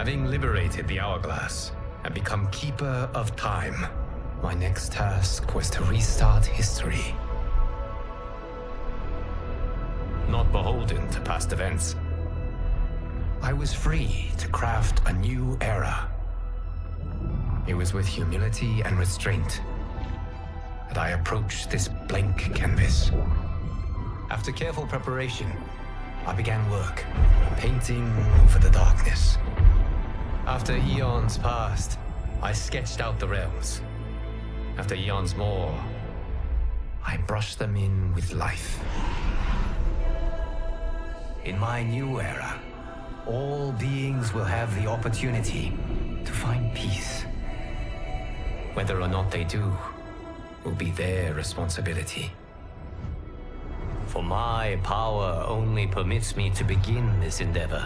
Having liberated the hourglass and become keeper of time, my next task was to restart history. Not beholden to past events, I was free to craft a new era. It was with humility and restraint that I approached this blank canvas. After careful preparation, I began work, painting over the darkness. After eons passed, I sketched out the realms. After eons more, I brushed them in with life. In my new era, all beings will have the opportunity to find peace. Whether or not they do will be their responsibility. For my power only permits me to begin this endeavor.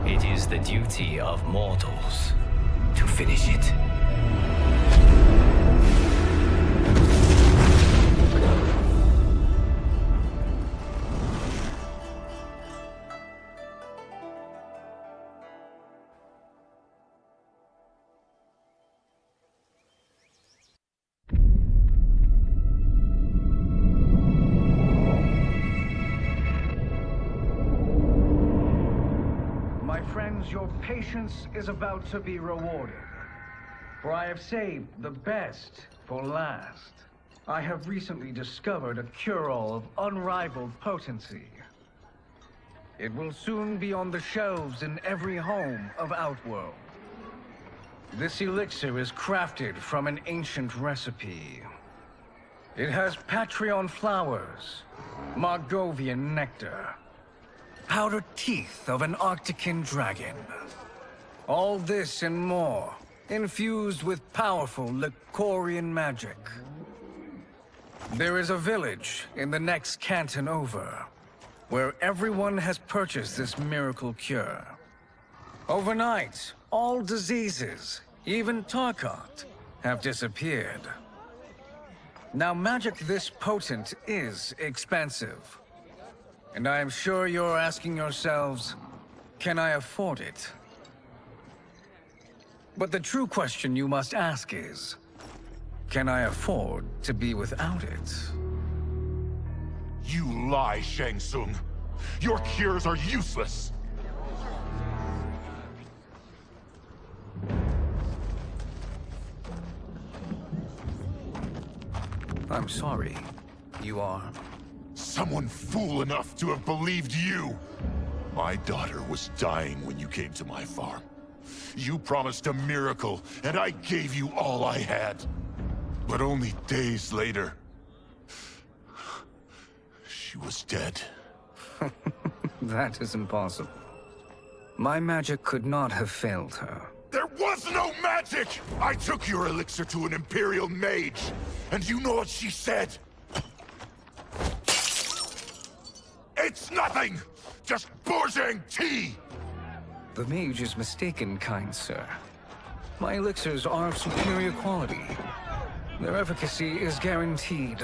It is the duty of mortals to finish it. Your patience is about to be rewarded, for I have saved the best for last. I have recently discovered a cure-all of unrivaled potency. It will soon be on the shelves in every home of Outworld. This elixir is crafted from an ancient recipe. It has Patreon flowers, Margovian nectar, powdered teeth of an Arctican dragon. All this and more, infused with powerful Lycorian magic. There is a village in the next canton over, where everyone has purchased this miracle cure. Overnight, all diseases, even Tarkat, have disappeared. Now, magic this potent is expensive. And I am sure you're asking yourselves, can I afford it? But the true question you must ask is, can I afford to be without it? You lie, Shang Tsung. Your cures are useless. I'm sorry. You are... Someone fool enough to have believed you! My daughter was dying when you came to my farm. You promised a miracle, and I gave you all I had. But only days later, she was dead. That is impossible. My magic could not have failed her. There was no magic! I took your elixir to an Imperial mage, and you know what she said? It's nothing! Just bourgeois tea! The mage is mistaken, kind sir. My elixirs are of superior quality. Their efficacy is guaranteed.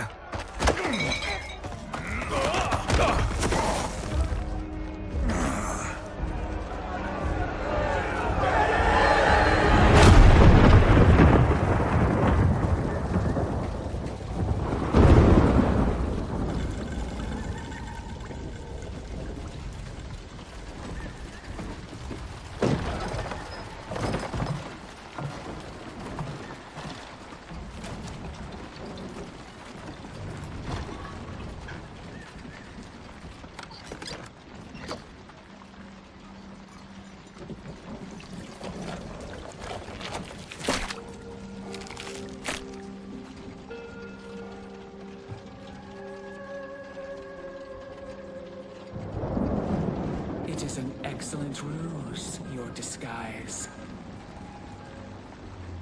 Excellent ruse, your disguise.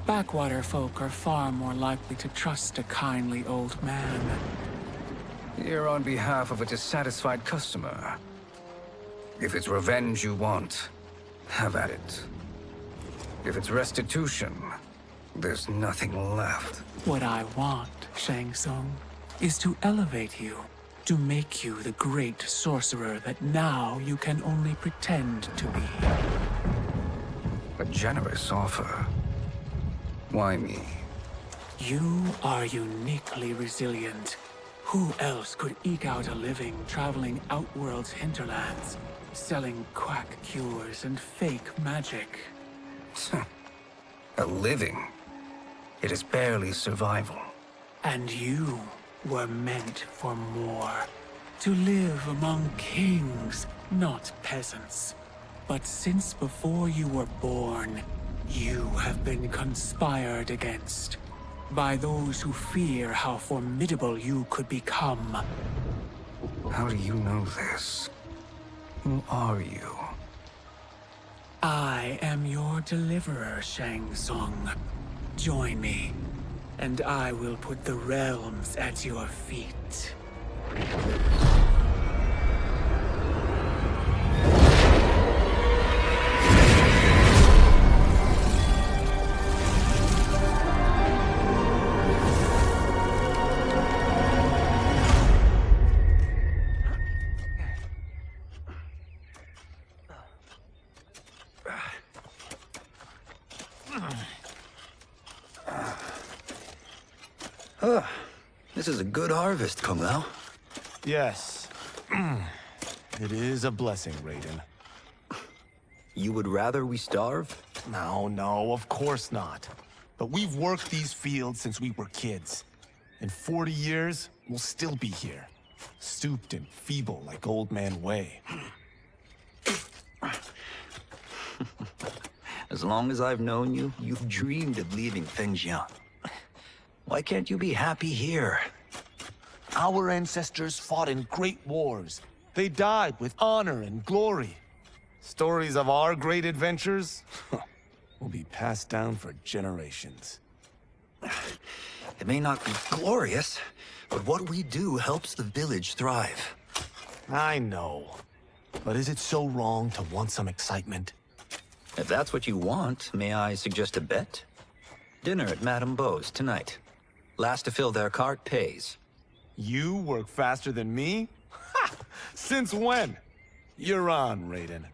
Backwater folk are far more likely to trust a kindly old man. Here on behalf of a dissatisfied customer. If it's revenge you want, have at it. If it's restitution, there's nothing left. What I want, Shang Tsung, is to elevate you. To make you the great sorcerer that now you can only pretend to be. A generous offer. Why me? You are uniquely resilient. Who else could eke out a living traveling Outworld's hinterlands, selling quack cures and fake magic? A living? It is barely survival. And you were meant for more. To live among kings, not peasants. But since before you were born, you have been conspired against by those who fear how formidable you could become. How do you know this? Who are you? I am your deliverer, Shang Tsung. Join me, and I will put the realms at your feet. This is a good harvest, Kung Lao. Yes. It is a blessing, Reyden. You would rather we starve? No, of course not. But we've worked these fields since we were kids. In 40 years, we'll still be here. Stooped and feeble like Old Man Wei. As long as I've known you, you've dreamed of leaving Fengjiang. Why can't you be happy here? Our ancestors fought in great wars. They died with honor and glory. Stories of our great adventures will be passed down for generations. It may not be glorious, but what we do helps the village thrive. I know. But is it so wrong to want some excitement? If that's what you want, may I suggest a bet? Dinner at Madame Beau's tonight. Last to fill their cart pays. You work faster than me? Ha! Since when? You're on, Reyden.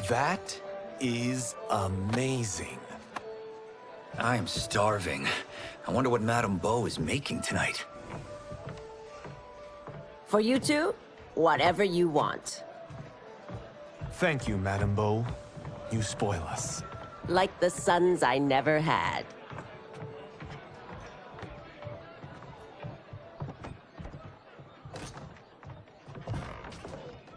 That is amazing. I am starving. I wonder what Madame Beau is making tonight. For you two, whatever you want. Thank you, Madame Beau. You spoil us. Like the sons I never had.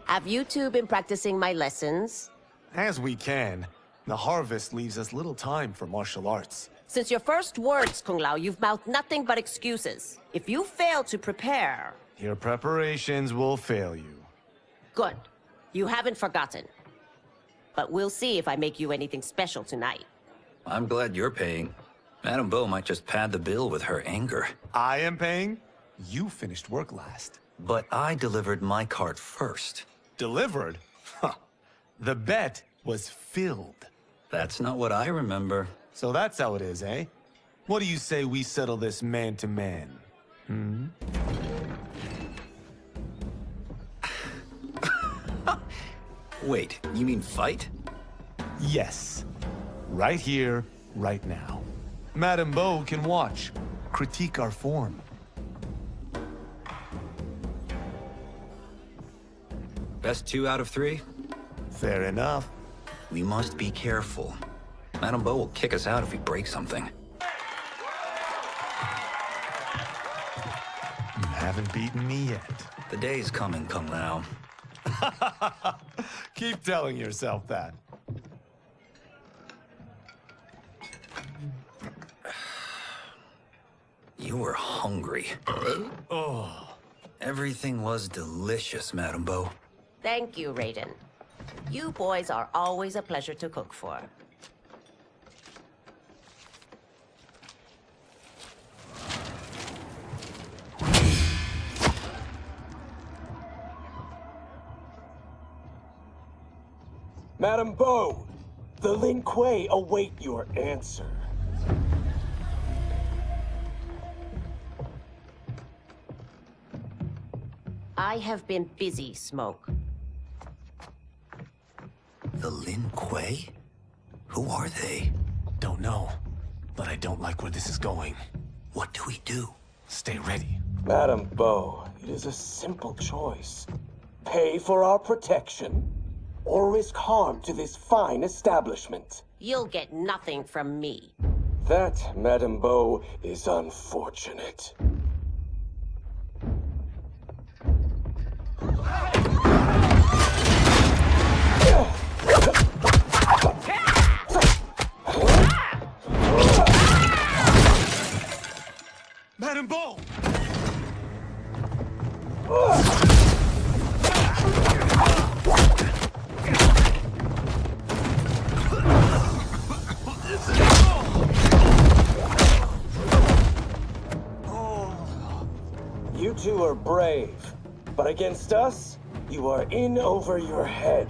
Have you two been practicing my lessons? As we can. The harvest leaves us little time for martial arts. Since your first words, Kung Lao, you've mouthed nothing but excuses. If you fail to prepare... Your preparations will fail you. Good. You haven't forgotten. But we'll see if I make you anything special tonight. I'm glad you're paying. Madame Beau might just pad the bill with her anger. I am paying? You finished work last. But I delivered my cart first. Delivered? Huh. The bet was filled. That's not what I remember. So that's how it is, eh? What do you say we settle this man-to-man? Wait, you mean fight? Yes. Right here, right now. Madame Beau can watch, critique our form. Best 2 out of 3? Fair enough. We must be careful. Madame Beau will kick us out if we break something. You haven't beaten me yet. The day's coming, Kung Lao. Keep telling yourself that. You were hungry. Oh. Everything was delicious, Madame Beau. Thank you, Reyden. You boys are always a pleasure to cook for. Madam Bo, the Lin Kuei await your answer. I have been busy, Smoke. The Lin Kuei? Who are they? Don't know, but I don't like where this is going. What do we do? Stay ready. Madam Bo, it is a simple choice. Pay for our protection, or risk harm to this fine establishment. You'll get nothing from me. That, Madam Bo, is unfortunate. Madam Bo! You two are brave, but against us, you are in over your head.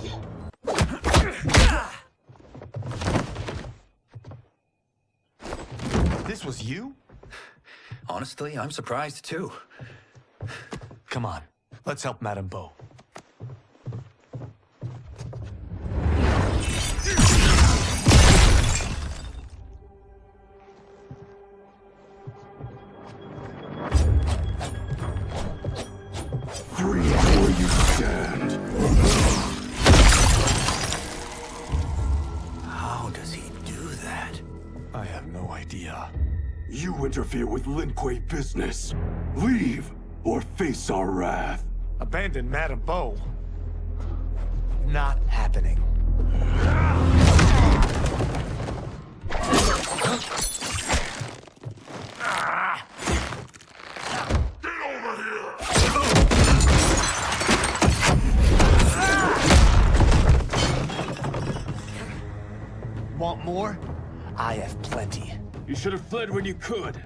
This was you? Honestly, I'm surprised too. Come on, let's help Madam Bo. Free where you stand. How does he do that? I have no idea. You interfere with Lin Kuei business. Leave, or face our wrath. Abandon Madam Bo. Not happening. Want more? I have plenty. You should have fled when you could.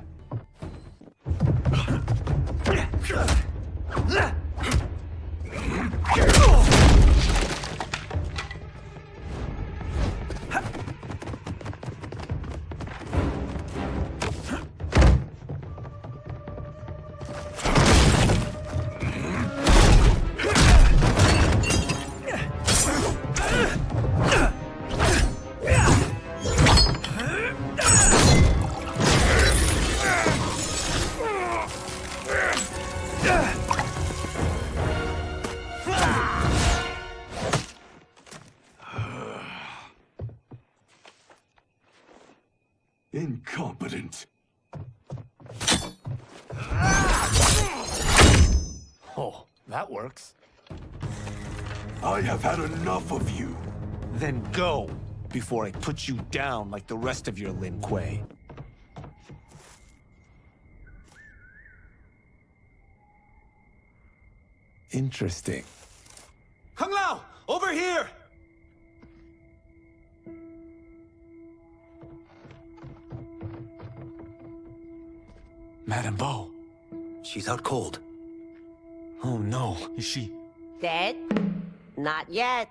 Incompetent. Oh, that works. I have had enough of you. Then go, before I put you down like the rest of your Lin Kuei. Interesting. Kung Lao! Over here! Madam Bo. She's out cold. Oh no, is she... Dead? Not yet.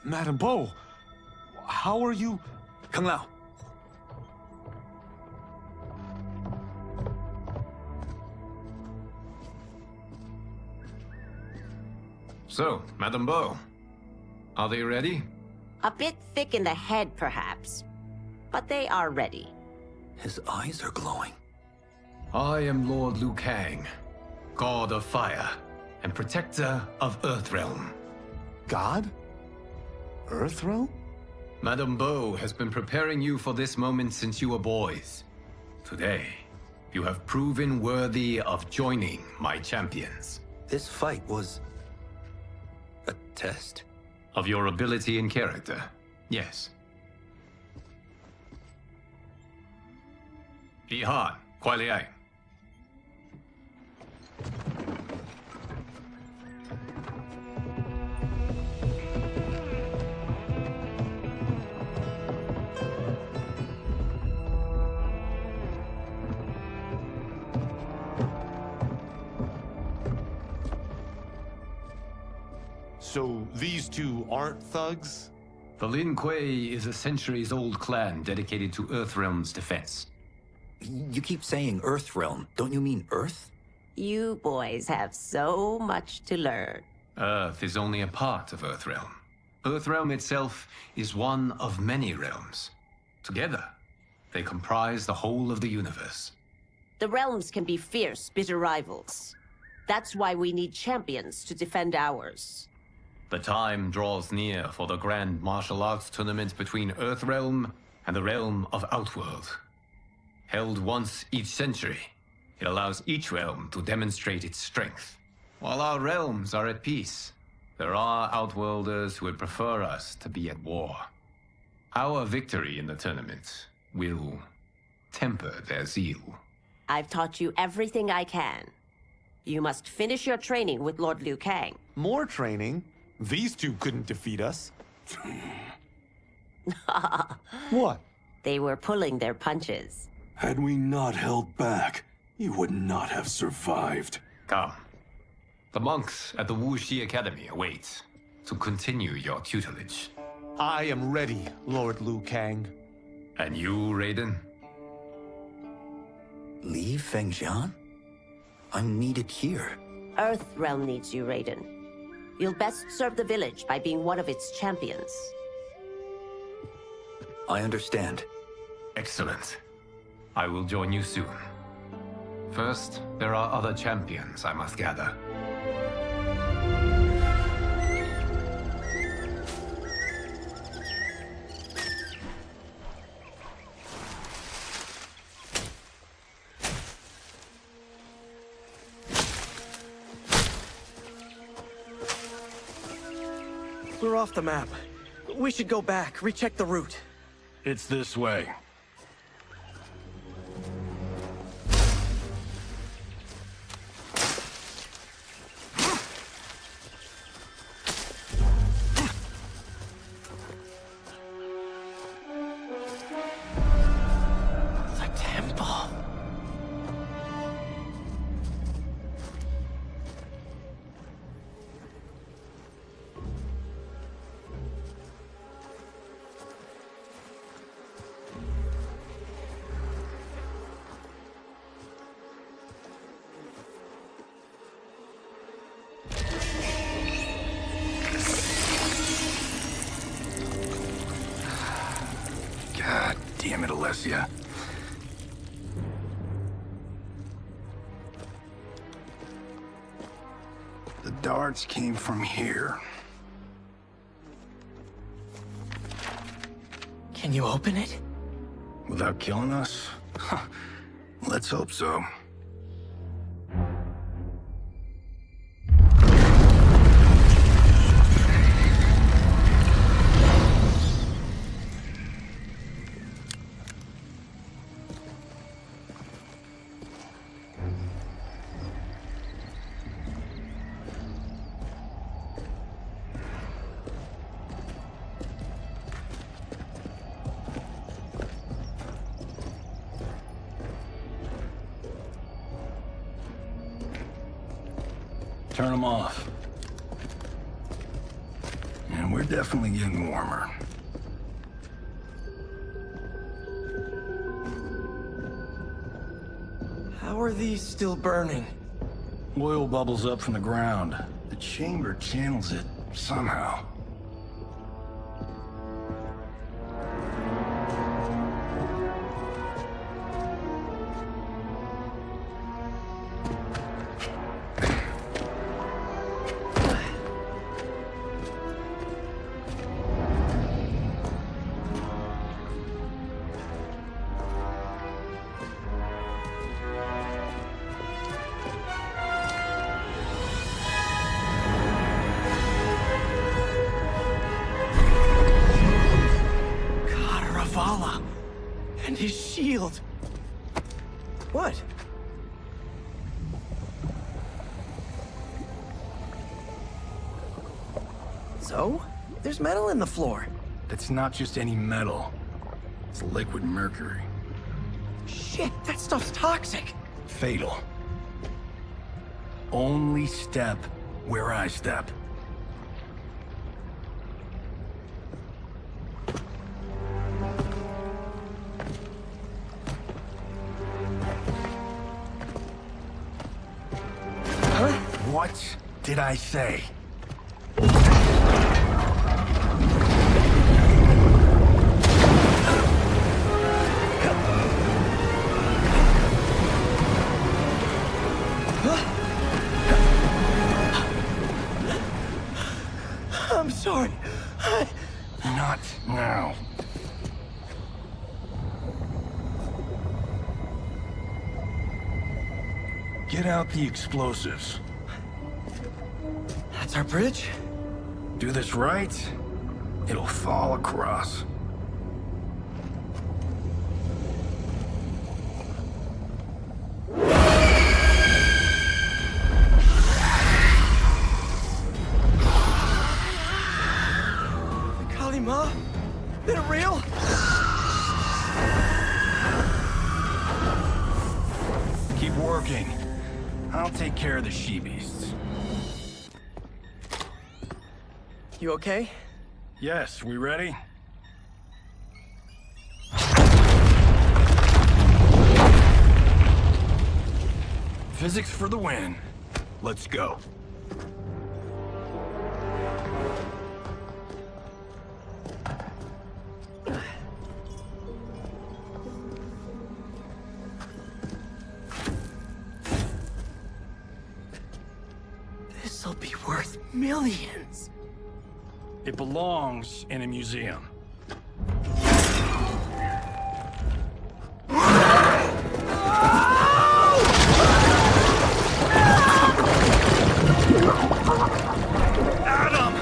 Madam Bo, how are you... Kung Lao. So, Madam Bo, are they ready? A bit thick in the head, perhaps. But they are ready. His eyes are glowing. I am Lord Liu Kang, God of Fire and Protector of Earthrealm. God? Earthrealm? Madam Bo has been preparing you for this moment since you were boys. Today, you have proven worthy of joining my champions. This fight was... a test? Of your ability and character, yes. Bi Han, Kuai Liang. So these two aren't thugs? The Lin Kuei is a centuries-old clan dedicated to Earthrealm's defense. You keep saying Earthrealm. Don't you mean Earth? You boys have so much to learn. Earth is only a part of Earthrealm. Earthrealm itself is one of many realms. Together, they comprise the whole of the universe. The realms can be fierce, bitter rivals. That's why we need champions to defend ours. The time draws near for the grand martial arts tournament between Earthrealm and the realm of Outworld. Held once each century, it allows each realm to demonstrate its strength. While our realms are at peace, there are Outworlders who would prefer us to be at war. Our victory in the tournament will temper their zeal. I've taught you everything I can. You must finish your training with Lord Liu Kang. More training? These two couldn't defeat us. What? They were pulling their punches. Had we not held back, you would not have survived. Come. The monks at the Wuxi Academy await to continue your tutelage. I am ready, Lord Liu Kang. And you, Reyden? Leave Fengjian? I'm needed here. Earthrealm needs you, Reyden. You'll best serve the village by being one of its champions. I understand. Excellent. I will join you soon. First, there are other champions I must gather. We're off the map. We should go back, recheck the route. It's this way. The temple. God damn it, Alessia. The darts came from here. Can you open it? Without killing us? Let's hope so. Turn them off. And we're definitely getting warmer. How are these still burning? Oil bubbles up from the ground. The chamber channels it somehow. And his shield. What? So? There's metal in the floor. That's not just any metal. It's liquid mercury. Shit, that stuff's toxic. Fatal. Only step where I step. What did I say? I'm sorry. Not now. Get out the explosives. That's our bridge? Do this right, it'll fall across. Kalima? Is it real? Keep working. I'll take care of the she-beasts. You okay? Yes, we ready? Physics for the win. Let's go. This'll be worth millions. It belongs in a museum. Adam!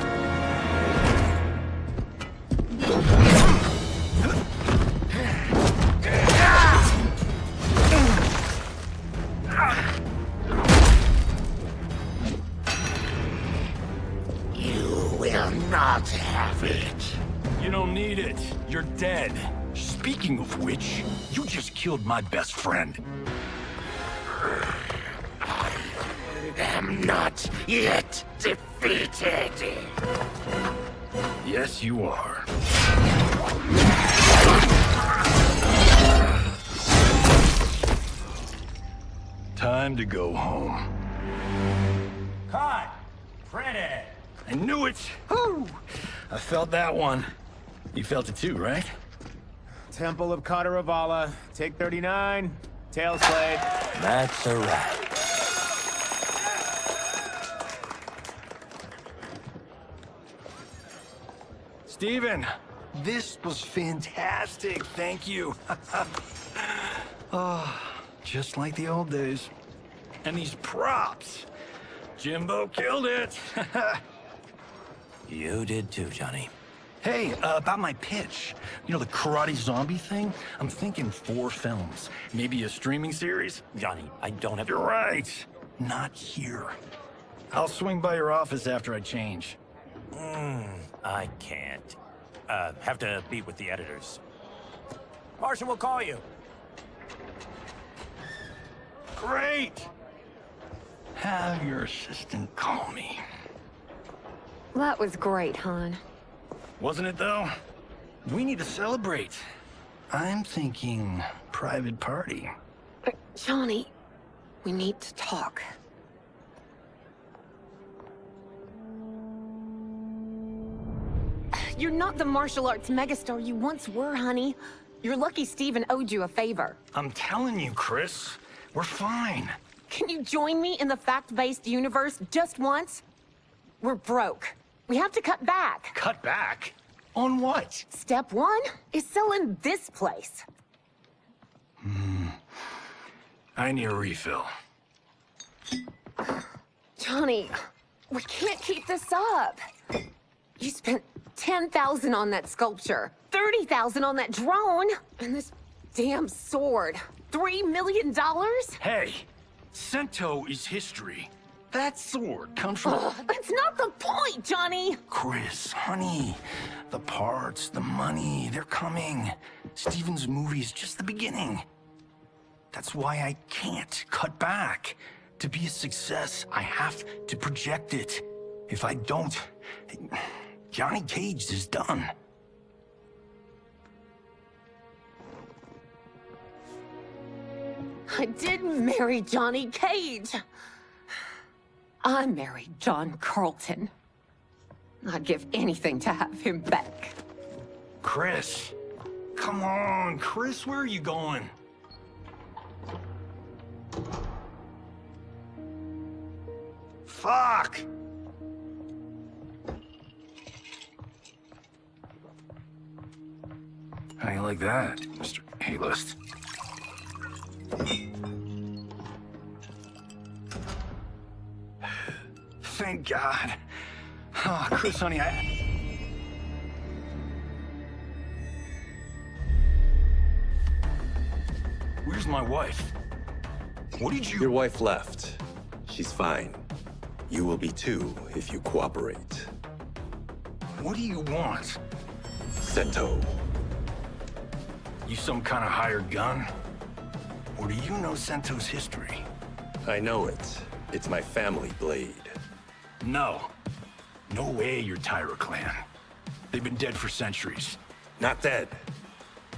Not have it. You don't need it. You're dead. Speaking of which, you just killed my best friend. I am not yet defeated. Yes, you are. Time to go home. Cut! Credit! I knew it! Woo! I felt that one. You felt it too, right? Temple of Kataravala, take 39, tail slate. That's a wrap. Steven, this was fantastic. Thank you. Oh, just like the old days. And these props. Jimbo killed it. You did too, Johnny. Hey, about my pitch. You know, the karate zombie thing? I'm thinking 4 films. Maybe a streaming series? Johnny, I don't have... You're right. Not here. I'll swing by your office after I change. I can't. Have to meet with the editors. Martian will call you. Great! Have your assistant call me. That was great, hon. Wasn't it, though? We need to celebrate. I'm thinking private party. Johnny, we need to talk. You're not the martial arts megastar you once were, honey. You're lucky Steven owed you a favor. I'm telling you, Chris. We're fine. Can you join me in the fact-based universe just once? We're broke. We have to cut back. Cut back? On what? Step 1 is selling this place. I need a refill. Johnny, we can't keep this up. You spent $10,000 on that sculpture, $30,000 on that drone, and this damn sword. $3 million? Hey, Sento is history. That sword comes from... That's not the point, Johnny! Chris, honey, the parts, the money, they're coming. Steven's movie is just the beginning. That's why I can't cut back. To be a success, I have to project it. If I don't, Johnny Cage is done. I did marry Johnny Cage. I married John Carlton. I'd give anything to have him back. Chris. Come on, Chris, where are you going? Fuck! How you like that, Mr. A-list? Thank God. Oh, Chris, honey, Where's my wife? What did you... Your wife left. She's fine. You will be too, if you cooperate. What do you want? Sento. You some kind of hired gun? Or do you know Sento's history? I know it. It's my family blade. No. No way you're Tyra clan. They've been dead for centuries. Not dead.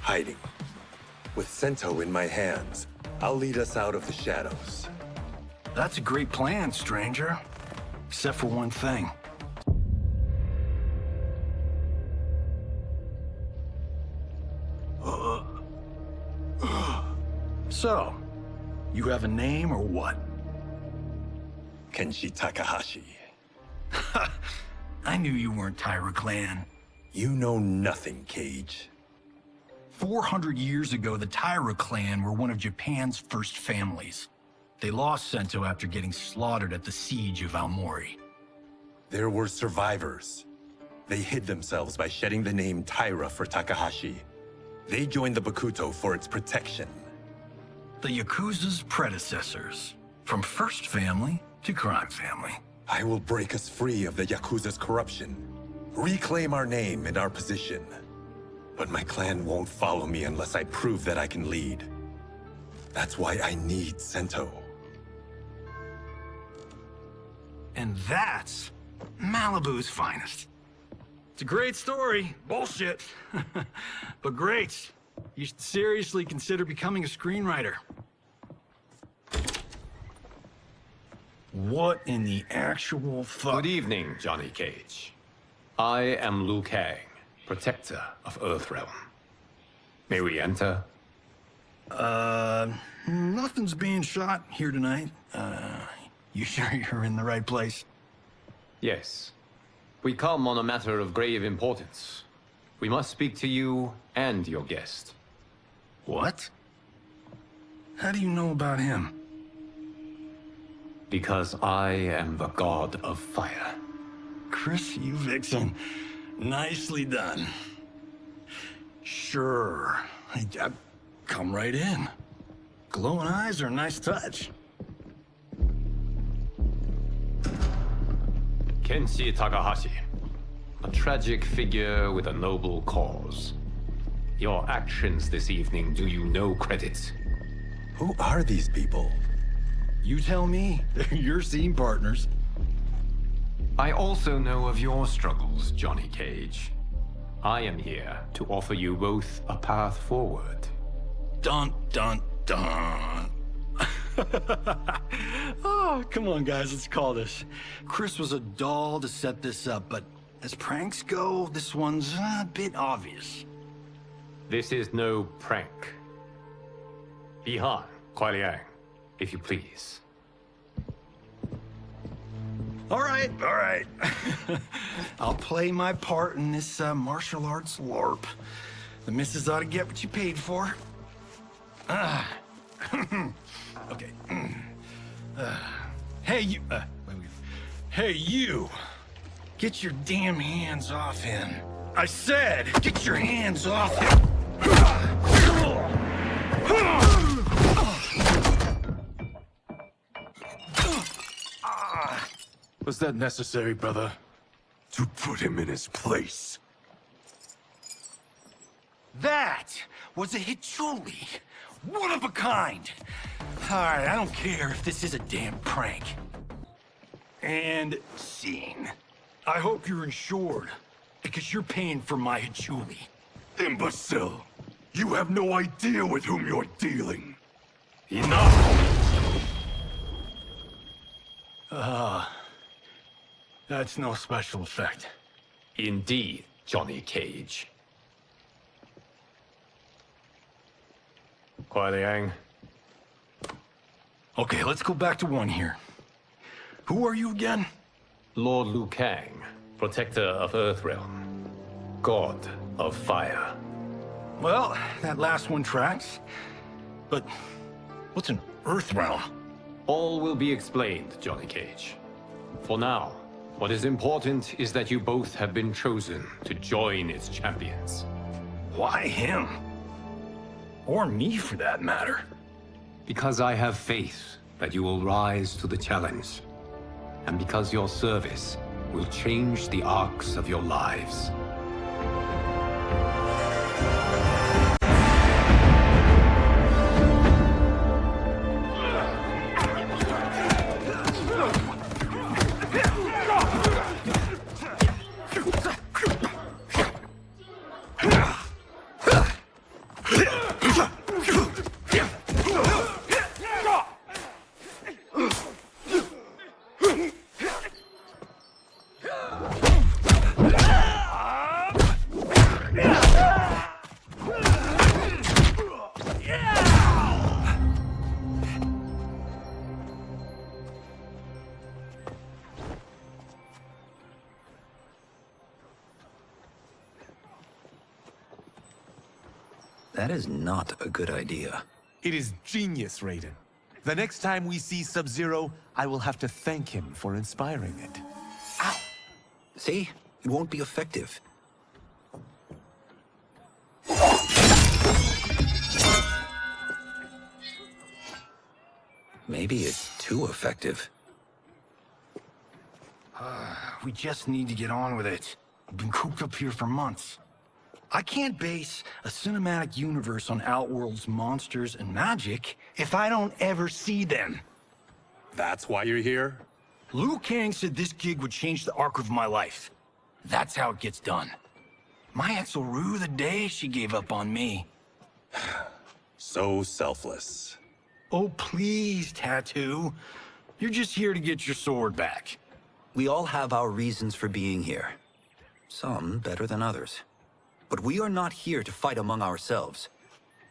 Hiding. With Sento in my hands, I'll lead us out of the shadows. That's a great plan, stranger. Except for one thing. So, you have a name or what? Kenshi Takahashi. I knew you weren't Tyra clan. You know nothing, Cage. 400 years ago, the Tyra clan were one of Japan's first families. They lost Sento after getting slaughtered at the siege of Aomori. There were survivors. They hid themselves by shedding the name Tyra for Takahashi. They joined the Bakuto for its protection. The Yakuza's predecessors. From first family to crime family. I will break us free of the Yakuza's corruption. Reclaim our name and our position. But my clan won't follow me unless I prove that I can lead. That's why I need Sento. And that's Malibu's finest. It's a great story. Bullshit. But great. You should seriously consider becoming a screenwriter. What in the actual fuck? Good evening, Johnny Cage. I am Liu Kang, protector of Earthrealm. May we enter? Nothing's being shot here tonight. You sure you're in the right place? Yes. We come on a matter of grave importance. We must speak to you and your guest. What? How do you know about him? Because I am the god of fire. Chris, you vixen. Nicely done. Sure. I come right in. Glowing eyes are a nice touch. Kenshi Takahashi. A tragic figure with a noble cause. Your actions this evening do you no credit. Who are these people? You tell me. They're your scene partners. I also know of your struggles, Johnny Cage. I am here to offer you both a path forward. Dun, dun, dun. Oh, come on, guys, let's call this. Chris was a doll to set this up, but as pranks go, this one's a bit obvious. This is no prank. Bihan, Kuai Liang, if you please. All right. I'll play my part in this martial arts LARP. The missus ought to get what you paid for. Okay. Hey, you... Hey, you! Get your damn hands off him. I said, get your hands off him! Was that necessary, brother? To put him in his place? That was a Hichuli. One of a kind. All right, I don't care if this is a damn prank. And scene. I hope you're insured, because you're paying for my Hichuli. Imbecile! You have no idea with whom you're dealing. Enough! That's no special effect. Indeed, Johnny Cage. Kuai Liang. Okay, let's go back to one here. Who are you again? Lord Liu Kang, protector of Earthrealm, god of fire. Well, that last one tracks. But what's an Earthrealm? All will be explained, Johnny Cage. For now, what is important is that you both have been chosen to join its champions. Why him? Or me, for that matter. Because I have faith that you will rise to the challenge. And because your service will change the arcs of your lives. That is not a good idea. It is genius, Reyden. The next time we see Sub Zero, I will have to thank him for inspiring it. Ow! See? It won't be effective. Maybe it's too effective. We just need to get on with it. We've been cooped up here for months. I can't base a cinematic universe on Outworld's monsters and magic if I don't ever see them. That's why you're here? Liu Kang said this gig would change the arc of my life. That's how it gets done. My ex will rue the day she gave up on me. So selfless. Oh, please, Tattoo. You're just here to get your sword back. We all have our reasons for being here. Some better than others. But we are not here to fight among ourselves.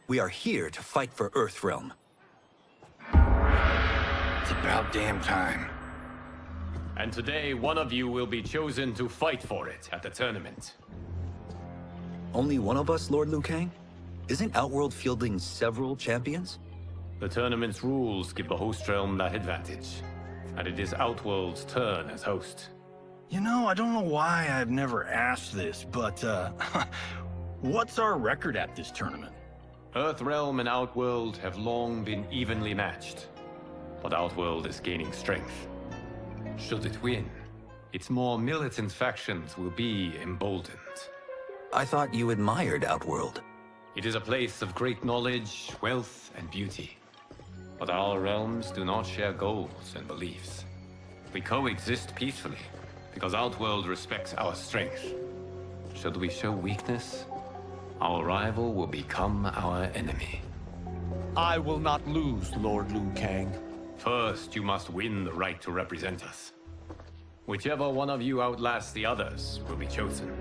We are here to fight for Earthrealm. It's about damn time. And today, one of you will be chosen to fight for it at the tournament. Only one of us, Lord Liu Kang? Isn't Outworld fielding several champions? The tournament's rules give the host realm that advantage. And it is Outworld's turn as host. You know, I don't know why I've never asked this, but, what's our record at this tournament? Earthrealm and Outworld have long been evenly matched. But Outworld is gaining strength. Should it win, its more militant factions will be emboldened. I thought you admired Outworld. It is a place of great knowledge, wealth, and beauty. But our realms do not share goals and beliefs. We coexist peacefully, because Outworld respects our strength. Should we show weakness, our rival will become our enemy. I will not lose, Lord Liu Kang. First, you must win the right to represent us. Whichever one of you outlasts the others will be chosen.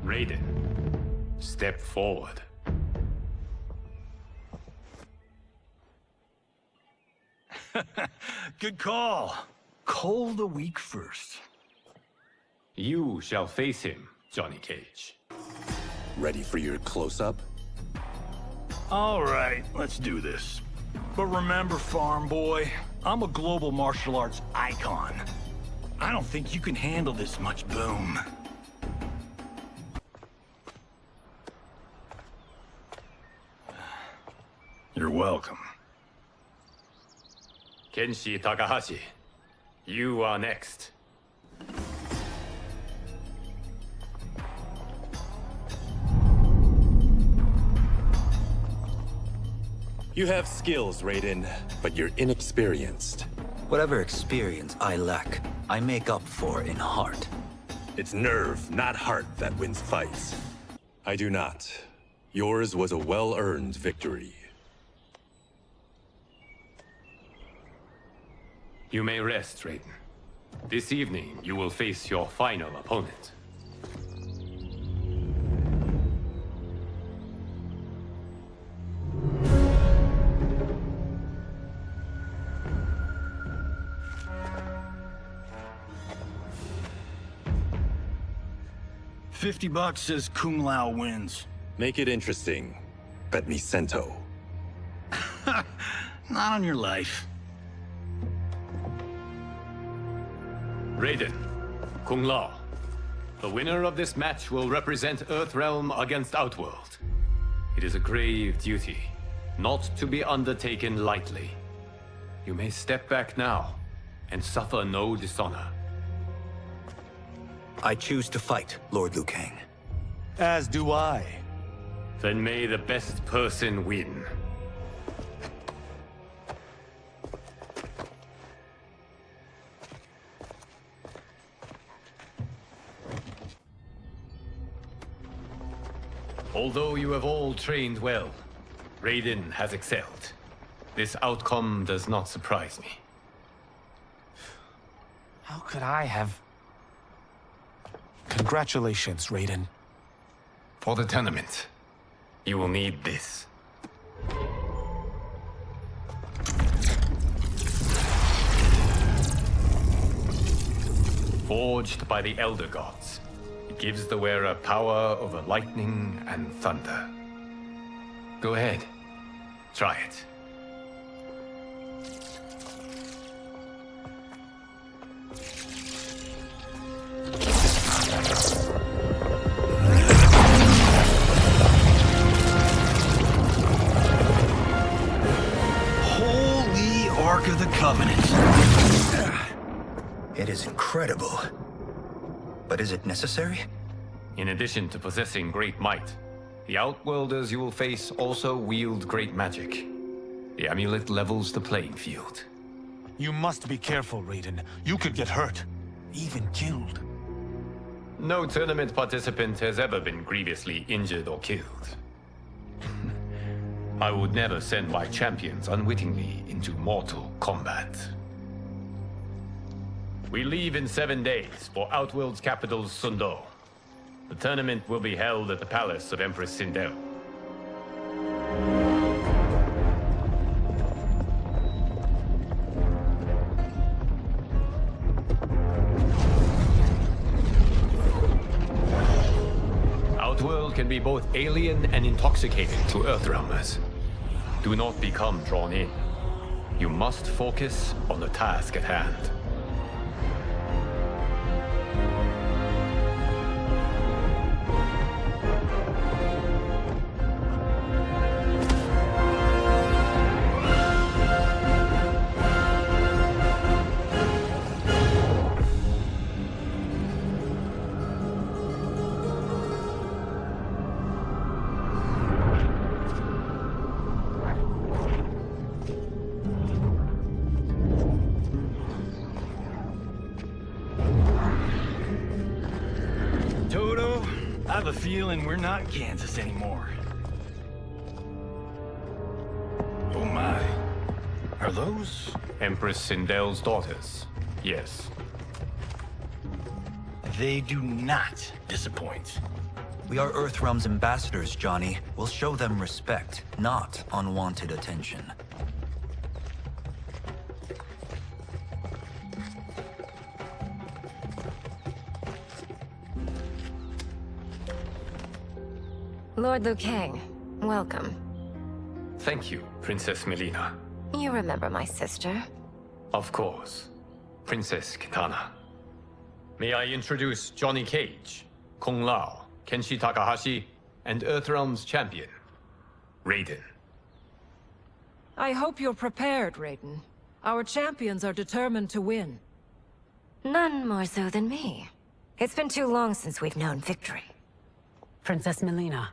Reyden, step forward. Good call. Call the weak first. You shall face him, Johnny Cage. Ready for your close-up? All right, let's do this. But remember, farm boy, I'm a global martial arts icon. I don't think you can handle this much boom. You're welcome. Kenshi Takahashi, you are next. You have skills, Reyden, but you're inexperienced. Whatever experience I lack, I make up for in heart. It's nerve, not heart, that wins fights. I do not. Yours was a well-earned victory. You may rest, Reyden. This evening, you will face your final opponent. $50 says Kun Lao wins. Make it interesting. Bet me cento. Not on your life. Reyden, Kung Lao. The winner of this match will represent Earthrealm against Outworld. It is a grave duty, not to be undertaken lightly. You may step back now, and suffer no dishonor. I choose to fight, Lord Liu Kang. As do I. Then may the best person win. Although you have all trained well, Reyden has excelled. This outcome does not surprise me. How could I have... Congratulations, Reyden. For the tournament, you will need this. Forged by the Elder Gods, it gives the wearer power over lightning and thunder. Go ahead, try it. Holy Ark of the Covenant. It is incredible. But is it necessary? In addition to possessing great might, the Outworlders you will face also wield great magic. The amulet levels the playing field. You must be careful, Reyden. You could get hurt. Even killed. No tournament participant has ever been grievously injured or killed. I would never send my champions unwittingly into mortal combat. We leave in 7 days for Outworld's capital, Sundou. The tournament will be held at the palace of Empress Sindel. Outworld can be both alien and intoxicating to Earthrealmers. Do not become drawn in. You must focus on the task at hand. I have a feeling we're not in Kansas anymore. Oh my. Are those? Empress Sindel's daughters, yes. They do not disappoint. We are Earthrealm's ambassadors, Johnny. We'll show them respect, not unwanted attention. Lord Liu Kang, welcome. Thank you, Princess Milina. You remember my sister? Of course. Princess Kitana. May I introduce Johnny Кейдж, Kung Lao, Kenshi Takahashi, and Earthrealm's champion, Reyden. I hope you're prepared, Reyden. Our champions are determined to win. None more so than me. It's been too long since we've known victory. Princess Milina,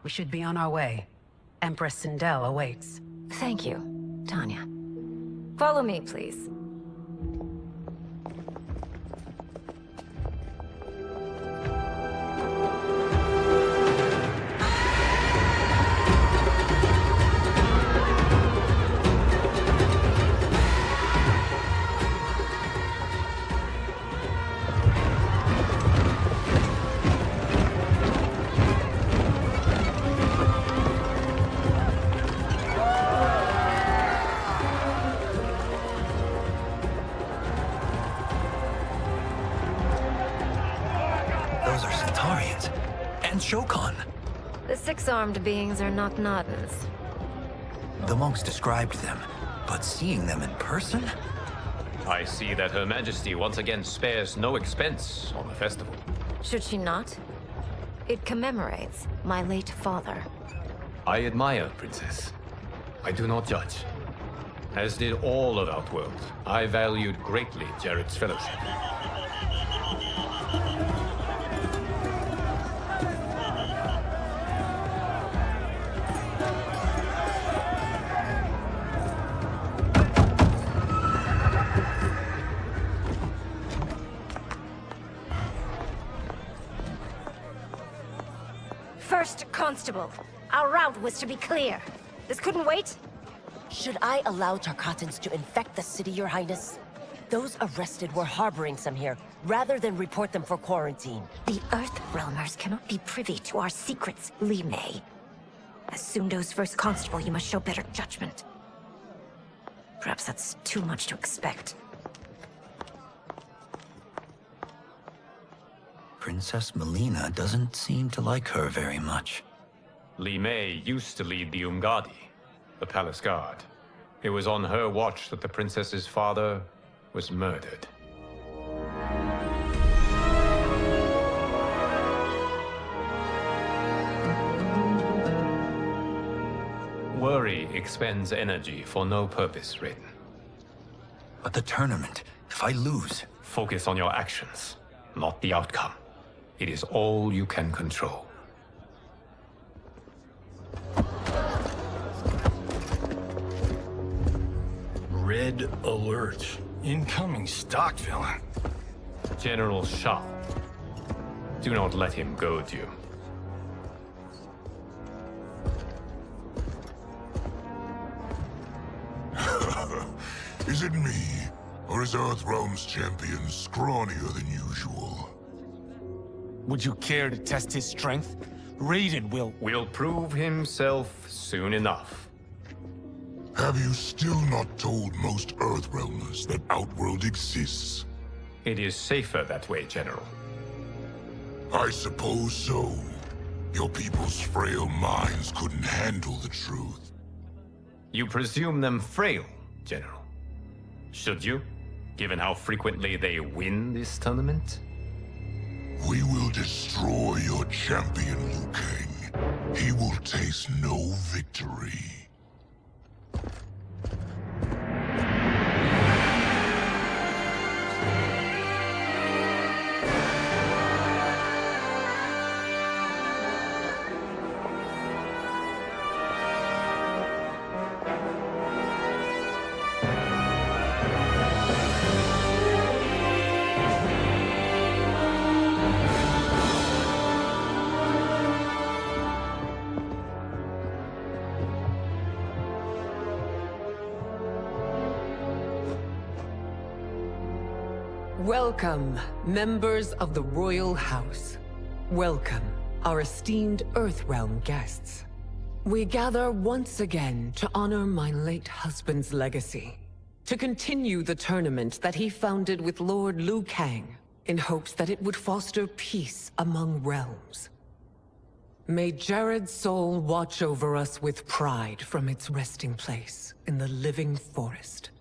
we should be on our way. Empress Sindel awaits. Thank you, Tanya. Follow me, please. and Shokan. The six-armed beings are not Nodens. The monks described them, but seeing them in person? I see that Her Majesty once again spares no expense on the festival. Should she not? It commemorates my late father. I admire, Princess. I do not judge. As did all of Outworld, I valued greatly Jared's fellowship. First Constable, our route was to be clear. This couldn't wait? Should I allow Tarkatans to infect the city, Your Highness? Those arrested were harboring some here, rather than report them for quarantine. The Earth Realmers cannot be privy to our secrets, Li Mei. As Sundo's first constable, you must show better judgment. Perhaps that's too much to expect. Princess Milina doesn't seem to like her very much. Li Mei used to lead the Umgadi, the palace guard. It was on her watch that the princess's father was murdered. Worry expends energy for no purpose, Reyden. But the tournament, if I lose... Focus on your actions, not the outcome. It is all you can control. Red alert. Incoming stock villain. General Shah. Do not let him goad you. Is it me? Or is Earthrealm's champion scrawnier than usual? Would you care to test his strength? Reyden will prove himself soon enough. Have you still not told most Earthrealmers that Outworld exists? It is safer that way, General. I suppose so. Your people's frail minds couldn't handle the truth. You presume them frail, General. Should you, given how frequently they win this tournament? We will destroy your champion, Liu Kang. He will taste no victory. Welcome, members of the Royal House. Welcome, our esteemed Earthrealm guests. We gather once again to honor my late husband's legacy, to continue the tournament that he founded with Lord Liu Kang, in hopes that it would foster peace among realms. May Jared's soul watch over us with pride from its resting place in the living forest.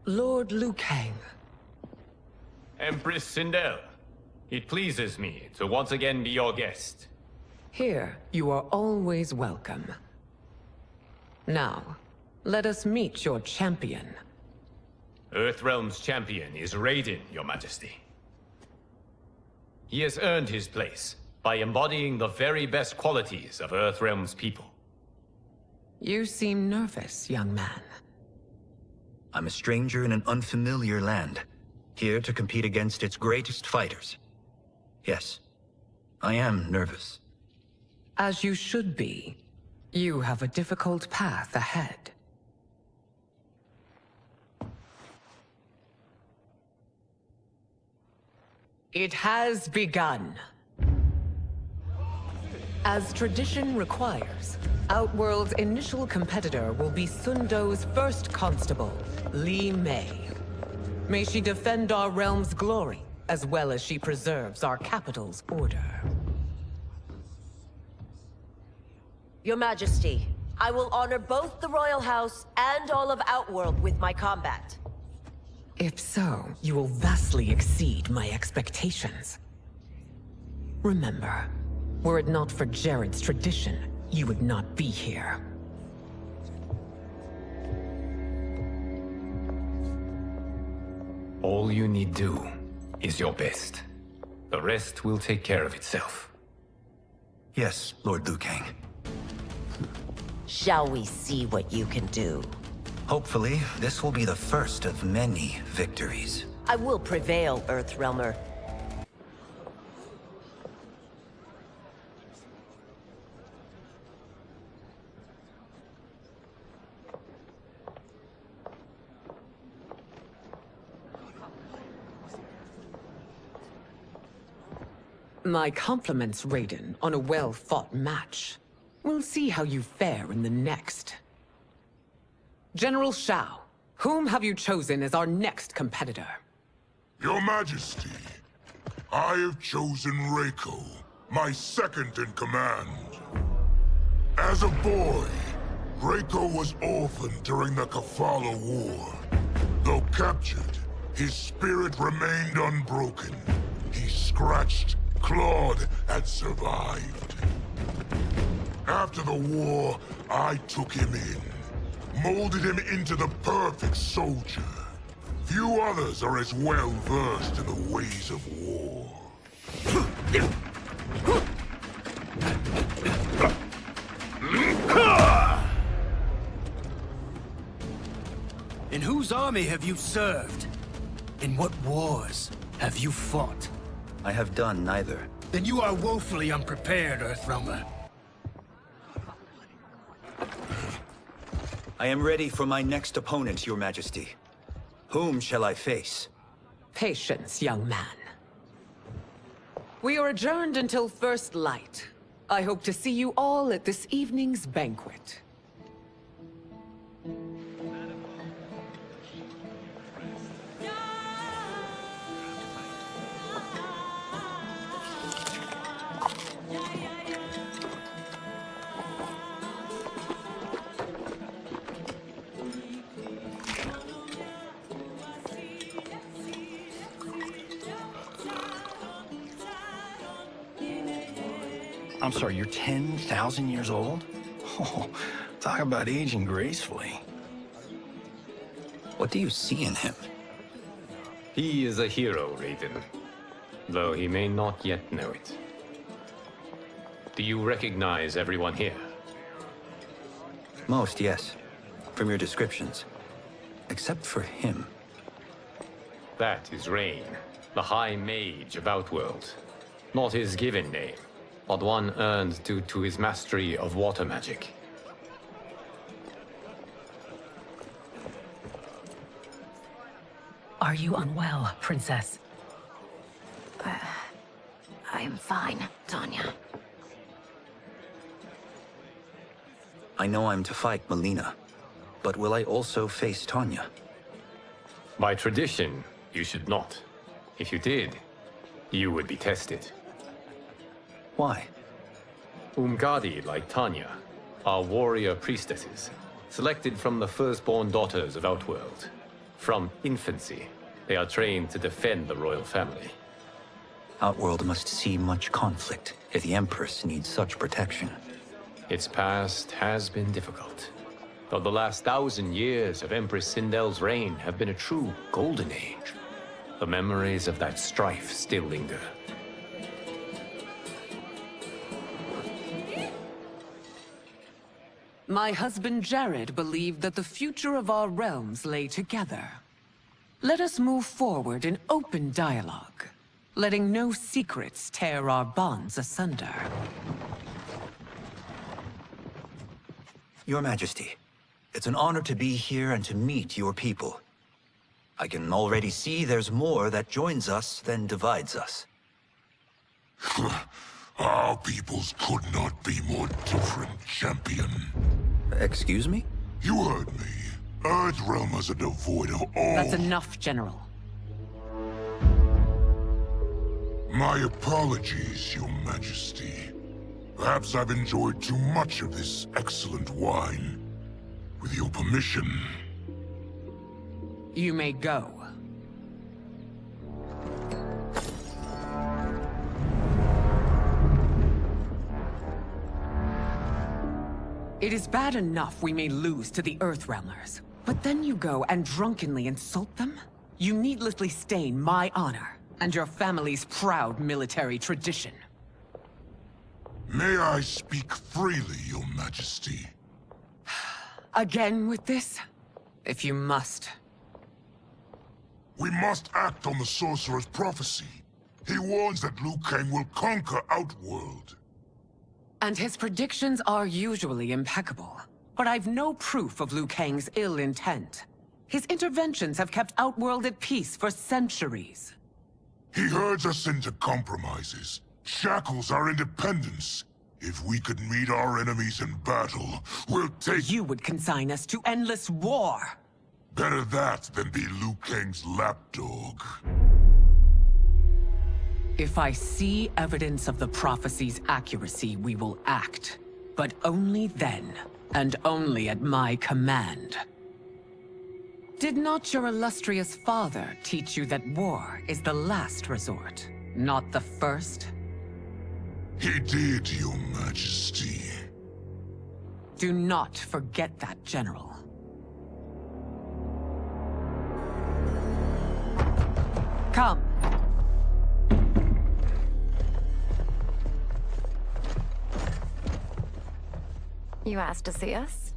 Lord Liu Kang. Empress Sindel, it pleases me to once again be your guest. Here, you are always welcome. Now, let us meet your champion. Earthrealm's champion is Reyden, Your Majesty. He has earned his place by embodying the very best qualities of Earthrealm's people. You seem nervous, young man. I'm a stranger in an unfamiliar land, here to compete against its greatest fighters. Yes, I am nervous. As you should be. You have a difficult path ahead. It has begun. As tradition requires, Outworld's initial competitor will be Sundo's first constable, Li Mei. May she defend our realm's glory as well as she preserves our capital's order. Your Majesty, I will honor both the Royal House and all of Outworld with my combat. If so, you will vastly exceed my expectations. Remember, were it not for Jared's tradition, you would not be here. All you need do is your best. The rest will take care of itself. Yes, Lord Liu Kang. Shall we see what you can do? Hopefully, this will be the first of many victories. I will prevail, Earthrealmer. My compliments, Reyden, on a well-fought match. We'll see how you fare in the next. General Shao, whom have you chosen as our next competitor? Your Majesty, I have chosen Reiko, my second in command. As a boy, Reiko was orphaned during the Kafala War. Though captured, his spirit remained unbroken. He scratched, clawed, and survived. After the war, I took him in, molded him into the perfect soldier. Few others are as well versed in the ways of war. In whose army have you served? In what wars have you fought? I have done neither. Then you are woefully unprepared, Earthrealmer. I am ready for my next opponent, Your Majesty. Whom shall I face? Patience, young man. We are adjourned until first light. I hope to see you all at this evening's banquet. I'm sorry, you're 10,000 years old? Oh, talk about aging gracefully. What do you see in him? He is a hero, Reyden, though he may not yet know it. Do you recognize everyone here? Most, yes. From your descriptions. Except for him. That is Rain, the High Mage of Outworld. Not his given name, but one earned due to his mastery of water magic. Are you unwell, Princess? I am fine, Tanya. I know I'm to fight Milina, but will I also face Tanya? By tradition, you should not. If you did, you would be tested. Why? Umgadi, like Tanya, are warrior priestesses, selected from the firstborn daughters of Outworld. From infancy, they are trained to defend the royal family. Outworld must see much conflict if the Empress needs such protection. Its past has been difficult, though the last 1,000 years of Empress Sindel's reign have been a true golden age. The memories of that strife still linger. My husband Jared believed that the future of our realms lay together. Let us move forward in open dialogue, letting no secrets tear our bonds asunder. Your Majesty, it's an honor to be here and to meet your people. I can already see there's more that joins us than divides us. Our peoples could not be more different, champion. Excuse me? You heard me. Earthrealmers are devoid of all... That's enough, General. My apologies, Your Majesty. Perhaps I've enjoyed too much of this excellent wine. With your permission... You may go. It is bad enough we may lose to the Earthrealmers, but then you go and drunkenly insult them? You needlessly stain my honor and your family's proud military tradition. May I speak freely, Your Majesty? Again with this? If you must. We must act on the Sorcerer's prophecy. He warns that Liu Kang will conquer Outworld. And his predictions are usually impeccable. But I've no proof of Liu Kang's ill intent. His interventions have kept Outworld at peace for centuries. He herds us into compromises, shackles our independence. If we could meet our enemies in battle, we'll take— You would consign us to endless war! Better that than be Liu Kang's lapdog. If I see evidence of the prophecy's accuracy, we will act. But only then, and only at my command. Did not your illustrious father teach you that war is the last resort, not the first? He did, Your Majesty. Do not forget that, General. Come. You asked to see us?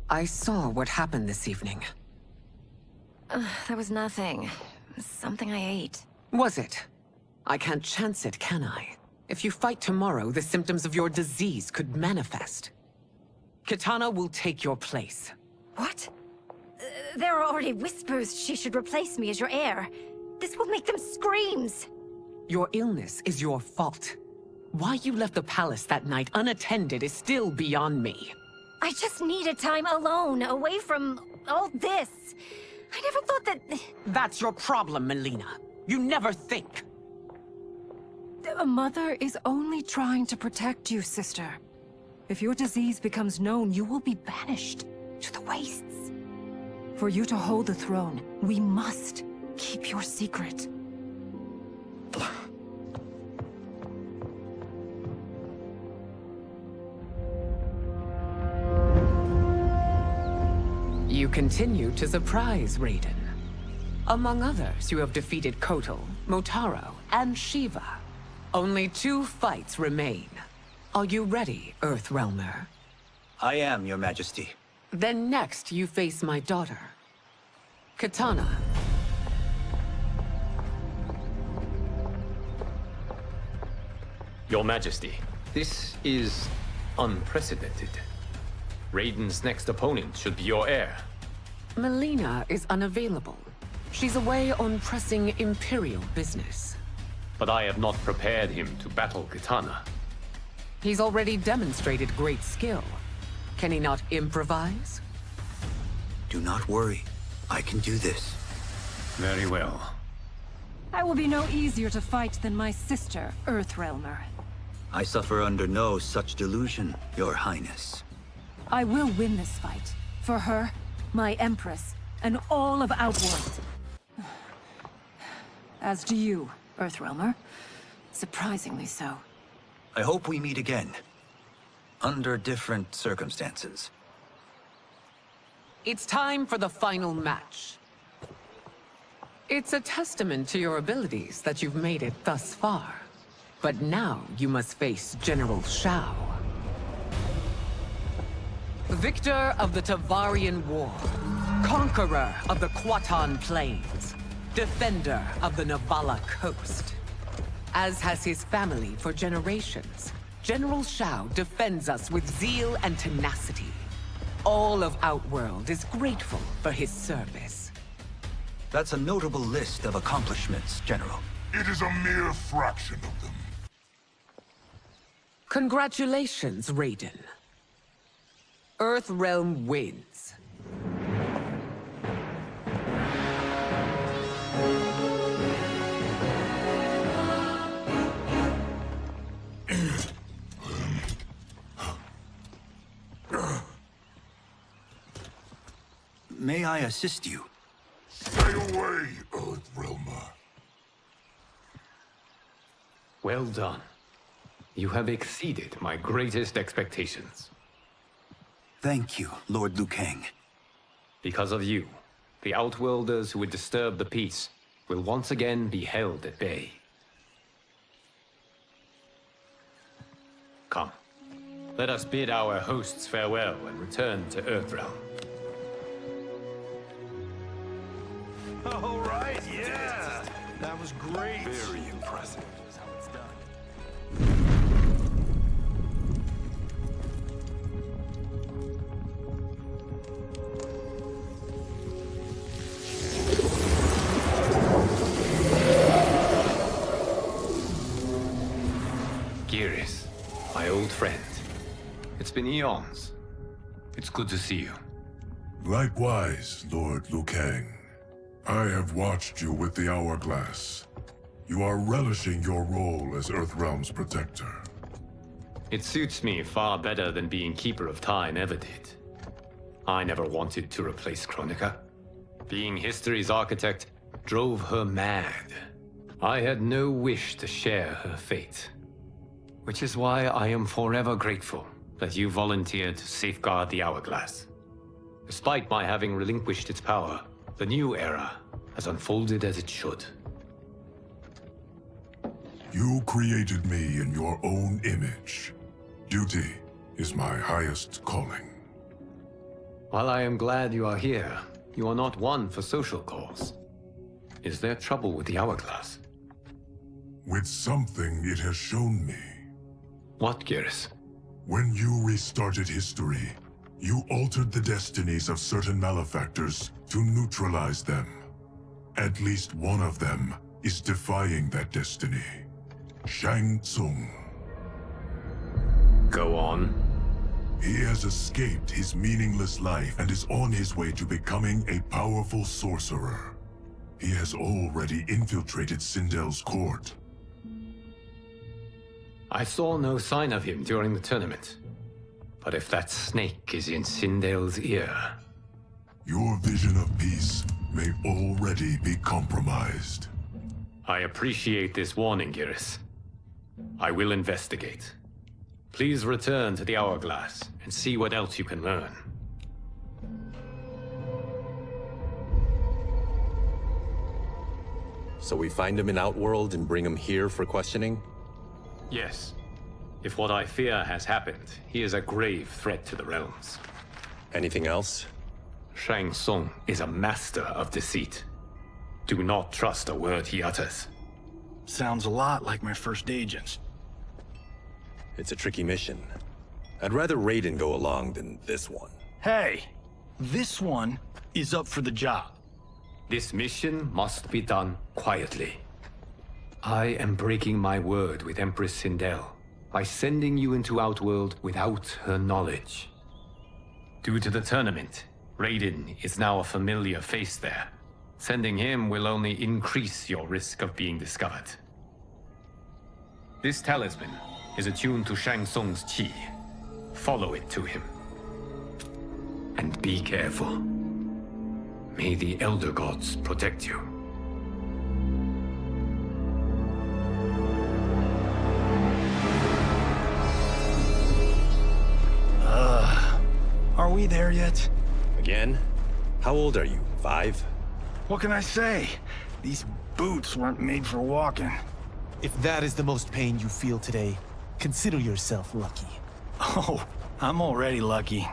I saw what happened this evening. There was nothing. Something I ate. Was it? I can't chance it, can I? If you fight tomorrow, the symptoms of your disease could manifest. Kitana will take your place. What? There are already whispers she should replace me as your heir. This will make them screams! Your illness is your fault. Why you left the palace that night unattended is still beyond me. I just needed time alone, away from all this. I never thought that... That's your problem, Milina. You never think. A mother is only trying to protect you, sister. If your disease becomes known, you will be banished to the wastes. For you to hold the throne, we must keep your secret. You continue to surprise Reyden. Among others, you have defeated Kotal, Motaro, and Shiva. Only 2 fights remain. Are you ready, Earthrealmer? I am, Your Majesty. Then next, you face my daughter, Kitana. Your Majesty, this is unprecedented. Raiden's next opponent should be your heir. Milina is unavailable. She's away on pressing Imperial business. But I have not prepared him to battle Kitana. He's already demonstrated great skill. Can he not improvise? Do not worry. I can do this. Very well. I will be no easier to fight than my sister, Earthrealmer. I suffer under no such delusion, Your Highness. I will win this fight. For her, my Empress, and all of Outworld. As do you, Earthrealmer. Surprisingly so. I hope we meet again. Under different circumstances. It's time for the final match. It's a testament to your abilities that you've made it thus far. But now you must face General Shao. Victor of the Tavarian War. Conqueror of the Kwatan Plains. Defender of the Navala Coast. As has his family for generations, General Shao defends us with zeal and tenacity. All of Outworld is grateful for his service. That's a notable list of accomplishments, General. It is a mere fraction of them. Congratulations, Reyden. Earthrealm wins. may I assist you? Stay away, Earthrealmer. Well done. You have exceeded my greatest expectations. Thank you, Lord Liu Kang. Because of you, the Outworlders who would disturb the peace will once again be held at bay. Come, let us bid our hosts farewell and return to Earthrealm. All right, yeah! That was great! Very impressive. Geras, my old friend. It's been eons. It's good to see you. Likewise, Lord Liu Kang. I have watched you with the Hourglass. You are relishing your role as Earthrealm's protector. It suits me far better than being Keeper of Time ever did. I never wanted to replace Chronica. Being history's architect drove her mad. I had no wish to share her fate. Which is why I am forever grateful that you volunteered to safeguard the Hourglass. Despite my having relinquished its power, the new era has unfolded as it should. You created me in your own image. Duty is my highest calling. While I am glad you are here, you are not one for social calls. Is there trouble with the Hourglass? With something it has shown me. What, Geras? When you restarted history, you altered the destinies of certain malefactors to neutralize them. At least one of them is defying that destiny. Shang Tsung. Go on. He has escaped his meaningless life and is on his way to becoming a powerful sorcerer. He has already infiltrated Sindel's court. I saw no sign of him during the tournament. But if that snake is in Sindel's ear... Your vision of peace may already be compromised. I appreciate this warning, Geras. I will investigate. Please return to the Hourglass and see what else you can learn. So we find him in Outworld and bring him here for questioning? Yes. If what I fear has happened, he is a grave threat to the realms. Anything else? Shang Tsung is a master of deceit. Do not trust a word he utters. Sounds a lot like my first agents. It's a tricky mission. I'd rather Reyden go along than this one. Hey, this one is up for the job. This mission must be done quietly. I am breaking my word with Empress Sindel by sending you into Outworld without her knowledge. Due to the tournament, Reyden is now a familiar face there. Sending him will only increase your risk of being discovered. This talisman is attuned to Shang Tsung's qi. Follow it to him. And be careful. May the Elder Gods protect you. Are we there yet? Again? How old are you? 5? What can I say? These boots weren't made for walking. If that is the most pain you feel today, consider yourself lucky. Oh, I'm already lucky.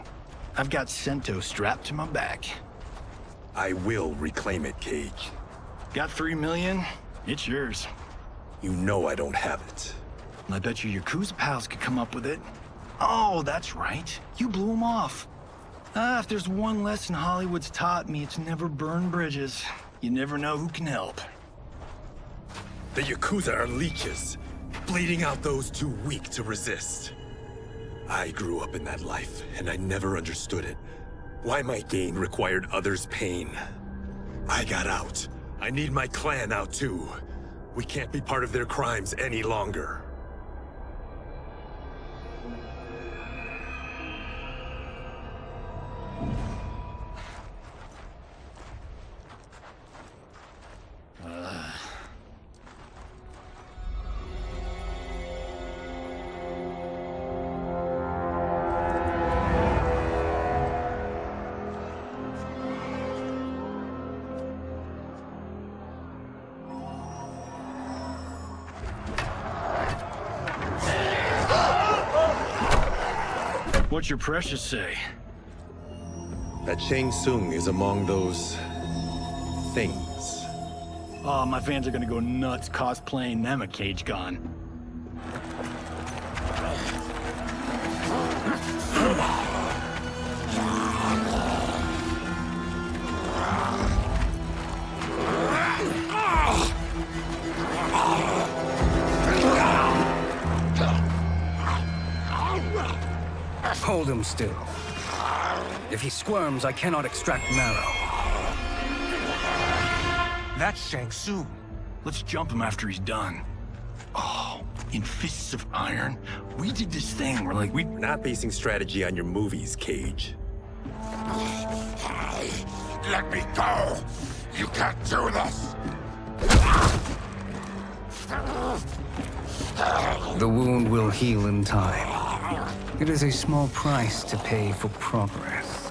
I've got Sento strapped to my back. I will reclaim it, Cage. Got 3 million? It's yours. You know I don't have it. I bet your Yakuza pals could come up with it. Oh, that's right. You blew them off. If there's one lesson Hollywood's taught me, it's never burn bridges. You never know who can help. The Yakuza are leeches, bleeding out those too weak to resist. I grew up in that life, and I never understood it. Why my gain required others' pain. I got out. I need my clan out too. We can't be part of their crimes any longer. What's your precious say? That Shang Tsung is among those... things. Oh, my fans are gonna go nuts cosplaying them a Cage Gon. Hold him still. If he squirms, I cannot extract marrow. That's Shang Tsung. Let's jump him after he's done. Oh, in Fists of Iron, we did this thing where, like, We're not basing strategy on your movies, Cage. Let me go! You can't do this! The wound will heal in time. It is a small price to pay for progress.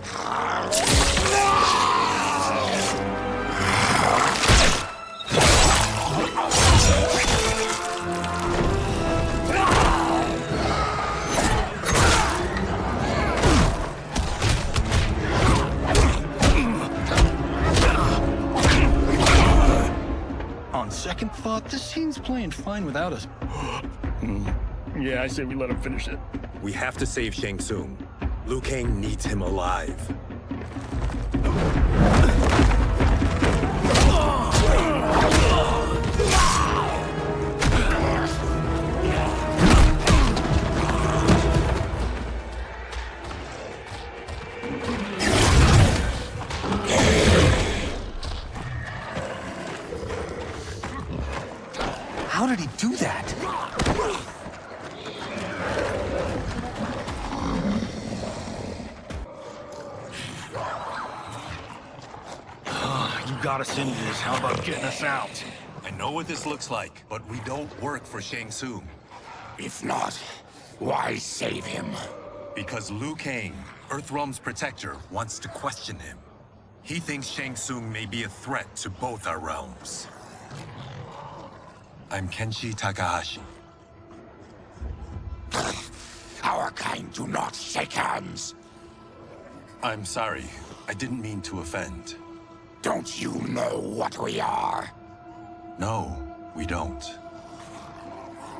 On second thought, this scene's playing fine without us. Yeah, I say we let him finish it. We have to save Shang Tsung. Liu Kang needs him alive. How did he do that? You got us into this. How about getting us out? I know what this looks like, but we don't work for Shang Tsung. If not, why save him? Because Liu Kang, Earthrealm's protector, wants to question him. He thinks Shang Tsung may be a threat to both our realms. I'm Kenshi Takahashi. Our kind do not shake hands. I'm sorry. I didn't mean to offend. Don't you know what we are? No, we don't.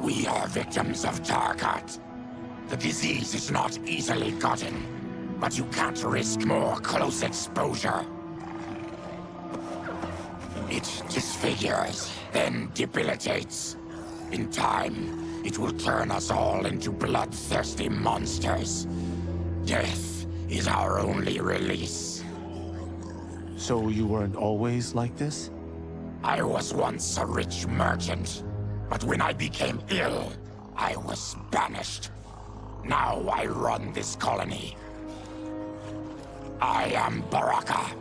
We are victims of Tarkat. The disease is not easily gotten, but you can't risk more close exposure. It disfigures, then debilitates. In time, it will turn us all into bloodthirsty monsters. Death is our only release. So you weren't always like this? I was once a rich merchant, but when I became ill, I was banished. Now I run this colony. I am Baraka.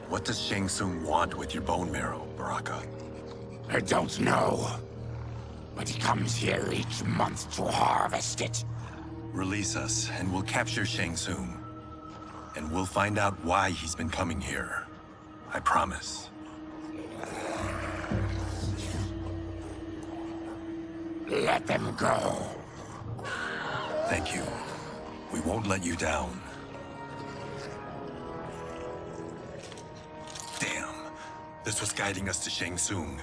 What does Shang Tsung want with your bone marrow, Baraka? I don't know, but he comes here each month to harvest it. Release us, and we'll capture Shang Tsung. And we'll find out why he's been coming here. I promise. Let them go. Thank you. We won't let you down. Damn. This was guiding us to Shang Tsung.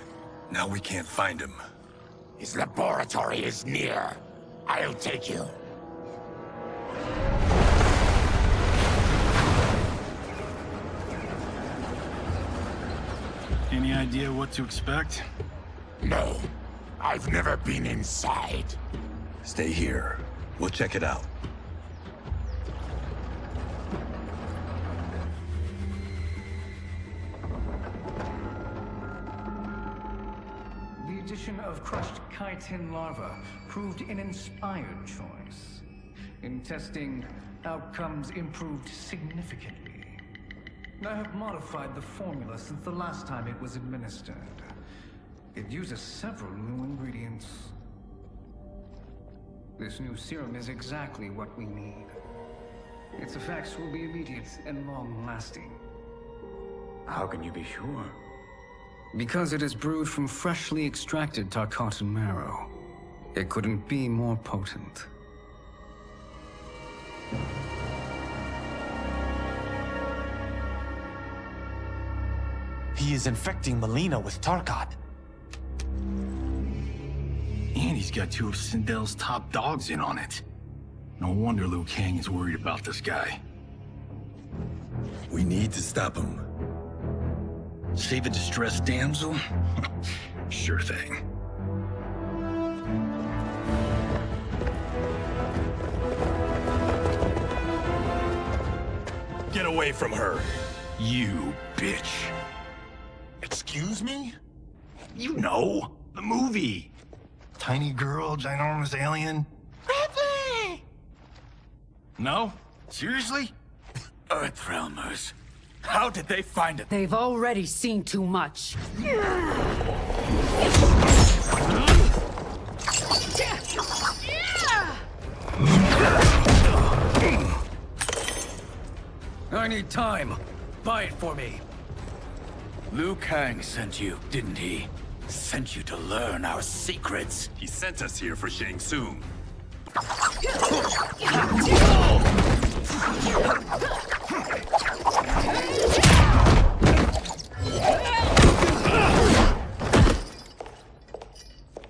Now we can't find him. His laboratory is near. I'll take you. Any idea what to expect? No. I've never been inside. Stay here. We'll check it out. The addition of crushed chitin larva proved an inspired choice. In testing, outcomes improved significantly. I have modified the formula since the last time it was administered. It uses several new ingredients. This new serum is exactly what we need. Its effects will be immediate and long-lasting. How can you be sure? Because it is brewed from freshly extracted Tarkatan marrow. It couldn't be more potent. He is infecting Milina with Tarkat. And he's got two of Sindel's top dogs in on it. No wonder Liu Kang is worried about this guy. We need to stop him. Save a distressed damsel? Sure thing. Get away from her! You bitch. Excuse me? You know, the movie. Tiny girl, ginormous alien. Ripley! No? Seriously? Earthrealmers. How did they find it? They've already seen too much. I need time. Buy it for me. Liu Kang sent you, didn't he? Sent you to learn our secrets. He sent us here for Shang Tsung.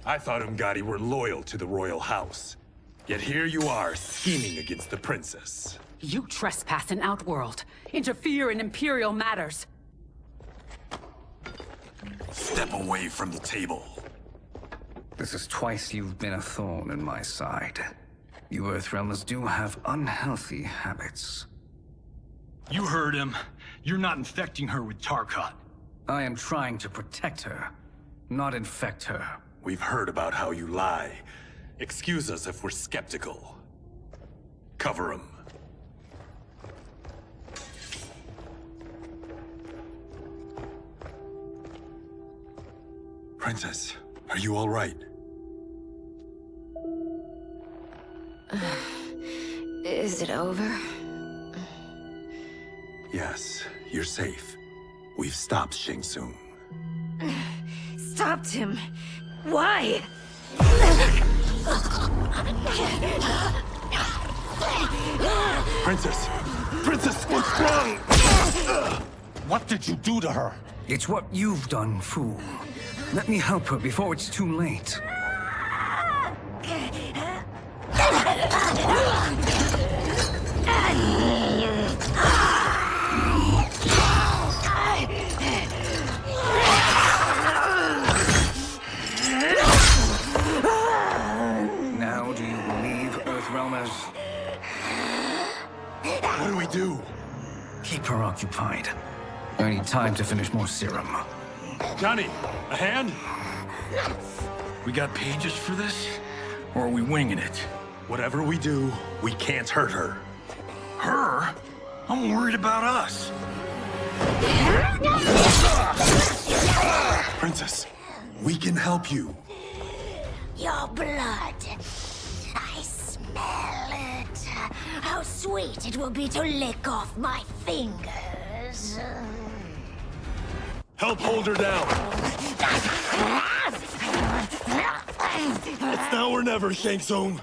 I thought Umgadi were loyal to the royal house. Yet here you are, scheming against the princess. You trespass in Outworld, interfere in Imperial matters. Step away from the table. This is twice you've been a thorn in my side. You Earthrealmers do have unhealthy habits. You heard him. You're not infecting her with Tarkat. I am trying to protect her, not infect her. We've heard about how you lie. Excuse us if we're skeptical. Cover him. Princess, are you all right? Is it over? Yes, you're safe. We've stopped Shang Tsung. Stopped him? Why? Princess! Princess, what's wrong? What did you do to her? It's what you've done, fool. Let me help her before it's too late. Now do you believe, Earthrealmers? What do we do? Keep her occupied. I need time to finish more serum. Johnny, a hand? We got pages for this? Or are we winging it? Whatever we do, we can't hurt her. Her? I'm worried about us. Princess, we can help you. Your blood. I smell it. How sweet it will be to lick off my fingers. Help hold her down. It's now or never, Shang Tsung.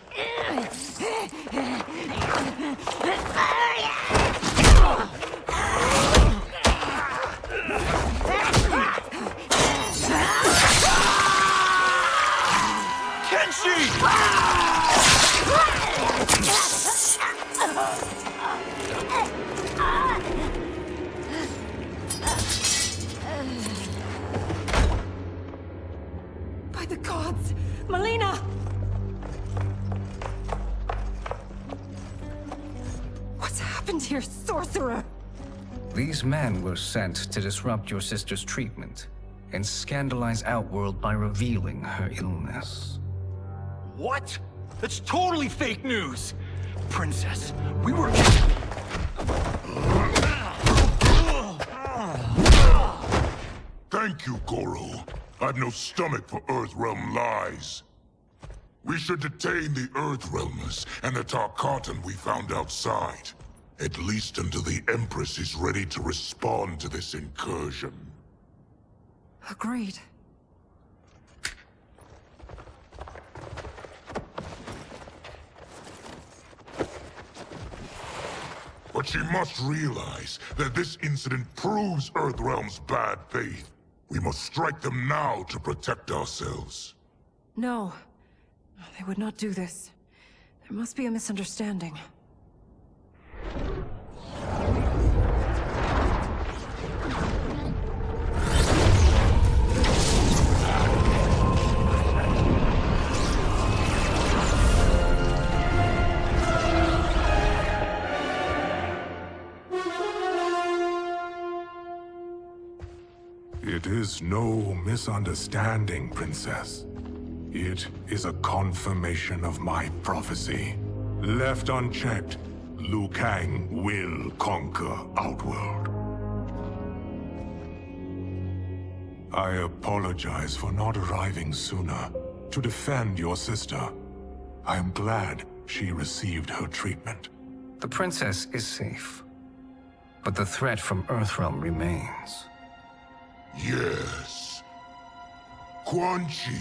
By the gods! Milina! What's happened here, sorcerer? These men were sent to disrupt your sister's treatment and scandalize Outworld by revealing her illness. What? That's totally fake news! Princess, we were... Thank you, Goro. I've no stomach for Earthrealm lies. We should detain the Earthrealmers and the Tarkatan we found outside. At least until the Empress is ready to respond to this incursion. Agreed. But But she must realize that this incident proves Earthrealm's bad faith. We must strike them now to protect ourselves. No. They would not do this. There must be a misunderstanding. It is no misunderstanding, Princess. It is a confirmation of my prophecy. Left unchecked, Liu Kang will conquer Outworld. I apologize for not arriving sooner to defend your sister. I am glad she received her treatment. The princess is safe, but the threat from Earthrealm remains. Yes. Quan Chi,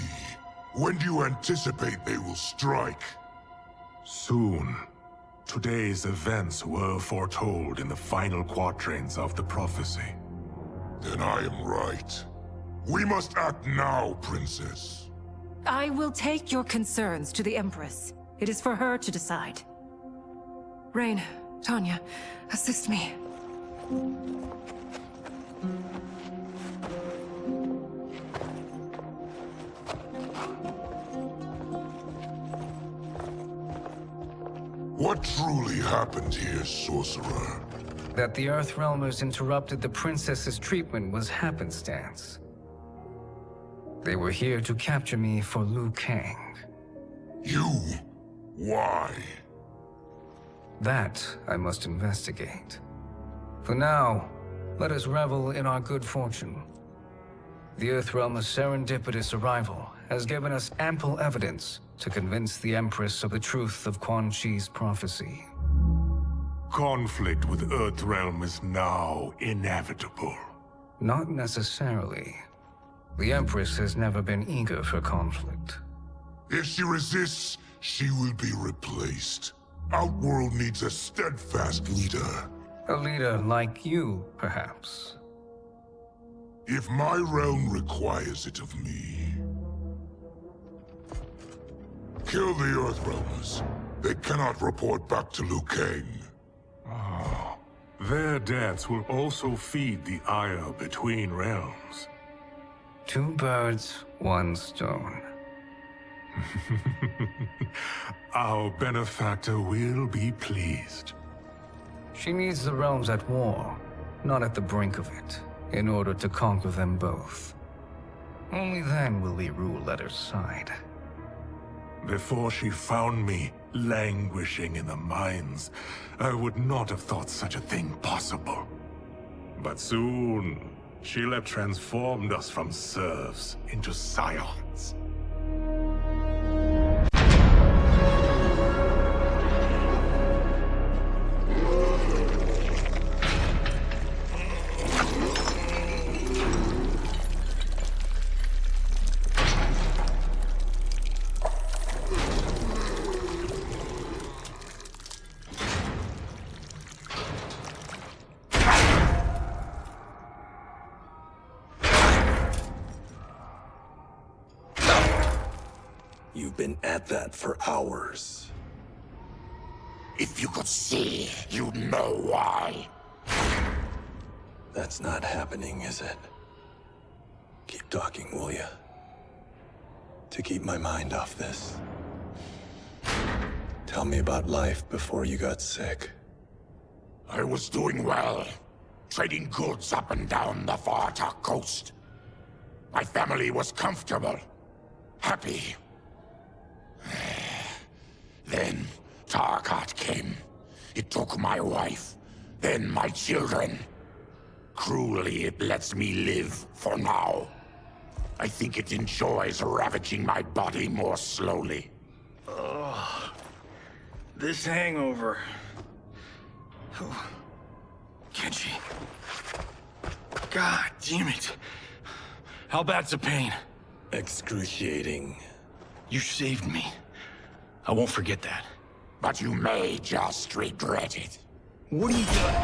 when do you anticipate they will strike? Soon. Today's events were foretold in the final quatrains of the prophecy. Then I am right. We must act now, Princess. I will take your concerns to the Empress. It is for her to decide. Rain, Tanya, assist me. What truly happened here, Sorcerer? That the Earthrealmers interrupted the princess's treatment was happenstance. They were here to capture me for Liu Kang. You? Why? That I must investigate. For now, let us revel in our good fortune. The Earthrealm's serendipitous arrival has given us ample evidence to convince the Empress of the truth of Quan Chi's prophecy. Conflict with Earthrealm is now inevitable. Not necessarily. The Empress has never been eager for conflict. If she resists, she will be replaced. Outworld needs a steadfast leader. A leader like you, perhaps. If my realm requires it of me. Kill the Earthrealmers. They cannot report back to Liu Kang. Their deaths will also feed the ire between realms. Two birds, one stone. Our benefactor will be pleased. She needs the realms at war, not at the brink of it, in order to conquer them both. Only then will we rule at her side. Before she found me languishing in the mines, I would not have thought such a thing possible. But soon, she'll have transformed us from serfs into scions. You've been at that for hours. If you could see, you'd know why. That's not happening, is it? Keep talking, will ya? To keep my mind off this. Tell me about life before you got sick. I was doing well, trading goods up and down the Varta coast. My family was comfortable, happy. Then Tarkat came. It took my wife, then my children. Cruelly, it lets me live for now. I think it enjoys ravaging my body more slowly. Ugh. This hangover. Kenshi. God damn it. How bad's the pain? Excruciating. You saved me. I won't forget that. But you may just regret it. What are you doing?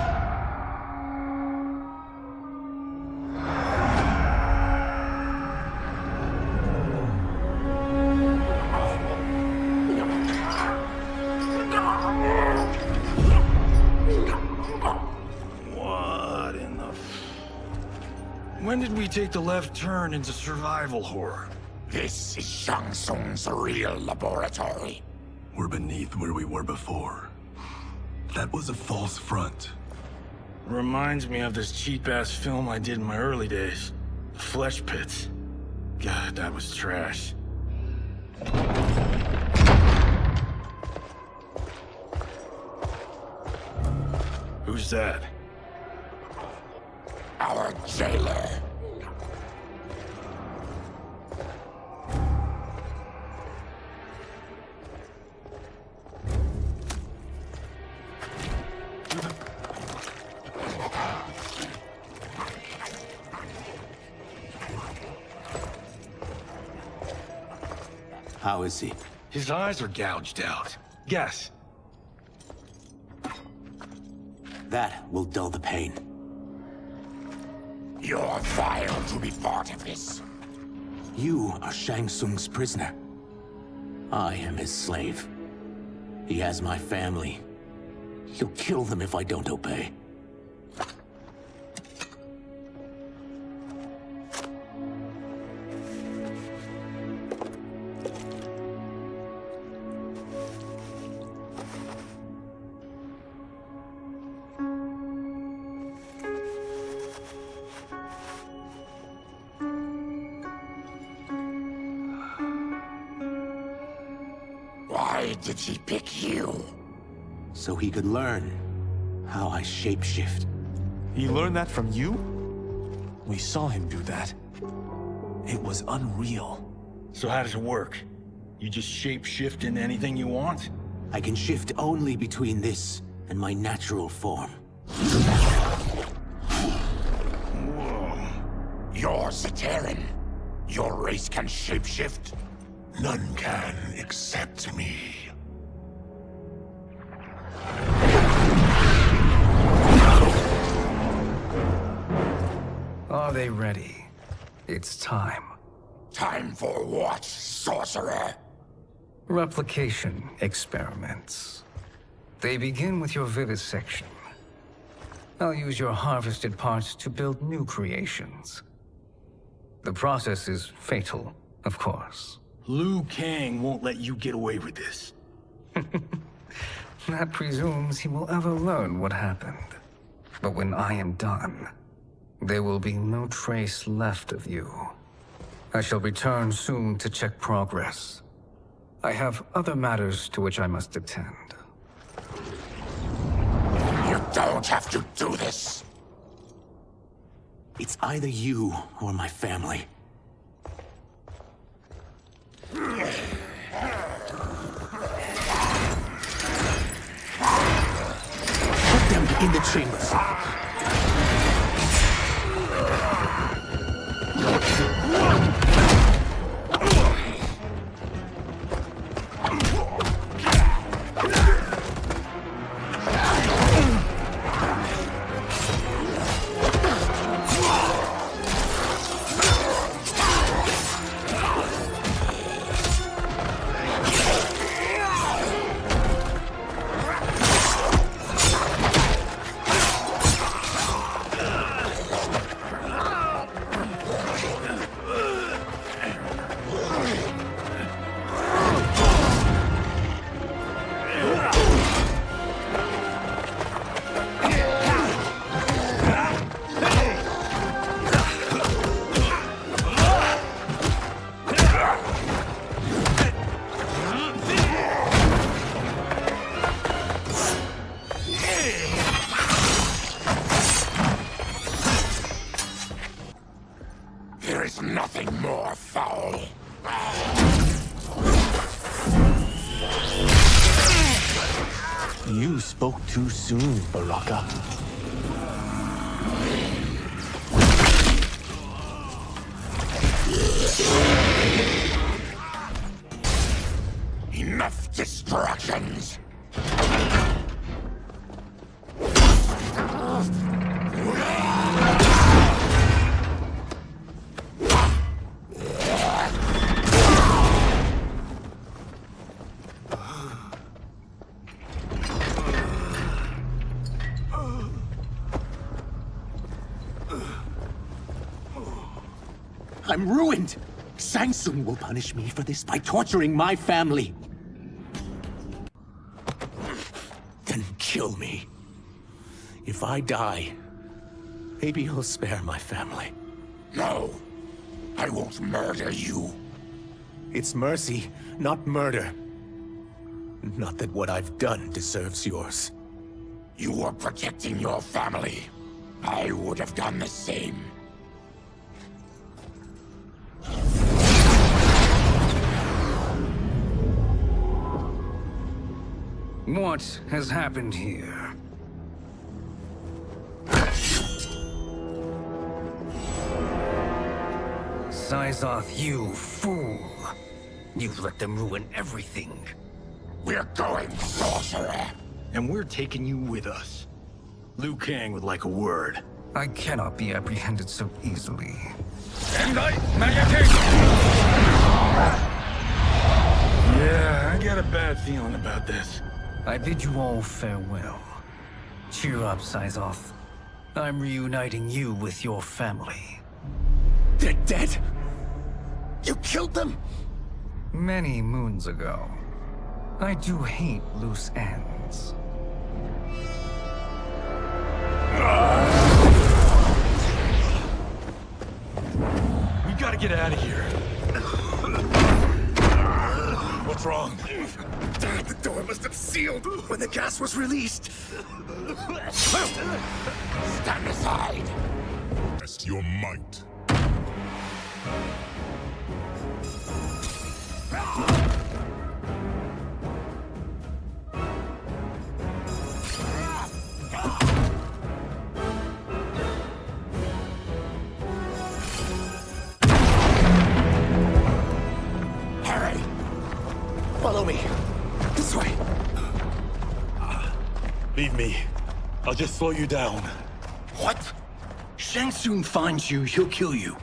What in the... When did we take the left turn into survival horror? This is Shang Tsung's real laboratory. We're beneath where we were before. That was a false front. Reminds me of this cheap-ass film I did in my early days. Flesh Pits. God, that was trash. Who's that? Our jailer. How is he? His eyes are gouged out. Guess. That will dull the pain. You're vile to be part of this. You are Shang Tsung's prisoner. I am his slave. He has my family. He'll kill them if I don't obey. Why did he pick you? So he could learn how I shapeshift. He learned that from you? We saw him do that. It was unreal. So how does it work? You just shape-shift into anything you want? I can shift only between this and my natural form. Whoa. You're Zateran. Your race can shapeshift? None can except me. Are they ready? It's time. Time for what, sorcerer? Replication experiments. They begin with your vivisection. I'll use your harvested parts to build new creations. The process is fatal, of course. Liu Kang won't let you get away with this. That presumes he will ever learn what happened. But when I am done, there will be no trace left of you. I shall return soon to check progress. I have other matters to which I must attend. You don't have to do this. It's either you or my family. Put them in the chambers. There is nothing more foul. You spoke too soon, Baraka. Enough distractions. I'm ruined! Shang Tsung will punish me for this by torturing my family. Then kill me. If I die, maybe he'll spare my family. No, I won't murder you. It's mercy, not murder. Not that what I've done deserves yours. You were protecting your family. I would have done the same. What has happened here? Syzoth, you fool. You let them ruin everything. We're going, sorcerer. And we're taking you with us. Liu Kang would like a word. I cannot be apprehended so easily. Yeah, I got a bad feeling about this. I bid you all farewell. Cheer up, Syzoth. I'm reuniting you with your family. They're dead? You killed them? Many moons ago. I do hate loose ends. We gotta get out of here. What's wrong? The door must have sealed when the gas was released. Stand aside. Test your might. Follow me. This way. Leave me. I'll just slow you down. What? Shang Tsung finds you, he'll kill you.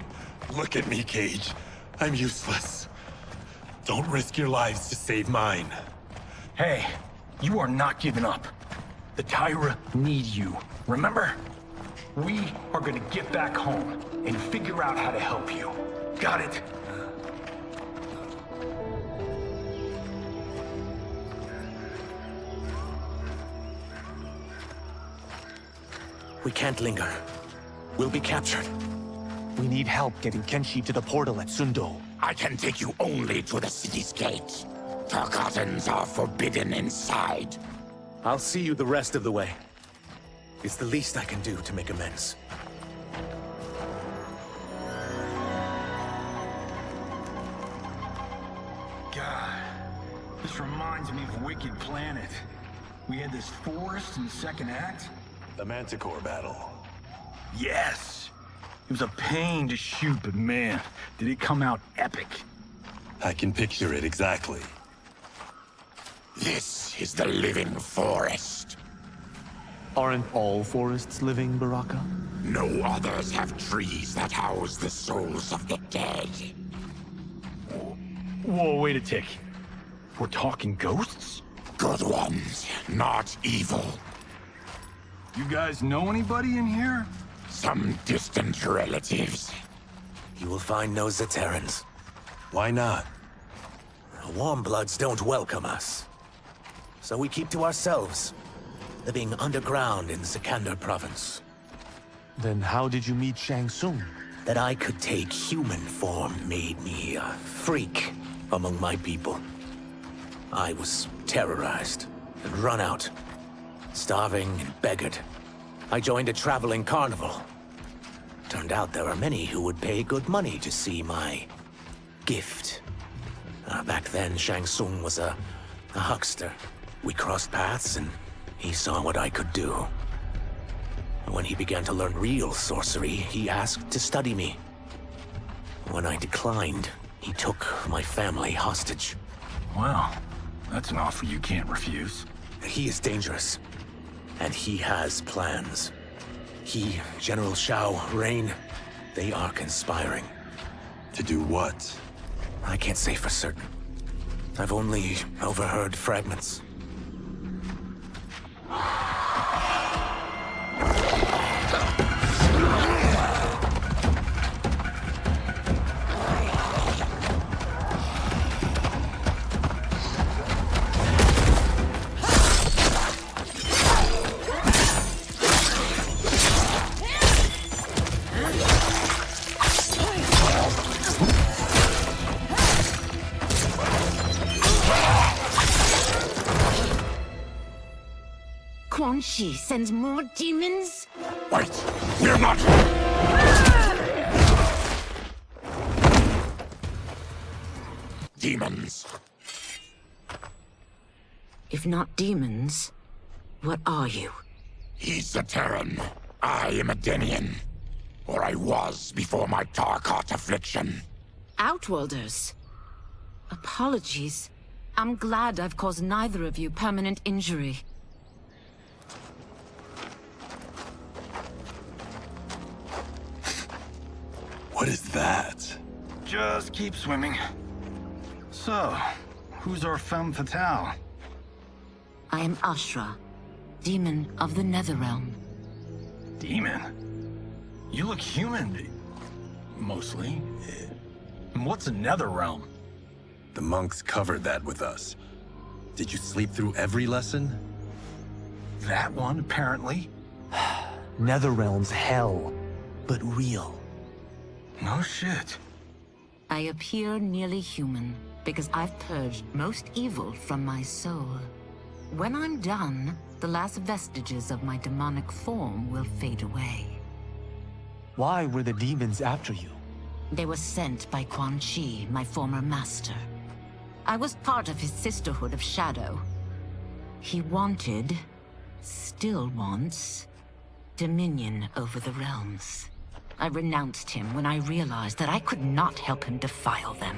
Look at me, Cage. I'm useless. Don't risk your lives to save mine. Hey, you are not giving up. The Tyra need you, remember? We are gonna get back home and figure out how to help you. Got it? We can't linger. We'll be captured. We need help getting Kenshi to the portal at Sundo. I can take you only to the city's gate. Forgottens are forbidden inside. I'll see you the rest of the way. It's the least I can do to make amends. God, this reminds me of Wicked Planet. We had this forest in the second act. The Manticore battle. Yes! It was a pain to shoot, but man, did it come out epic. I can picture it exactly. This is the living forest. Aren't all forests living, Baraka? No others have trees that house the souls of the dead. Whoa, wait a tick. We're talking ghosts? Good ones, not evil. You guys know anybody in here? Some distant relatives. You will find no Zaterrans. Why not? The Warmbloods don't welcome us. So we keep to ourselves, living underground in Sikander province. Then how did you meet Shang Tsung? That I could take human form made me a freak among my people. I was terrorized and run out, starving and beggared. I joined a traveling carnival. Turned out there are many who would pay good money to see my gift. Back then, Shang Tsung was a huckster. We crossed paths and he saw what I could do. When he began to learn real sorcery, he asked to study me. When I declined, he took my family hostage. Wow, that's an offer you can't refuse. He is dangerous, and he has plans. He, General Shao, Rain, they are conspiring. To do what? I can't say for certain. I've only overheard fragments. Quan Chi sends more demons? Wait! We're not... Demons. If not demons, what are you? He's a Terran. I am a Denian. Or I was before my Tarkat affliction. Outworlders. Apologies. I'm glad I've caused neither of you permanent injury. What is that? Just keep swimming. So, who's our femme fatale? I am Ashra, demon of the Netherrealm. Demon? You look human. Mostly. And what's a Netherrealm? The monks covered that with us. Did you sleep through every lesson? That one, apparently. Netherrealm's hell, but real. No shit. I appear nearly human because I've purged most evil from my soul. When I'm done, the last vestiges of my demonic form will fade away. Why were the demons after you? They were sent by Quan Chi, my former master. I was part of his Sisterhood of Shadow. He wanted, still wants, dominion over the realms. I renounced him when I realized that I could not help him defile them.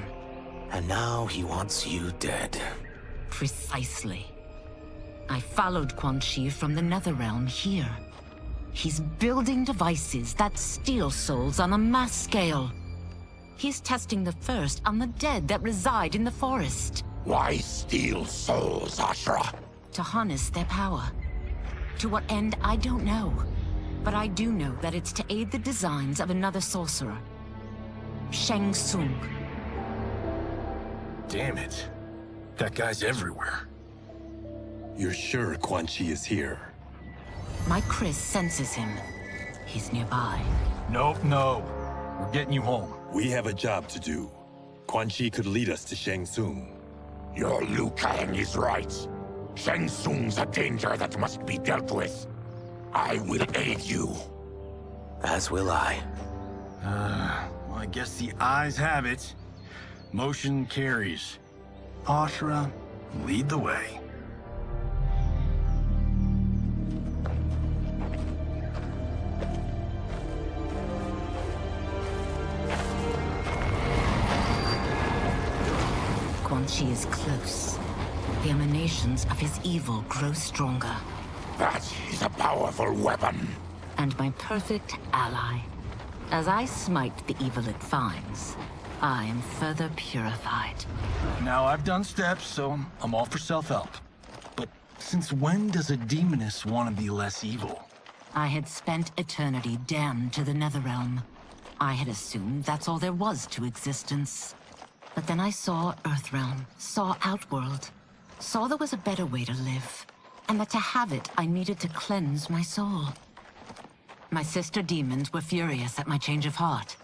And now he wants you dead. Precisely. I followed Quan Chi from the Netherrealm here. He's building devices that steal souls on a mass scale. He's testing the first on the dead that reside in the forest. Why steal souls, Ashra? To harness their power. To what end, I don't know. But I do know that it's to aid the designs of another sorcerer. Shang Tsung. Damn it. That guy's everywhere. You're sure Quan Chi is here? My Chris senses him. He's nearby. Nope, no. We're getting you home. We have a job to do. Quan Chi could lead us to Shang Tsung. Your Liu Kang is right. Shang Tsung's a danger that must be dealt with. I will aid you. As will I. Well, I guess the eyes have it. Motion carries. Ashra, lead the way. Quan Chi is close. The emanations of his evil grow stronger. That is a powerful weapon. And my perfect ally. As I smite the evil it finds, I am further purified. Now, I've done steps, so I'm all for self-help. But since when does a demoness want to be less evil? I had spent eternity damned to the Netherrealm. I had assumed that's all there was to existence. But then I saw Earthrealm, saw Outworld, saw there was a better way to live, and that to have it, I needed to cleanse my soul. My sister demons were furious at my change of heart.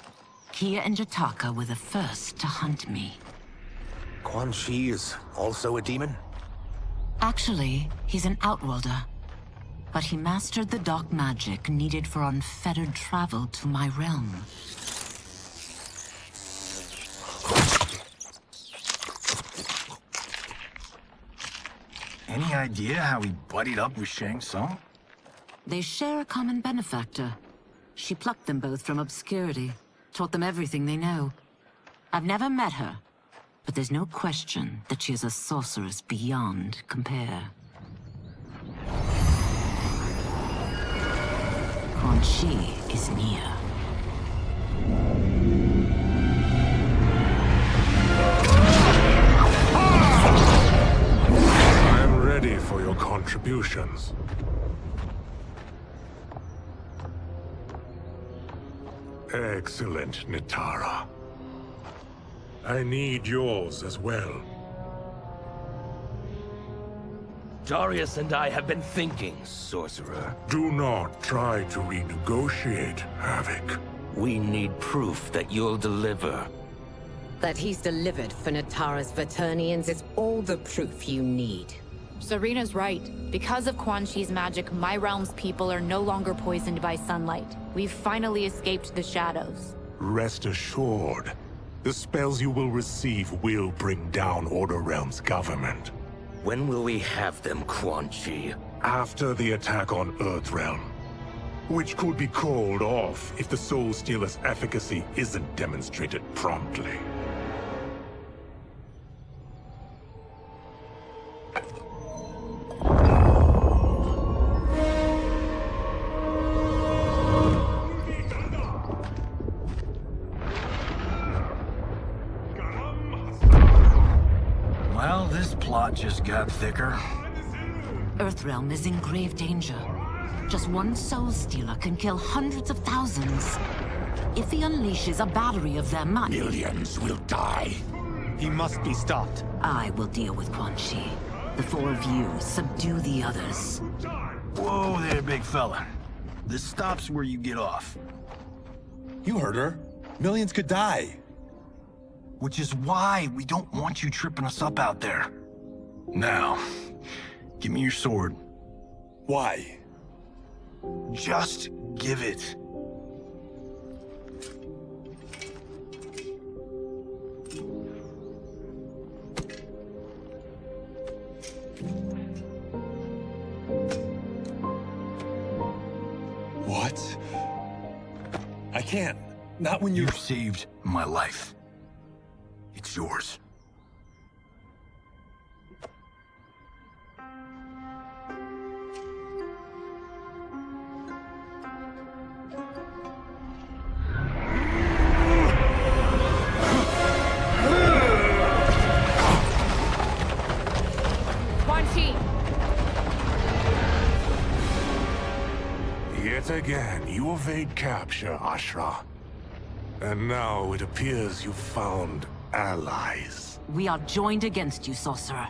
Kia and Jataka were the first to hunt me. Quan Chi is also a demon? Actually, he's an Outworlder. But he mastered the dark magic needed for unfettered travel to my realm. Any idea how he buddied up with Shang Tsung? They share a common benefactor. She plucked them both from obscurity, taught them everything they know. I've never met her, but there's no question that she is a sorceress beyond compare. Quan Chi is near. I'm ready for your contributions. Excellent, Nitara. I need yours as well. Darius and I have been thinking, Sorcerer. Do not try to renegotiate, Havoc. We need proof that you'll deliver. That he's delivered for Natara's Vaternians is all the proof you need. Serena's right. Because of Quan Chi's magic, my realm's people are no longer poisoned by sunlight. We've finally escaped the shadows. Rest assured, the spells you will receive will bring down Order Realm's government. When will we have them, Quan Chi? After the attack on Earthrealm, which could be called off if the Soul Stealer's efficacy isn't demonstrated promptly. Well, this plot just got thicker. Earthrealm is in grave danger. Just one Soul Stealer can kill hundreds of thousands. If he unleashes a battery of them, millions will die. He must be stopped. I will deal with Quan Chi. The four of you subdue the others. Whoa there, big fella. This stops where you get off. You heard her. Millions could die. Which is why we don't want you tripping us up out there. Now, give me your sword. Why? Just give it. What? I can't. Not when You've saved my life. It's yours. Quan Chi! Yet again, you evade capture, Ashra. And now it appears you've found allies. We are joined against you, sorcerer.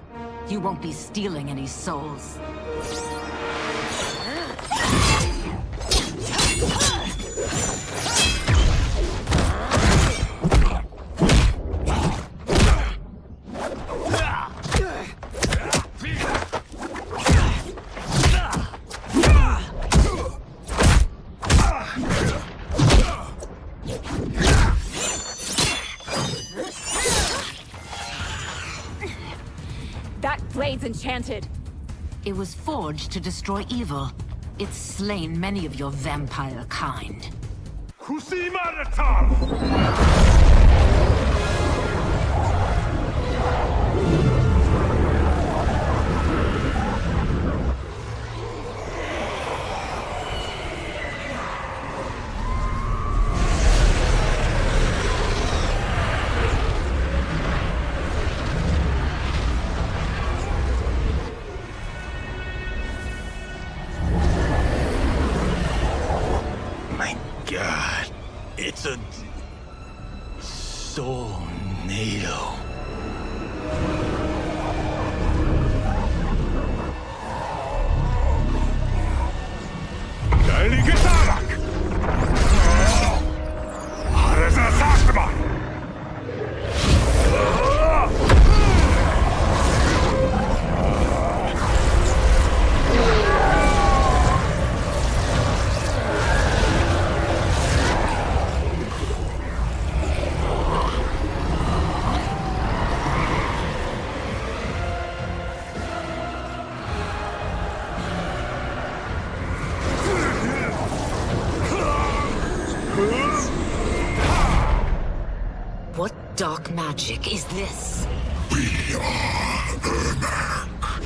You won't be stealing any souls. Blade's enchanted. It was forged to destroy evil. It's slain many of your vampire kind. It's a soul-nado. Dark magic is this? We are Ermac,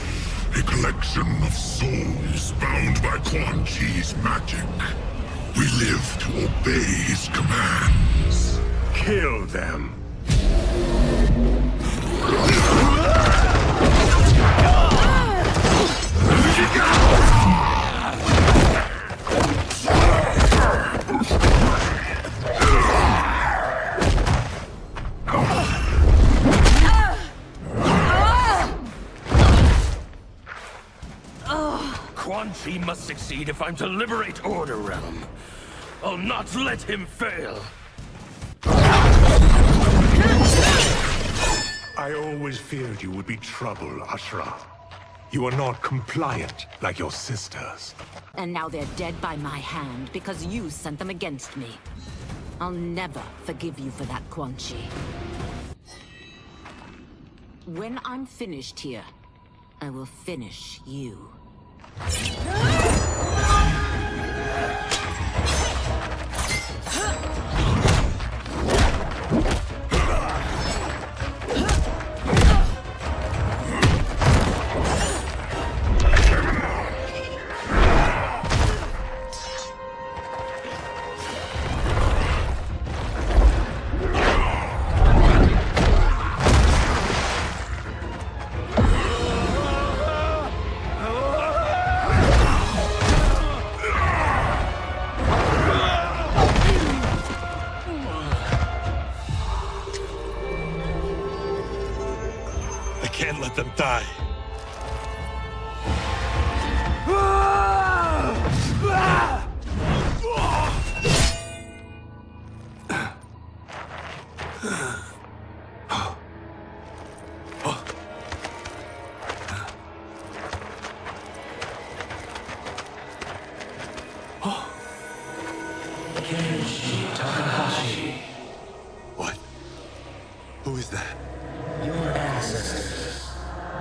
a collection of souls bound by Quan Chi's magic. We live to obey his commands. Kill them. Quan Chi must succeed if I'm to liberate Order Realm. I'll not let him fail. I always feared you would be trouble, Ashra. You are not compliant like your sisters. And now they're dead by my hand because you sent them against me. I'll never forgive you for that, Quan Chi. When I'm finished here, I will finish you. Let them die. What? Who is that? Your ancestors.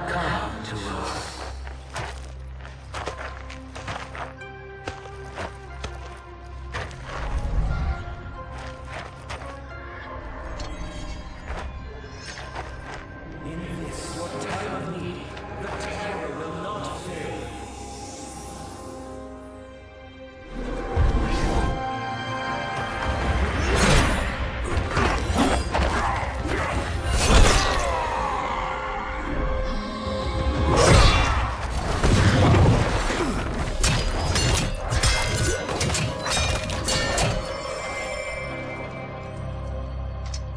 Come to us. In this, your time of need, the terror will not fail.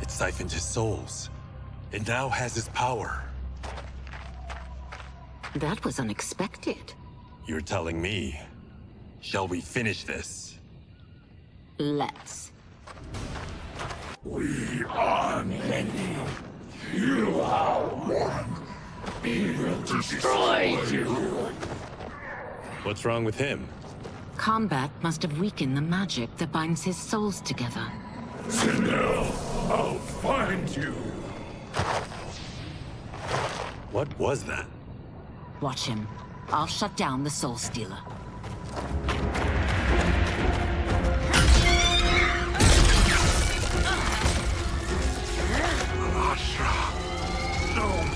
Siphoned his souls. It now has his power. That was unexpected. You're telling me. Shall we finish this? Let's. We are many. You are one. We will destroy you. What's wrong with him? Combat must have weakened the magic that binds his souls together. Sindel, I'll find you. What was that? Watch him. I'll shut down the Soul Stealer. Ashra, don't.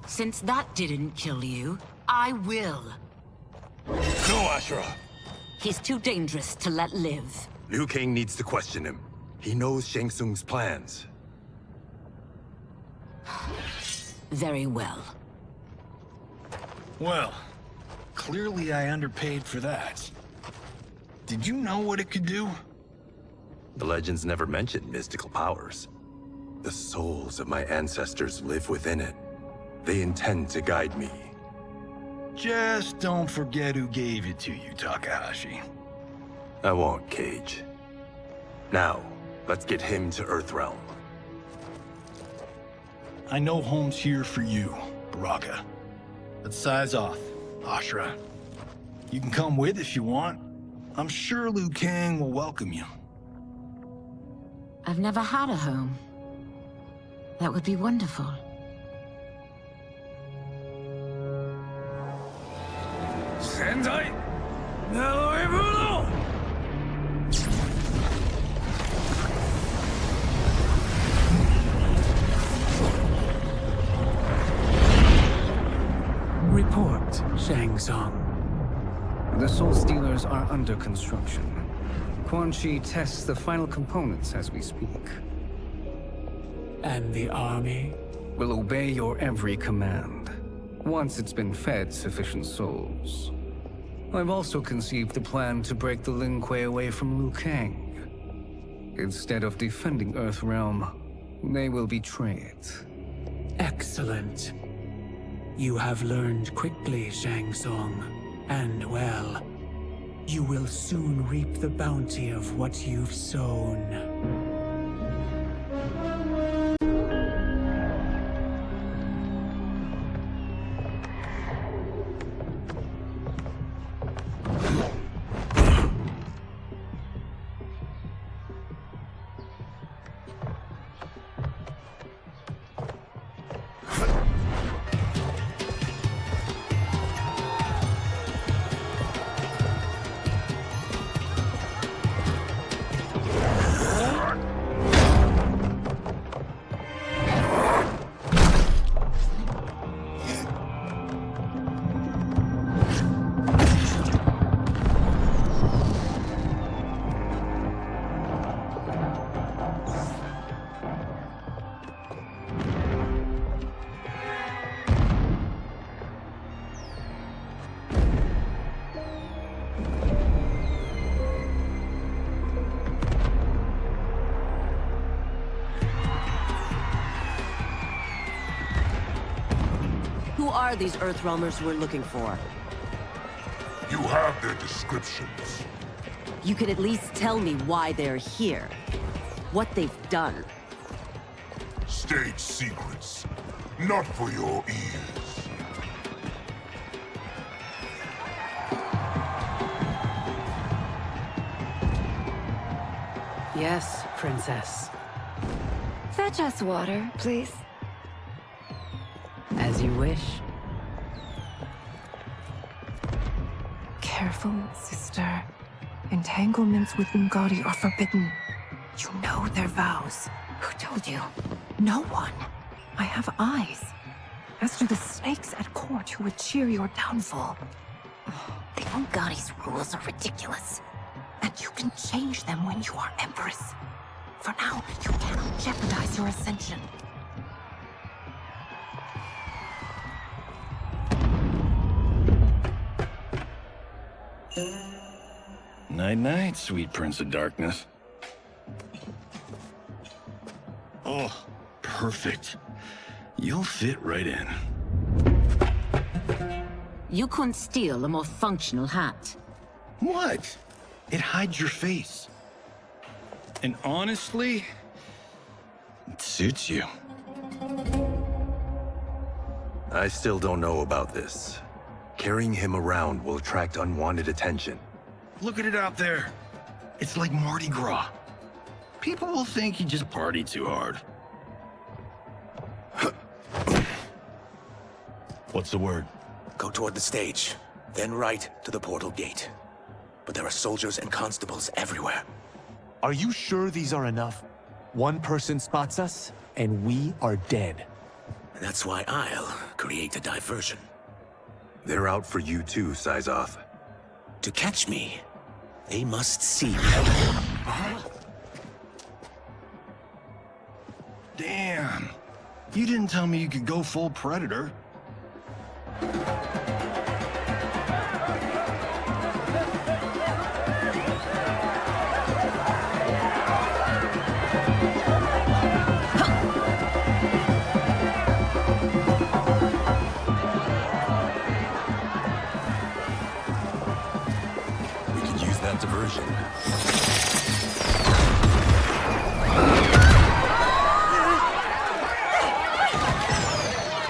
Since that didn't kill you, I will. No, Ashra! He's too dangerous to let live. Liu Kang needs to question him. He knows Shang Tsung's plans. Very well. Well, clearly I underpaid for that. Did you know what it could do? The legends never mentioned mystical powers. The souls of my ancestors live within it. They intend to guide me. Just don't forget who gave it to you, Takahashi. I won't, Cage. Now, let's get him to Earthrealm. I know home's here for you, Baraka. But size off, Ashra. You can come with if you want. I'm sure Liu Kang will welcome you. I've never had a home. That would be wonderful. Sendai! Now Report, Shang Tsung. The Soul Stealers are under construction. Quan Chi tests the final components as we speak. And the army will obey your every command, once it's been fed sufficient souls. I've also conceived the plan to break the Lin Kuei away from Liu Kang. Instead of defending Earthrealm, they will betray it. Excellent. You have learned quickly, Shang Tsung. And well, you will soon reap the bounty of what you've sown. Who are these Earthrealmers we're looking for? You have their descriptions. You can at least tell me why they're here. What they've done. State secrets. Not for your ears. Yes, Princess. Fetch us water, please. As you wish. Careful, sister. Entanglements with Umgadi are forbidden. You know their vows. Who told you? No one. I have eyes. As do the snakes at court who would cheer your downfall. The Umgadi's rules are ridiculous. And you can change them when you are Empress. For now, you cannot jeopardize your ascension. Night-night, sweet Prince of Darkness. Oh, perfect. You'll fit right in. You couldn't steal a more functional hat. What? It hides your face. And honestly, it suits you. I still don't know about this. Carrying him around will attract unwanted attention. Look at it out there. It's like Mardi Gras. People will think you just party too hard. What's the word? Go toward the stage, then right to the portal gate. But there are soldiers and constables everywhere. Are you sure these are enough? One person spots us, and we are dead. And that's why I'll create a diversion. They're out for you too, Syzoth. To catch me, they must see me. Damn. You didn't tell me you could go full Predator. We could use that diversion.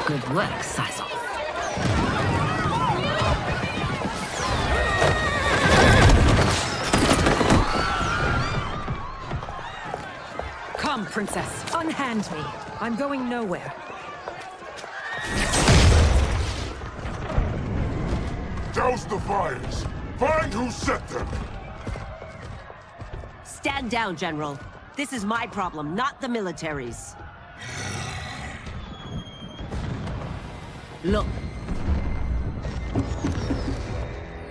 Good work, Syzoth. Come, Princess. Unhand me. I'm going nowhere. Douse the fires! Find who set them! Stand down, General. This is my problem, not the military's. Look.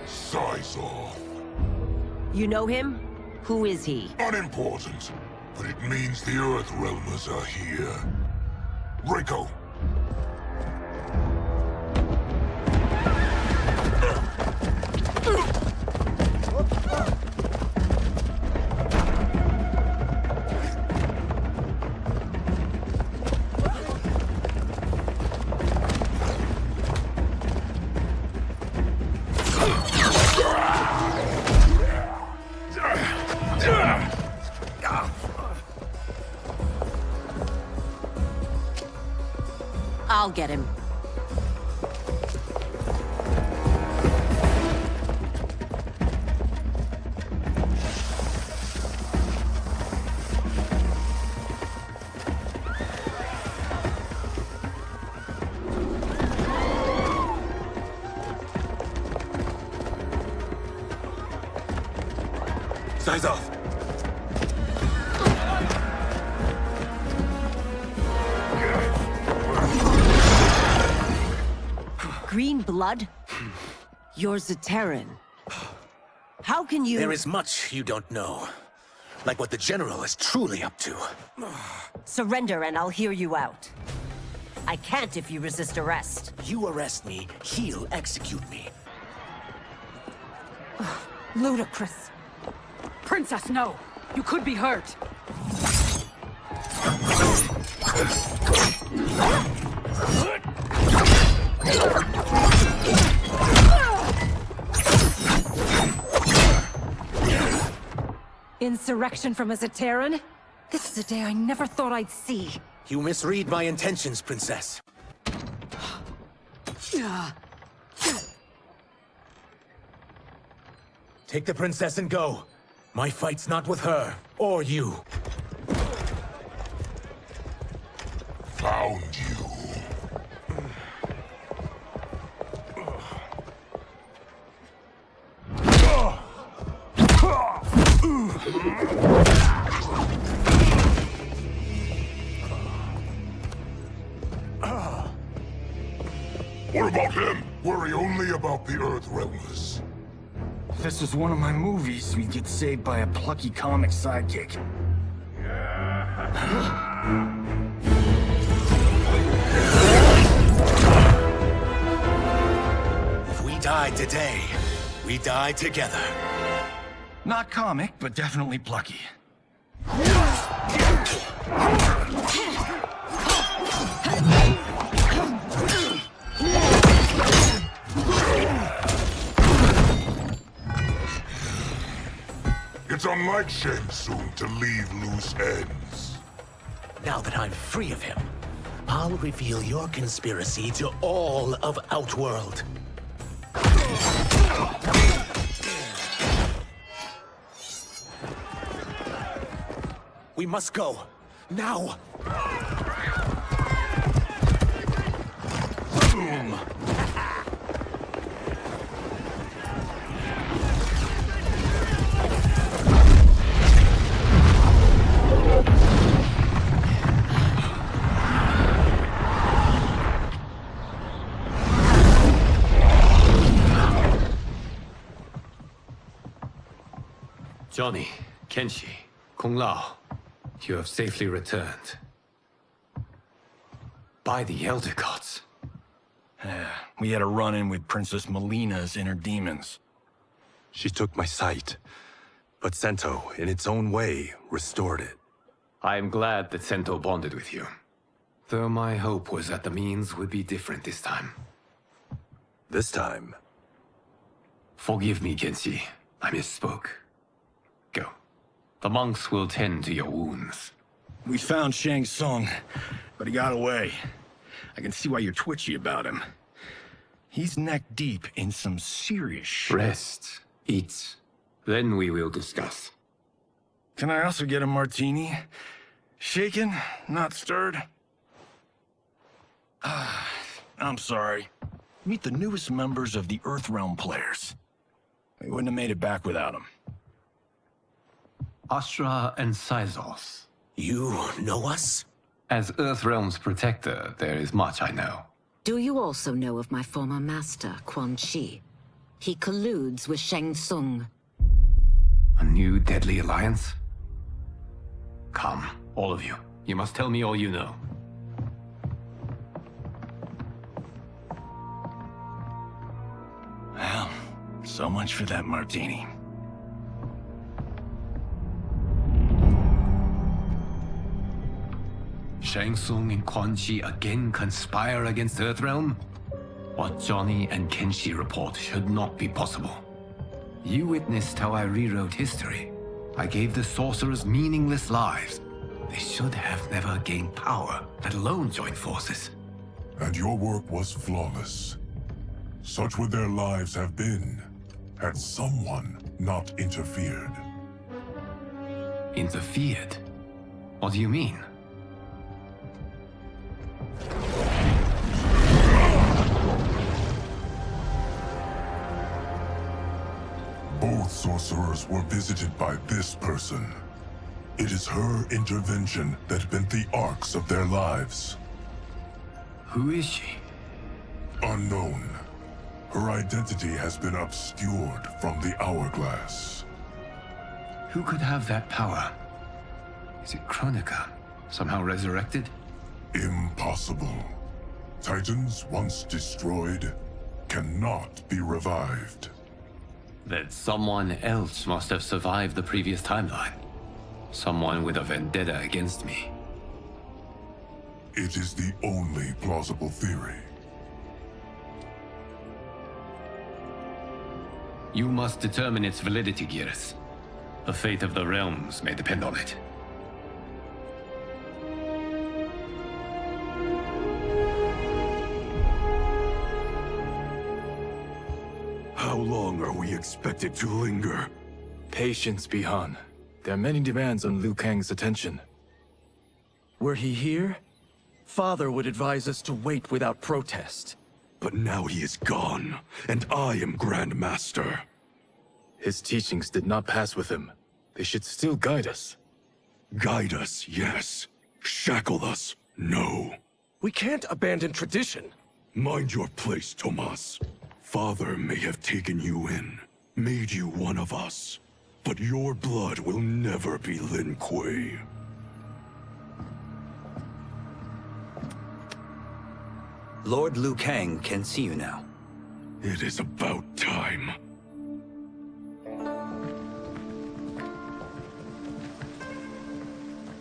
Syzoth. You know him? Who is he? Unimportant, but it means the Earthrealmers are here. Rico. I'll get him. Size off. Green blood? You're Zaterran. How can you— There is much you don't know. Like what the General is truly up to. Surrender and I'll hear you out. I can't if you resist arrest. You arrest me, he'll execute me. Ludicrous. Princess, no! You could be hurt. Insurrection from a Zaterran? This is a day I never thought I'd see. You misread my intentions, Princess. Take the Princess and go. My fight's not with her, or you. Found you. What about him? Worry only about the Earthrealmers. If this was one of my movies, we'd get saved by a plucky comic sidekick. If we die today, we die together. Not comic, but definitely plucky. It's unlike Shang Tsung to leave loose ends. Now that I'm free of him, I'll reveal your conspiracy to all of Outworld. We must go. Now! Boom! Johnny, Kenshi, Kun Lao, you have safely returned. By the Elder Gods. We had a run-in with Princess Milina's inner demons. She took my sight, but Sento, in its own way, restored it. I am glad that Sento bonded with you. Though my hope was that the means would be different this time. This time? Forgive me, Kenshi. I misspoke. Go. The monks will tend to your wounds. We found Shang Tsung, but he got away. I can see why you're twitchy about him. He's neck-deep in some serious shit. Rest. Eat. Then we will discuss. Can I also get a martini? Shaken, not stirred? I'm sorry. Meet the newest members of the Earthrealm players. We wouldn't have made it back without them. Ashra and Sizos. You know us? As Earthrealm's protector, there is much I know. Do you also know of my former master, Quan Chi? He colludes with Shang Tsung. A new deadly alliance? Come, all of you. You must tell me all you know. Well, so much for that martini. Shang Tsung and Quan Chi again conspire against Earthrealm? What Johnny and Kenshi report should not be possible. You witnessed how I rewrote history. I gave the sorcerers meaningless lives. They should have never gained power, let alone joined forces. and your work was flawless. Such would their lives have been, had someone not interfered. Interfered? What do you mean? Both sorcerers were visited by this person. It is her intervention that bent the arcs of their lives. Who is she? Unknown. Her identity has been obscured from the hourglass. Who could have that power? Is it Kronika? Somehow resurrected? Impossible. Titans once destroyed cannot be revived. Then someone else must have survived the previous timeline. Someone with a vendetta against me. It is the only plausible theory. You must determine its validity, Geras. The fate of the realms may depend on it. How long are we expected to linger? Patience, Bihan. There are many demands on Liu Kang's attention. Were he here, Father would advise us to wait without protest. But now he is gone, and I am Grand Master. His teachings did not pass with him. They should still guide us. Guide us, yes. Shackle us, no. We can't abandon tradition. Mind your place, Tomas. Father may have taken you in, made you one of us. But your blood will never be Lin Kuei. Lord Liu Kang can see you now. It is about time.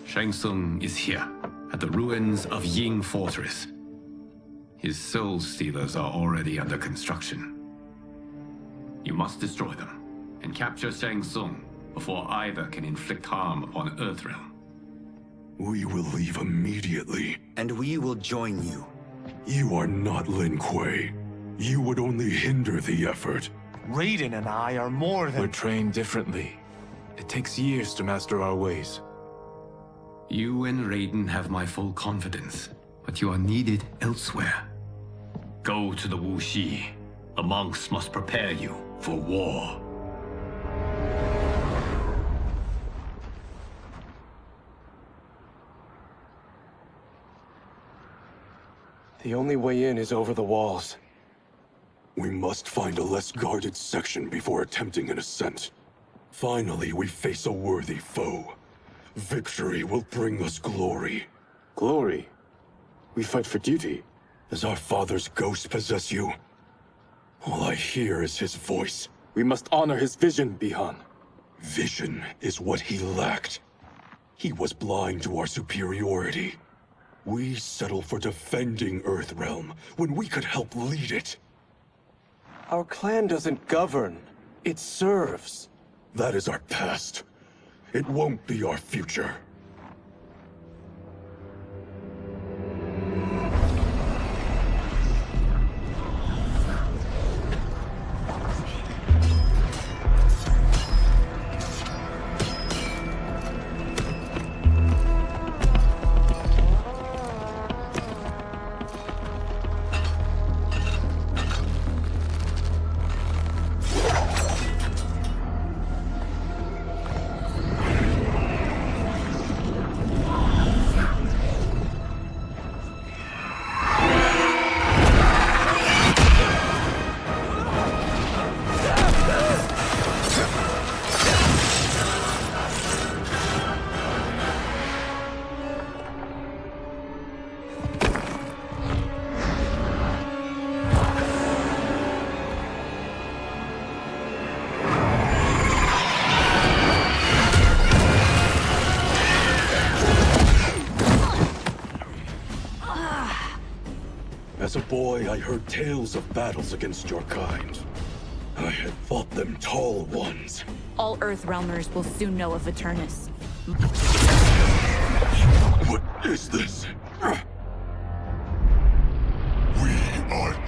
Shang Tsung is here, at the ruins of Ying Fortress. His Soul Stealers are already under construction. You must destroy them, and capture Shang Tsung before either can inflict harm upon Earthrealm. We will leave immediately. And we will join you. You are not Lin Kuei. You would only hinder the effort. Reyden and I are more than... We're trained differently. It takes years to master our ways. You and Reyden have my full confidence, but you are needed elsewhere. Go to the Wuxi. The monks must prepare you for war. The only way in is over the walls. We must find a less guarded section before attempting an ascent. Finally, we face a worthy foe. Victory will bring us glory. Glory? We fight for duty. Does our father's ghost possess you? All I hear is his voice. We must honor his vision, Bihan. Vision is what he lacked. He was blind to our superiority. We settle for defending Earthrealm when we could help lead it. Our clan doesn't govern. It serves. That is our past. It won't be our future. As a boy, I heard tales of battles against your kind. I had fought them tall ones. All Earthrealmers will soon know of Eternus. What is this?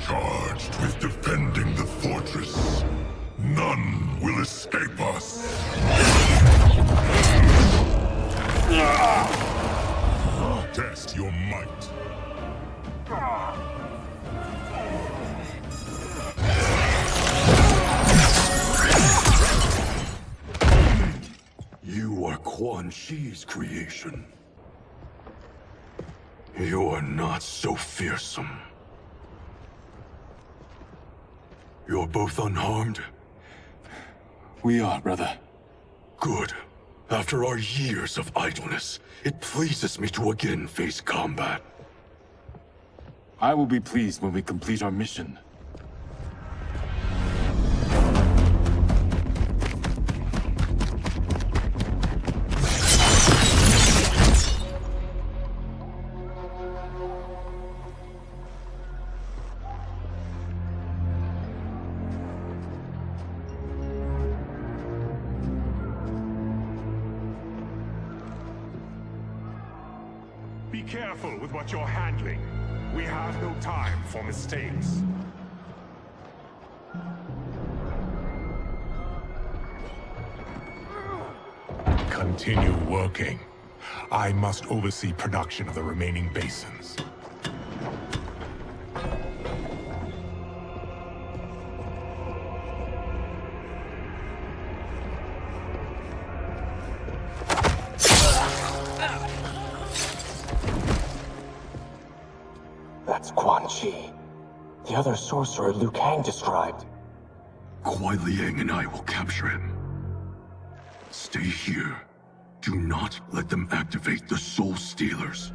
Charged with defending the fortress. None will escape us. Test your might. You are Quan Chi's creation. You are not so fearsome. You're both unharmed? We are, brother. Good. After our years of idleness, it pleases me to again face combat. I will be pleased when we complete our mission. Be careful with what you're handling. We have no time for mistakes. Continue working. I must oversee production of the remaining basins. That's Quan Chi. The other sorcerer Liu Kang described. Kuai Liang and I will capture him. Stay here. Do not let them activate the Soul Stealers.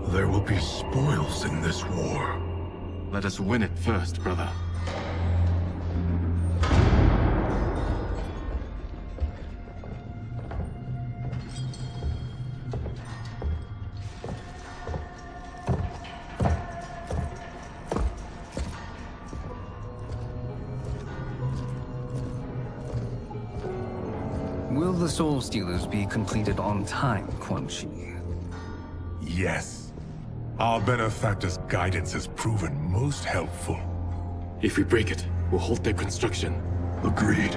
There will be spoils in this war. Let us win it first, brother. Will the Soul Stealers be completed on time, Quan Chi? Yes. Our benefactor's guidance has proven most helpful. If we break it, we'll halt their construction. Agreed.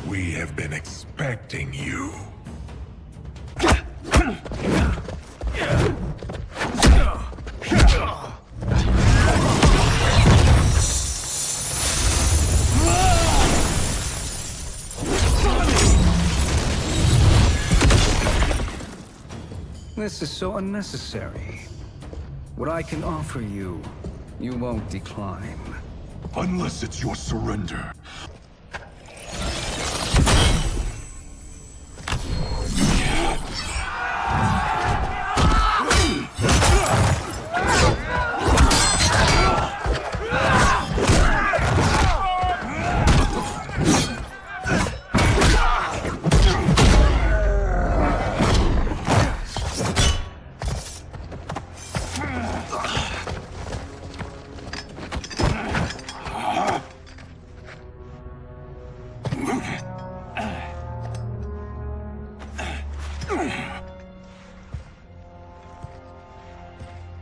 We have been expecting you. This is so unnecessary. What I can offer you, you won't decline. Unless it's your surrender.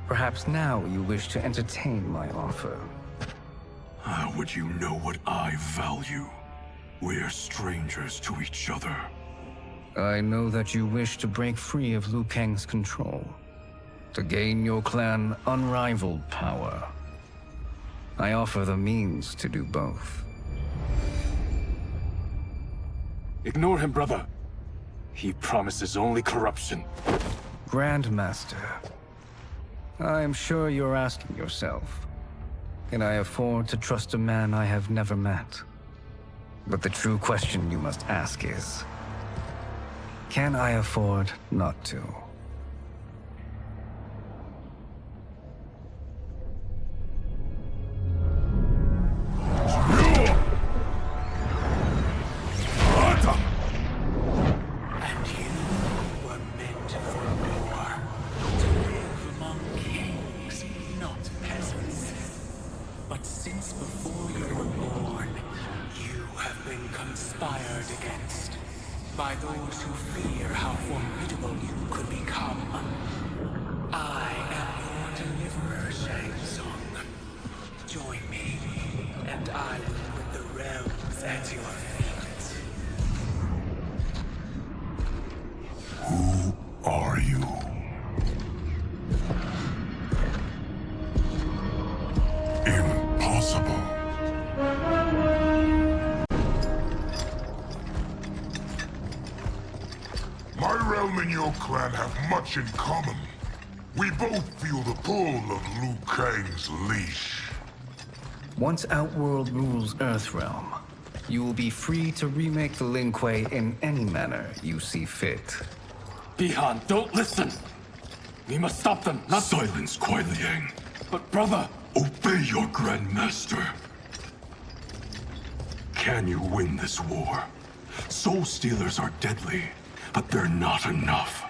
Perhaps now you wish to entertain my offer. How would you know what I value? We're strangers to each other. I know that you wish to break free of Liu Kang's control, to gain your clan unrivaled power. I offer the means to do both. Ignore him, brother. He promises only corruption. Grandmaster, I am sure you're asking yourself, can I afford to trust a man I have never met? But the true question you must ask is, can I afford not to? By those who fear how formidable you could become. I am your deliverer, Shang Tsung. Join me, and I will put the realms at your feet. Who are you? Impossible. My realm and your clan have much in common. We both feel the pull of Liu Kang's leash. Once Outworld rules Earthrealm, you will be free to remake the Lin Kuei in any manner you see fit. Bihan, don't listen! We must stop them, not— Silence, Kuai Liang. But brother— Obey your Grandmaster. Can you win this war? Soul Stealers are deadly, but they're not enough.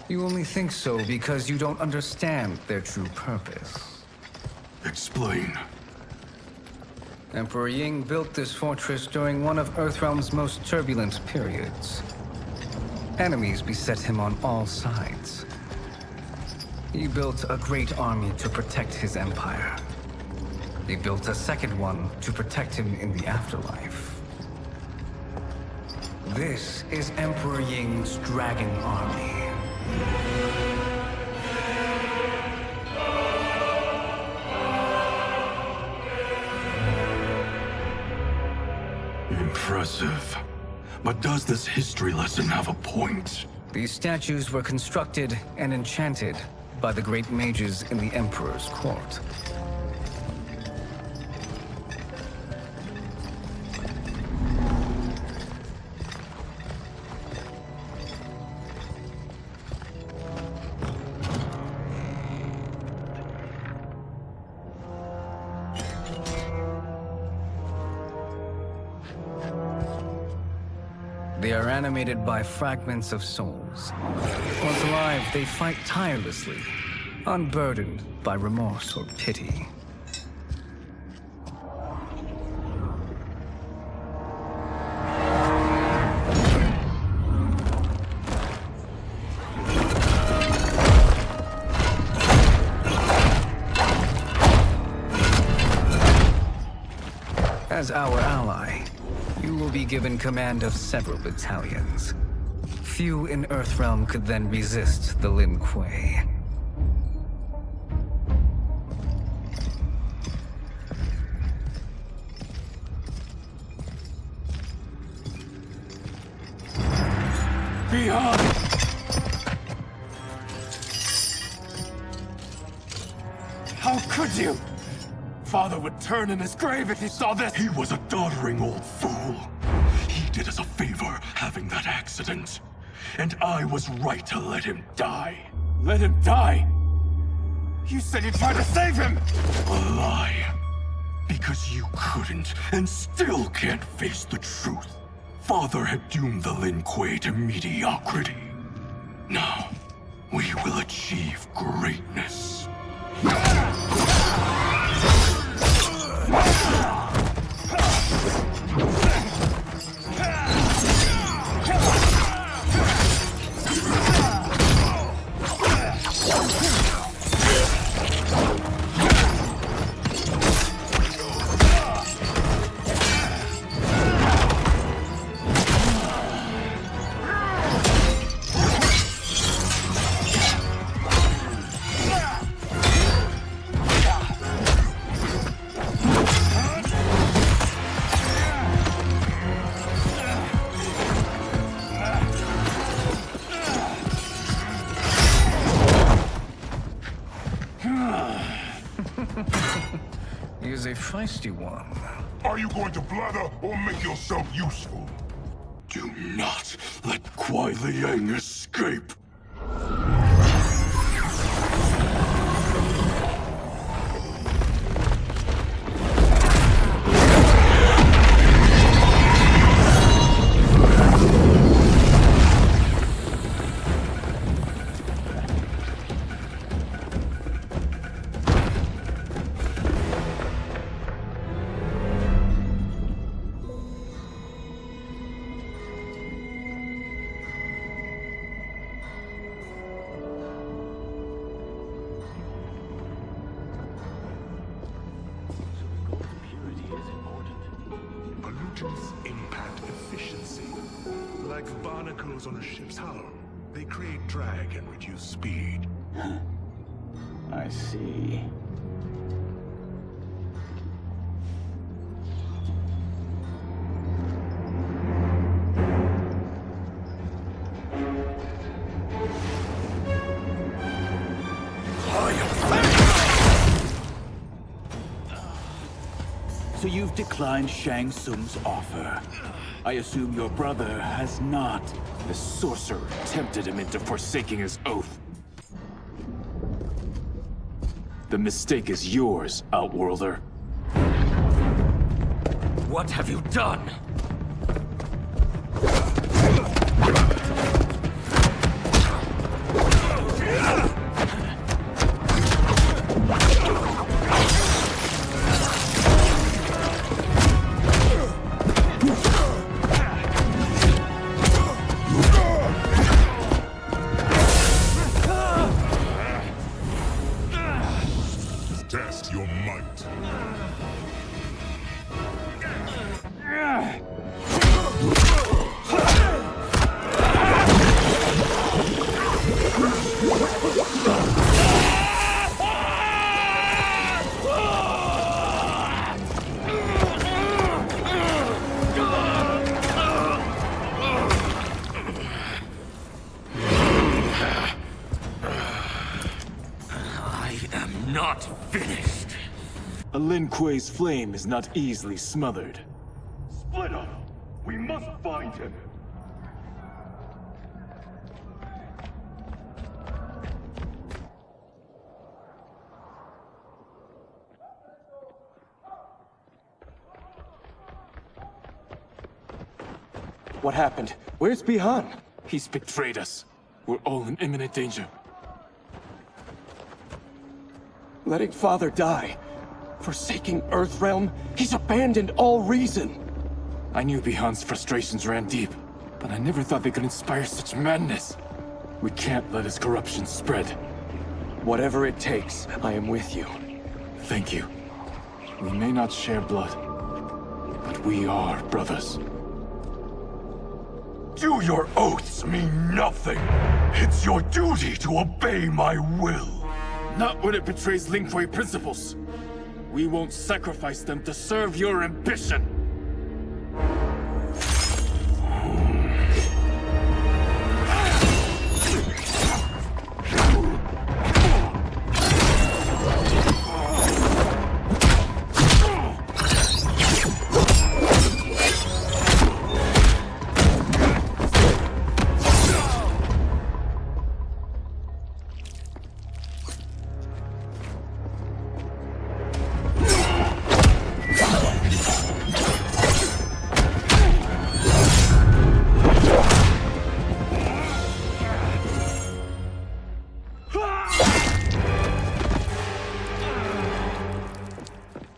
You only think so because you don't understand their true purpose. Explain. Emperor Ying built this fortress during one of Earthrealm's most turbulent periods. Enemies beset him on all sides. He built a great army to protect his empire. He built a second one to protect him in the afterlife. This is Emperor Ying's Dragon Army. Impressive. But does this history lesson have a point? These statues were constructed and enchanted by the great mages in the Emperor's court. They are animated by fragments of souls. Once alive, they fight tirelessly, unburdened by remorse or pity. As our ally, you will be given command of several battalions. Few in Earthrealm could then resist the Lin Kuei. Beyond! How could you? Father would turn in his grave if he saw this! He was a doddering old fool. He did us a favor having that accident. And I was right to let him die. Let him die? You said you tried to save him! A lie. Because you couldn't and still can't face the truth. Father had doomed the Lin Kuei to mediocrity. Now, we will achieve greatness. He is a feisty one. Are you going to blather or make yourself useful? Do not let Kuai Liang escape. Pollutants impact efficiency. Like barnacles on a ship's hull. They create drag and reduce speed. I see. So you've declined Shang Tsung's offer. I assume your brother has not. The sorcerer tempted him into forsaking his oath. The mistake is yours, Outworlder. What have you done? Test your might. I am not finished. A Lin Kuei's flame is not easily smothered. Split up! We must find him! What happened? Where's Bihan? He's betrayed us. We're all in imminent danger. Letting Father die. Forsaking Earthrealm. He's abandoned all reason. I knew Bihan's frustrations ran deep, but I never thought they could inspire such madness. We can't let his corruption spread. Whatever it takes, I am with you. Thank you. We may not share blood, but we are brothers. Do your oaths mean nothing? It's your duty to obey my will. Not when it betrays Lin Kuei principles. We won't sacrifice them to serve your ambition.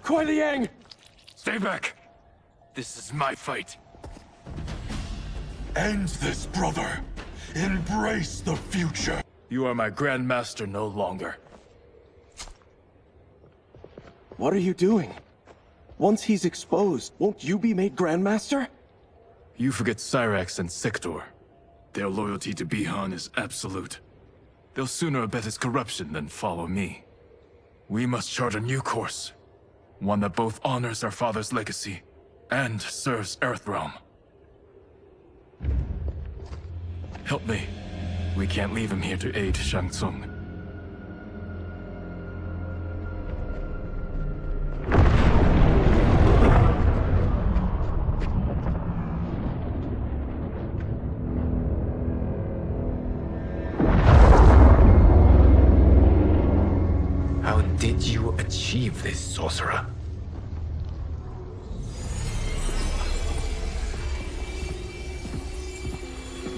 Kuai Liang! Stay back! This is my fight. End this, brother! Embrace the future! You are my Grandmaster no longer. What are you doing? Once he's exposed, won't you be made Grandmaster? You forget Cyrax and Sector. Their loyalty to Bihan is absolute. They'll sooner abet his corruption than follow me. We must chart a new course. One that both honors our father's legacy and serves Earthrealm. Help me. We can't leave him here to aid Shang Tsung. How did you achieve this, sorcerer?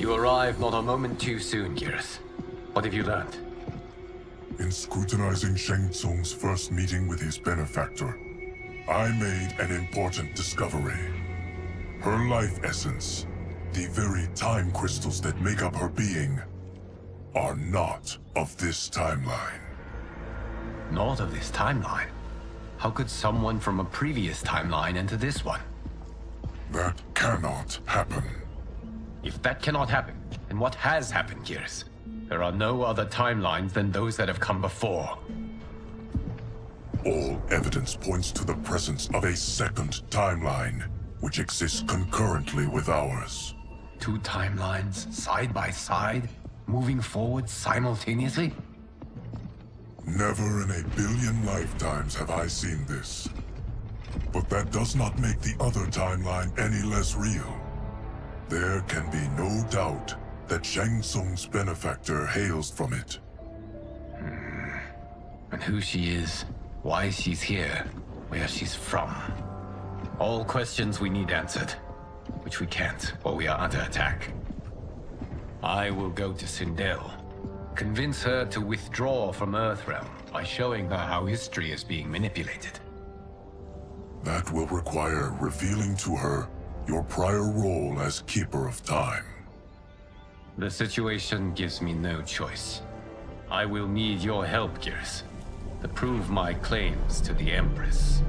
You arrived not a moment too soon, Geras. What have you learned? In scrutinizing Shang Tsung's first meeting with his benefactor, I made an important discovery. Her life essence, the very time crystals that make up her being, are not of this timeline. Not of this timeline? How could someone from a previous timeline enter this one? That cannot happen. If that cannot happen, then what has happened, Geras? There are no other timelines than those that have come before. All evidence points to the presence of a second timeline, which exists concurrently with ours. Two timelines, side by side, moving forward simultaneously? Never in a billion lifetimes have I seen this. But that does not make the other timeline any less real. There can be no doubt that Shang Tsung's benefactor hails from it. And who she is, why she's here, where she's from. All questions we need answered, which we can't while we are under attack. I will go to Sindel, convince her to withdraw from Earthrealm by showing her how history is being manipulated. That will require revealing to her your prior role as Keeper of Time. The situation gives me no choice. I will need your help, Geras, to prove my claims to the Empress.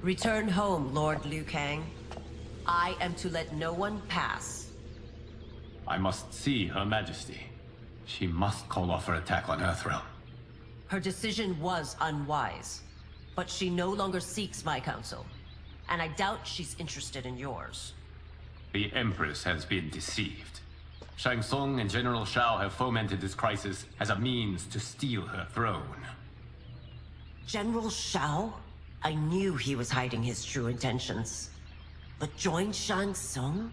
Return home, Lord Liu Kang. I am to let no one pass. I must see Her Majesty. She must call off her attack on Earthrealm. Her decision was unwise, but she no longer seeks my counsel, and I doubt she's interested in yours. The Empress has been deceived. Shang Tsung and General Shao have fomented this crisis as a means to steal her throne. General Shao? I knew he was hiding his true intentions. But join Shang Tsung?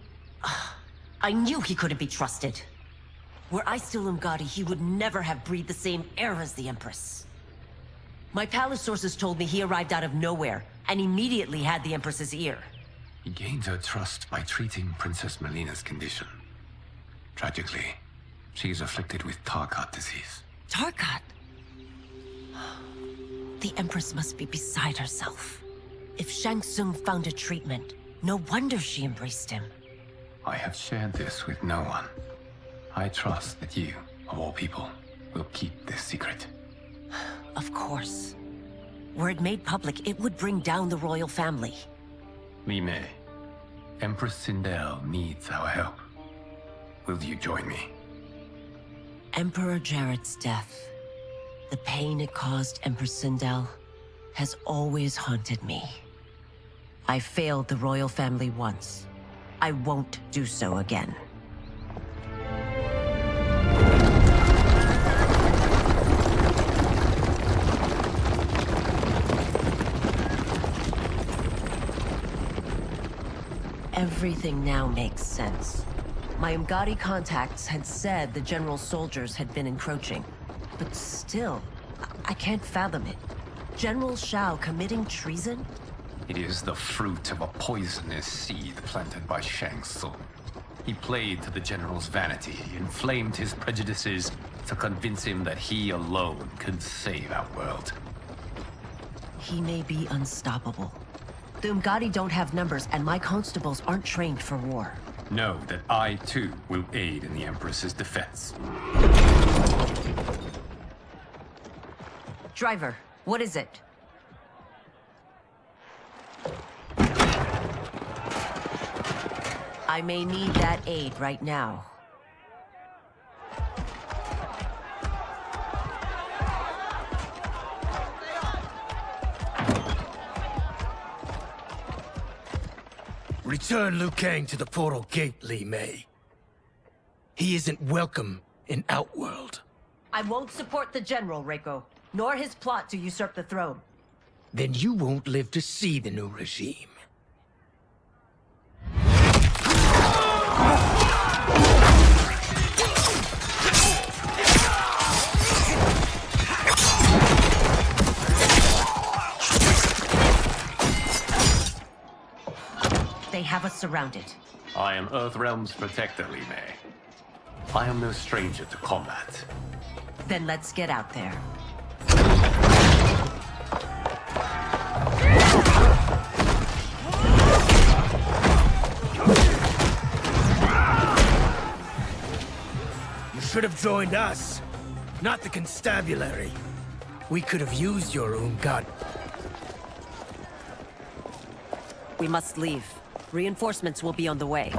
I knew he couldn't be trusted. Were I still Umgadi, he would never have breathed the same air as the Empress. My palace sources told me he arrived out of nowhere, and immediately had the Empress's ear. He gained her trust by treating Princess Milina's condition. Tragically, she is afflicted with Tarkat disease. Tarkat? The Empress must be beside herself. If Shang Tsung found a treatment, no wonder she embraced him. I have shared this with no one. I trust that you, of all people, will keep this secret. Of course. Were it made public, it would bring down the royal family. Li Mei, Empress Sindel needs our help. Will you join me? Emperor Jarrett's death, the pain it caused Empress Sindel, has always haunted me. I failed the royal family once. I won't do so again. Everything now makes sense. My Umgadi contacts had said the general's soldiers had been encroaching. But still, I can't fathom it. General Shao committing treason? It is the fruit of a poisonous seed planted by Shang Tsung. He played to the general's vanity, inflamed his prejudices to convince him that he alone could save our world. He may be unstoppable. The Umgadi don't have numbers, and my constables aren't trained for war. Know that I, too, will aid in the Empress's defense. Driver, what is it? I may need that aid right now. Return Liu Kang to the portal gate, Li Mei. He isn't welcome in Outworld. I won't support the General, Reiko, nor his plot to usurp the throne. Then you won't live to see the new regime. They have us surrounded. I am Earthrealm's protector, Li Mei. I am no stranger to combat. Then let's get out there. You should have joined us, not the constabulary. We could have used your God. We must leave. Reinforcements will be on the way.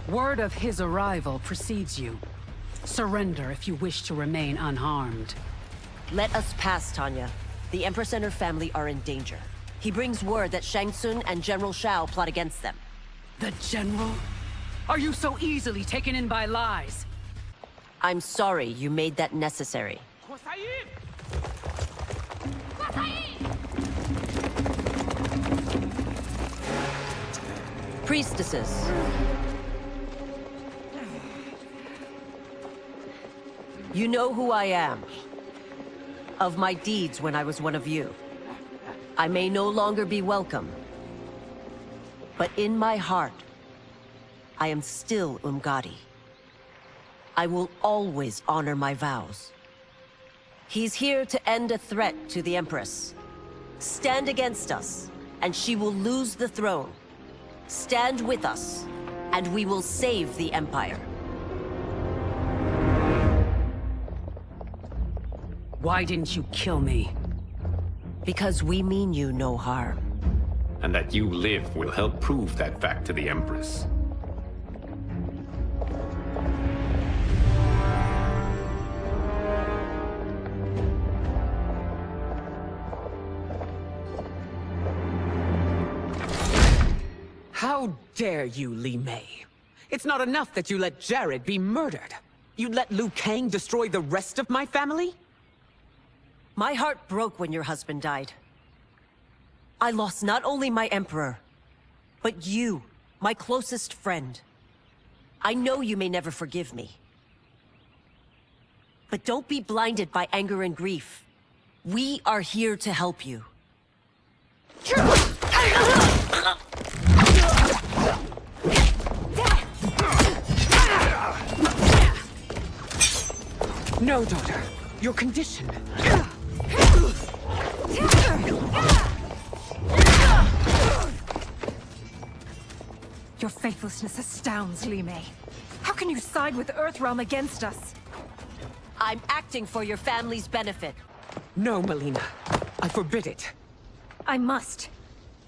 Word of his arrival precedes you. Surrender if you wish to remain unharmed. Let us pass, Tanya. The Empress and her family are in danger. He brings word that Shang Tsung and General Shao plot against them. The General? Are you so easily taken in by lies? I'm sorry you made that necessary. Priestesses. You know who I am. Of my deeds when I was one of you. I may no longer be welcome. But in my heart, I am still Umgadi. I will always honor my vows. He's here to end a threat to the Empress. Stand against us, and she will lose the throne. Stand with us, and we will save the Empire. Why didn't you kill me? Because we mean you no harm. And that you live will help prove that fact to the Empress. How dare you, Li Mei? It's not enough that you let Jared be murdered. You'd let Liu Kang destroy the rest of my family? My heart broke when your husband died. I lost not only my emperor, but you, my closest friend. I know you may never forgive me. But don't be blinded by anger and grief. We are here to help you. No, daughter. Your condition. Your faithlessness astounds, Li Mei. How can you side with Earthrealm against us? I'm acting for your family's benefit. No, Milina. I forbid it. I must.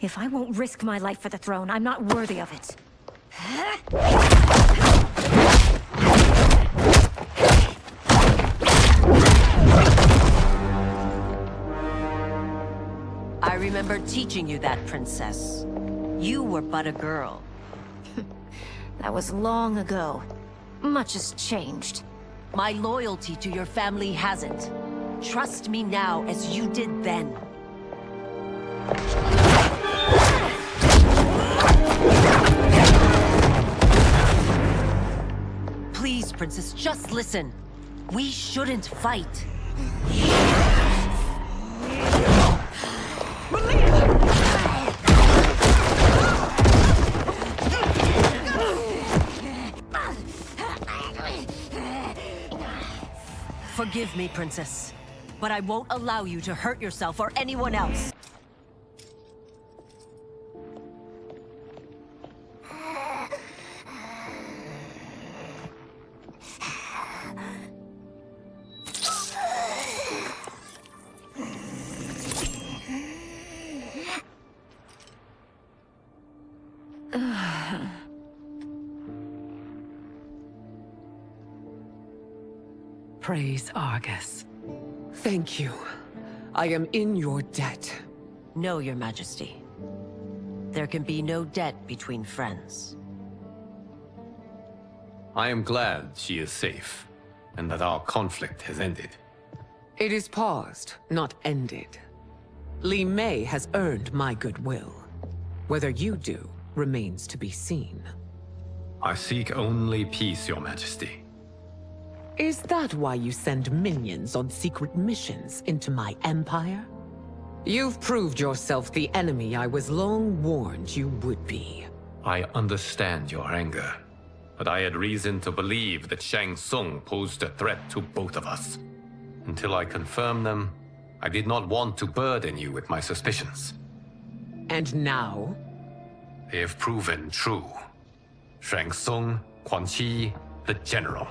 If I won't risk my life for the throne, I'm not worthy of it. I remember teaching you that, Princess. You were but a girl. That was long ago. Much has changed. My loyalty to your family hasn't. Trust me now as you did then. Please, Princess, just listen. We shouldn't fight. Forgive me, Princess, but I won't allow you to hurt yourself or anyone else. Praise Argus. Thank you. I am in your debt. No, Your Majesty. There can be no debt between friends. I am glad she is safe, and that our conflict has ended. It is paused, not ended. Li Mei has earned my goodwill. Whether you do remains to be seen. I seek only peace, Your Majesty. Is that why you send minions on secret missions into my empire? You've proved yourself the enemy I was long warned you would be. I understand your anger, but I had reason to believe that Shang Tsung posed a threat to both of us. Until I confirmed them, I did not want to burden you with my suspicions. And now? They have proven true. Shang Tsung, Quan Chi, the General.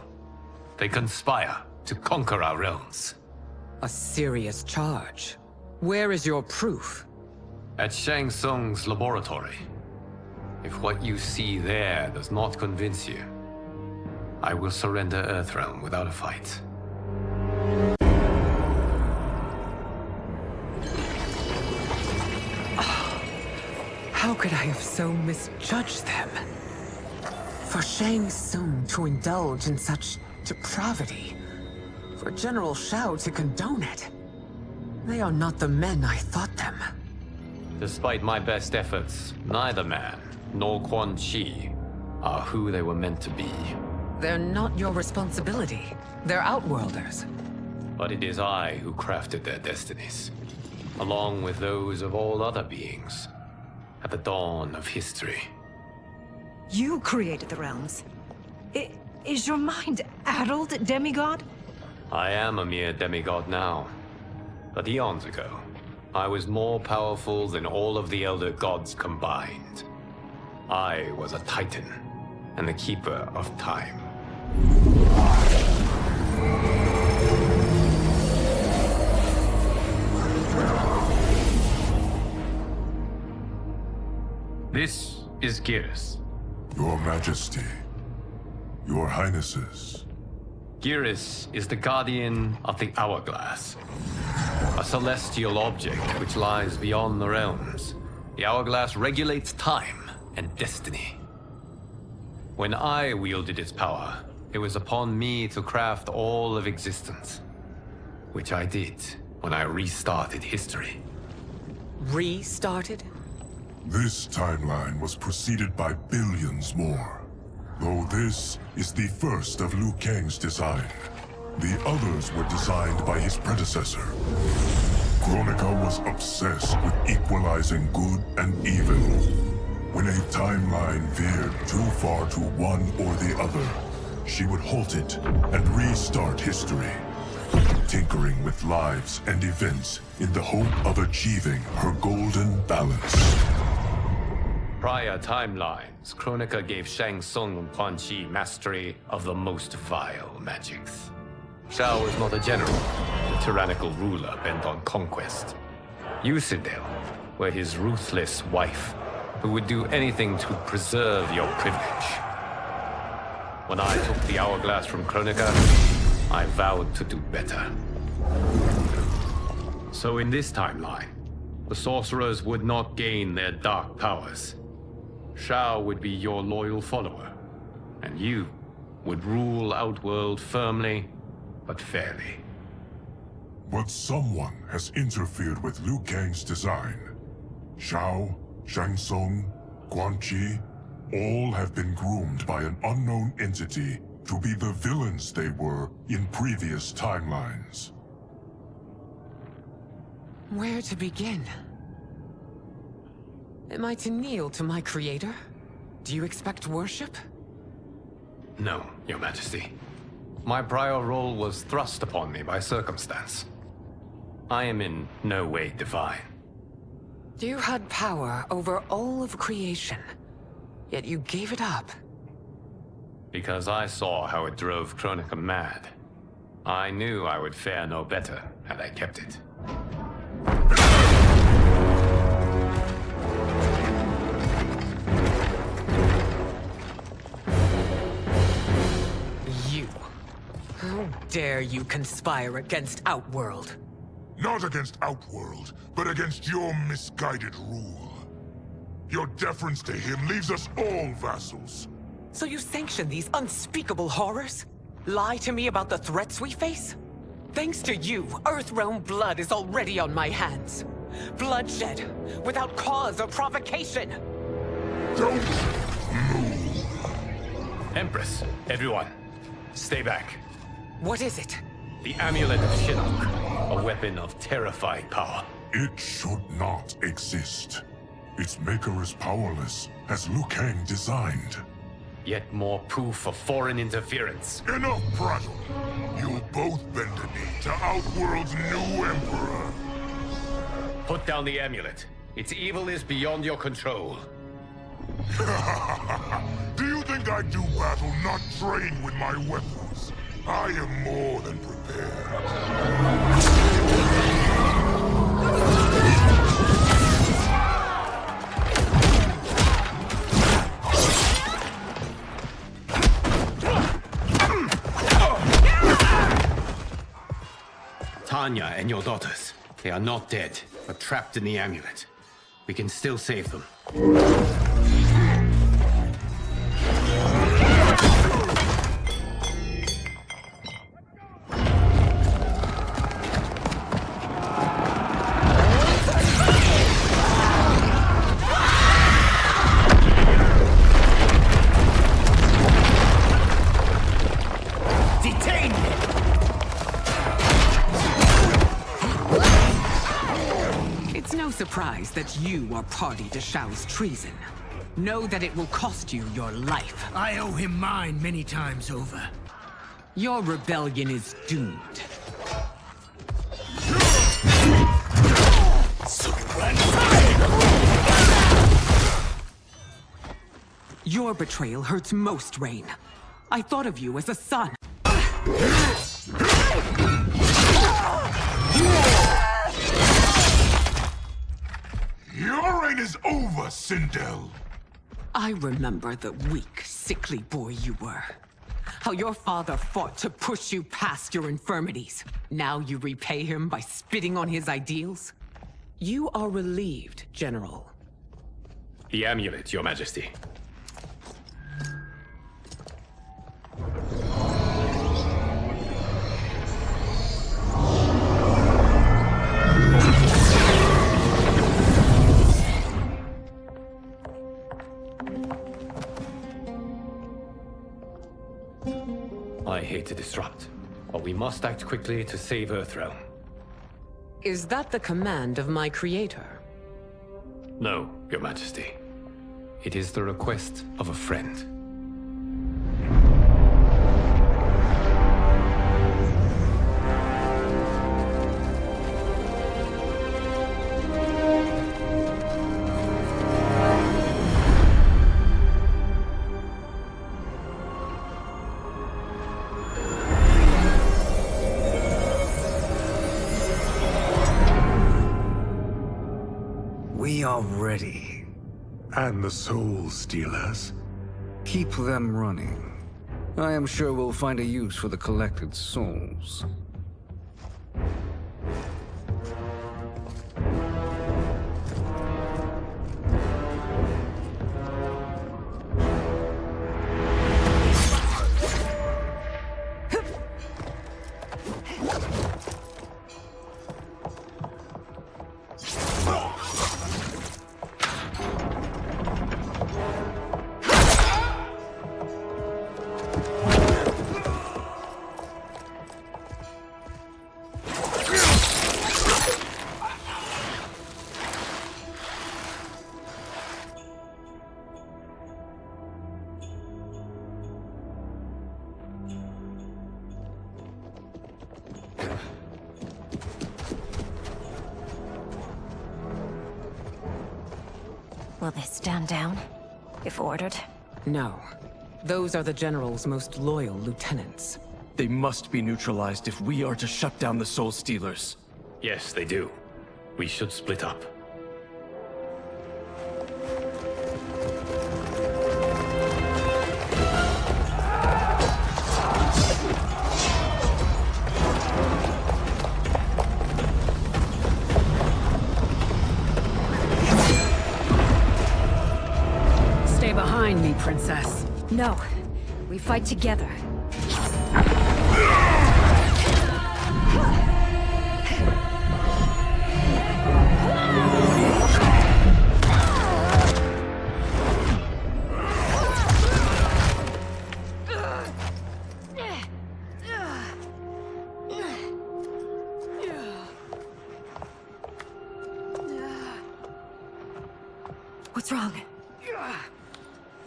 They conspire to conquer our realms. A serious charge. Where is your proof? At Shang Tsung's laboratory. If what you see there does not convince you, I will surrender Earthrealm without a fight. How could I have so misjudged them? For Shang Tsung to indulge in such depravity, for General Shao to condone it. They are not the men I thought them. Despite my best efforts, neither man nor Quan Chi are who they were meant to be. They're not your responsibility. They're Outworlders. But it is I who crafted their destinies, along with those of all other beings, at the dawn of history. You created the realms. Is your mind addled, demigod? I am a mere demigod now. But eons ago, I was more powerful than all of the Elder Gods combined. I was a Titan, and the Keeper of Time. This is Geras. Your Majesty. Your Highnesses. Geras is the guardian of the Hourglass. A celestial object which lies beyond the realms. The Hourglass regulates time and destiny. When I wielded its power, it was upon me to craft all of existence. Which I did when I restarted history. Restarted? This timeline was preceded by billions more. Though this is the first of Liu Kang's design. The others were designed by his predecessor. Kronika was obsessed with equalizing good and evil. When a timeline veered too far to one or the other, she would halt it and restart history, tinkering with lives and events in the hope of achieving her golden balance. Prior timelines, Kronika gave Shang Tsung and Quan Chi mastery of the most vile magics. Shao was not a general, a tyrannical ruler bent on conquest. You, Sindel, were his ruthless wife, who would do anything to preserve your privilege. When I took the Hourglass from Kronika, I vowed to do better. So in this timeline, the sorcerers would not gain their dark powers. Shao would be your loyal follower, and you would rule Outworld firmly, but fairly. But someone has interfered with Liu Kang's design. Shao, Shang Tsung, Quan Chi, all have been groomed by an unknown entity to be the villains they were in previous timelines. Where to begin? Am I to kneel to my creator? Do you expect worship? No, Your Majesty. My prior role was thrust upon me by circumstance. I am in no way divine. You had power over all of creation, yet you gave it up. Because I saw how it drove Kronika mad. I knew I would fare no better had I kept it. You. How dare you conspire against Outworld? Not against Outworld, but against your misguided rule. Your deference to him leaves us all vassals. So you sanction these unspeakable horrors? Lie to me about the threats we face? Thanks to you, Earthrealm blood is already on my hands. Bloodshed, without cause or provocation. Don't move. Empress, everyone, stay back. What is it? The Amulet of Shinnok, a weapon of terrifying power. It should not exist. Its maker is powerless, as Liu Kang designed. Yet more proof of foreign interference. Enough prattle. You'll both bend a knee to Outworld's new emperor. Put down the amulet. Its evil is beyond your control. Do you think I do battle not trained with my weapons? I am more than prepared. Tanya and your daughters, they are not dead, but trapped in the amulet. We can still save them. Surprised that you are party to Shao's treason. Know that it will cost you your life. I owe him mine many times over. Your rebellion is doomed. Your betrayal hurts most, Rain. I thought of you as a son. Your reign is over, Sindel. I remember the weak, sickly boy you were. How your father fought to push you past your infirmities. Now you repay him by spitting on his ideals? You are relieved, General. The amulet, Your Majesty. I hate to disrupt, but we must act quickly to save Earthrealm. Is that the command of my creator? No, Your Majesty. It is the request of a friend. We are ready. And the Soul Stealers? Keep them running. I am sure we'll find a use for the collected souls. Will they stand down, if ordered? No. Those are the General's most loyal lieutenants. They must be neutralized if we are to shut down the Soul Stealers. Yes, they do. We should split up. princess. No. We fight together. What's wrong?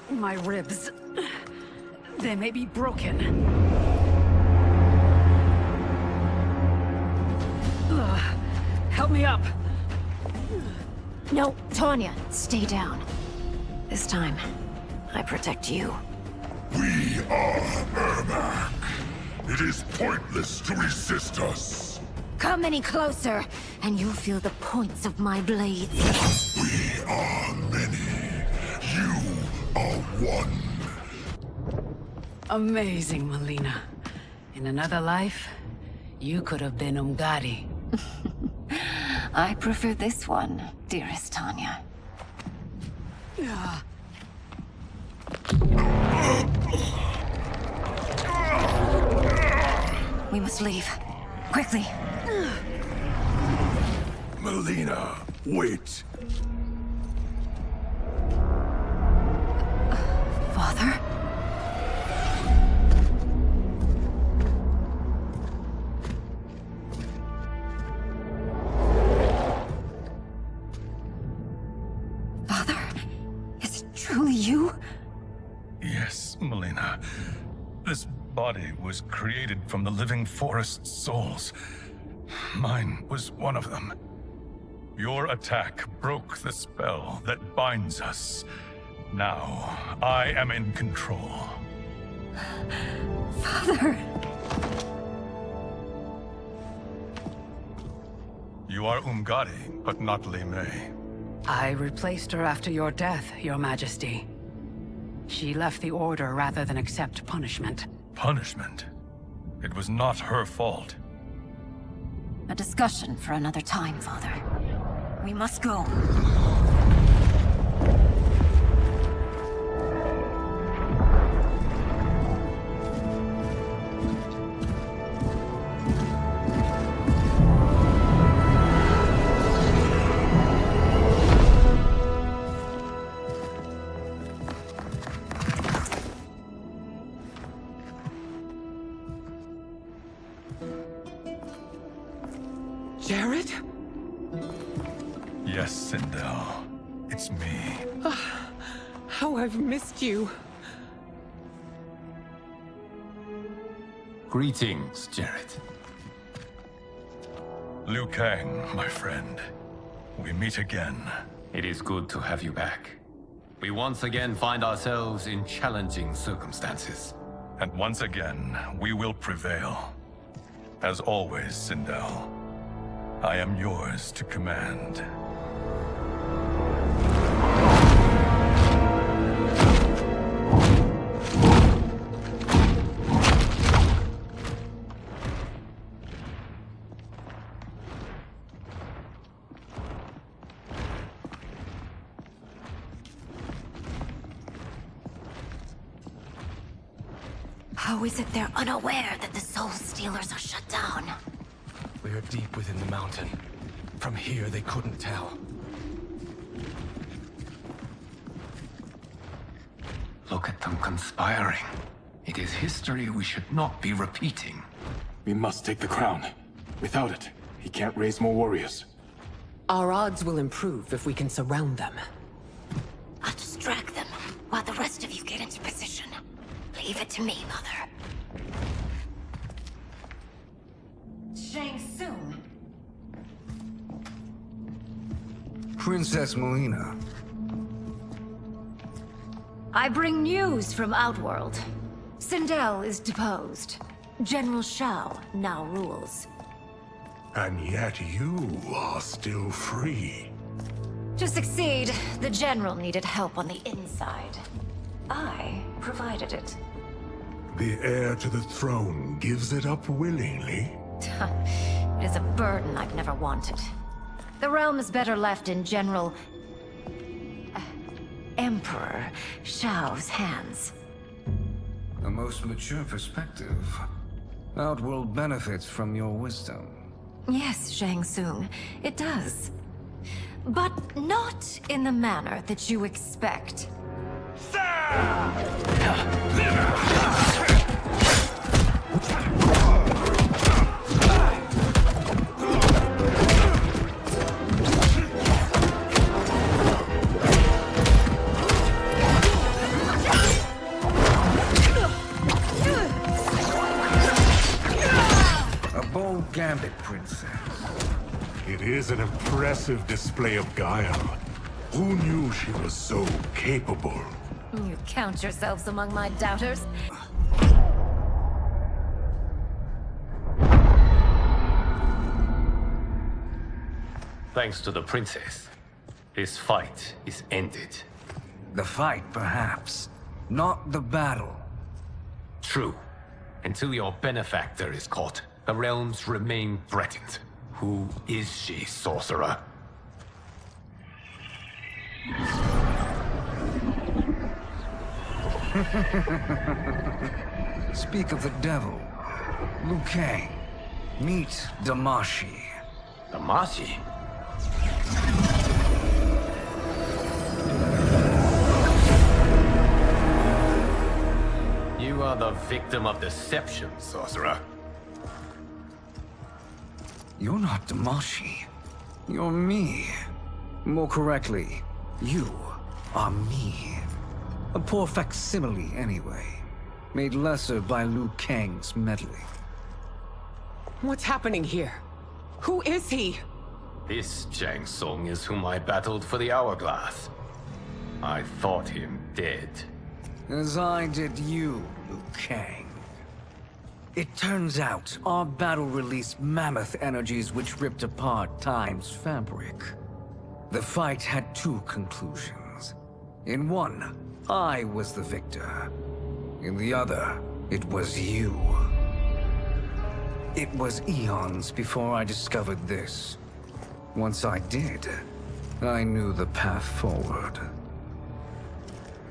My ribs. They may be broken. Help me up. No, Tanya, stay down. This time, I protect you. We are Ermac. It is pointless to resist us. Come any closer, and you'll feel the points of my blades. We are many. You are one. Amazing, Milina. In another life, you could have been Umgadi. I prefer this one, dearest Tanya. We must leave. Quickly. Milina, wait. Father? Father? Is it truly you? Yes, Milina. This body was created from the living forest's souls. Mine was one of them. Your attack broke the spell that binds us. Now, I am in control. Father! You are Umgadi, but not Li Mei. I replaced her after your death, Your Majesty. She left the Order rather than accept punishment. Punishment? It was not her fault. A discussion for another time, Father. We must go. Jared? Yes, Sindel. It's me. How I've missed you. Greetings, Jared. Liu Kang, my friend. We meet again. It is good to have you back. We once again find ourselves in challenging circumstances. And once again, we will prevail. As always, Sindel, I am yours to command. How is it they're unaware that the Soul Stealers are shut down? We are deep within the mountain. From here, they couldn't tell. Look at them conspiring. It is history we should not be repeating. We must take the crown. Without it, he can't raise more warriors. Our odds will improve if we can surround them. I'll distract them while the rest of you get into position. Leave it to me, Mother. Shang Tsung. Princess Milina. I bring news from Outworld. Sindel is deposed. General Shao now rules. And yet you are still free. To succeed, the General needed help on the inside. I provided it. The heir to the throne gives it up willingly. It is a burden I've never wanted. The realm is better left in Emperor Shao's hands. A most mature perspective. Outworld benefits from your wisdom. Yes, Shang Tsung, it does. But not in the manner that you expect. A bold gambit, princess. It is an impressive display of guile. Who knew she was so capable? You count yourselves among my doubters? Thanks to the princess, this fight is ended. The fight, perhaps. Not the battle. True. Until your benefactor is caught, the realms remain threatened. Who is she, sorcerer? Speak of the devil. Liu Kang. Meet Damashi. Damashi? You are the victim of deception, sorcerer. You're not Damashi. You're me. More correctly, you are me. A poor facsimile, anyway. Made lesser by Liu Kang's meddling. What's happening here? Who is he? This Shang Tsung is whom I battled for the Hourglass. I thought him dead. As I did you, Liu Kang. It turns out our battle released mammoth energies which ripped apart time's fabric. The fight had two conclusions. In one, I was the victor. In the other, it was you. It was eons before I discovered this. Once I did, I knew the path forward.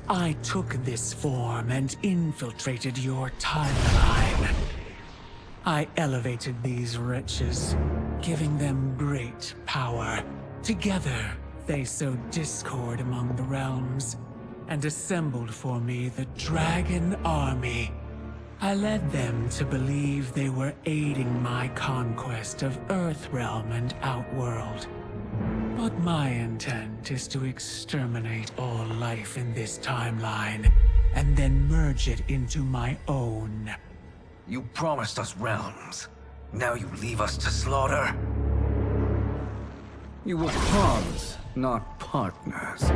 I took this form and infiltrated your timeline. I elevated these wretches, giving them great power. Together, they sowed discord among the realms, and assembled for me the Dragon Army. I led them to believe they were aiding my conquest of Earthrealm and Outworld. But my intent is to exterminate all life in this timeline, and then merge it into my own. You promised us realms. Now you leave us to slaughter? You were pawns, not partners.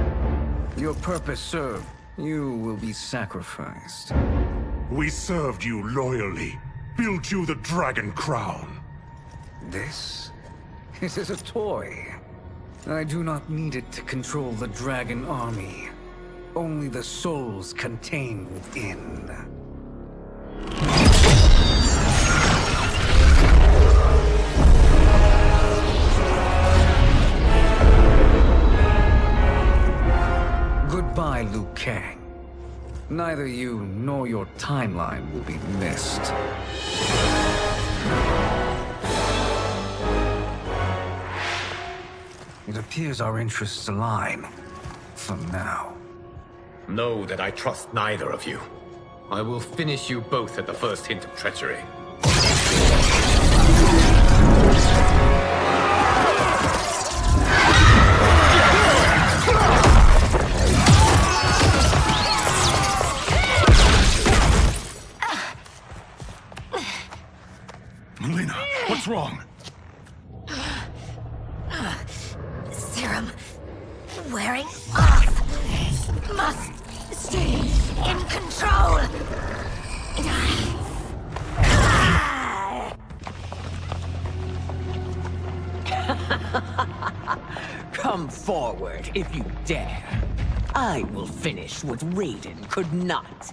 Your purpose served. You will be sacrificed. We served you loyally, built you the Dragon Crown. This? It is a toy. I do not need it to control the Dragon Army. Only the souls contained within. Goodbye, Liu Kang. Neither you nor your timeline will be missed. It appears our interests align. For now. Know that I trust neither of you. I will finish you both at the first hint of treachery. Milina, what's wrong? Serum wearing off. Must stay in control. Come forward if you dare. I will finish what Reyden could not.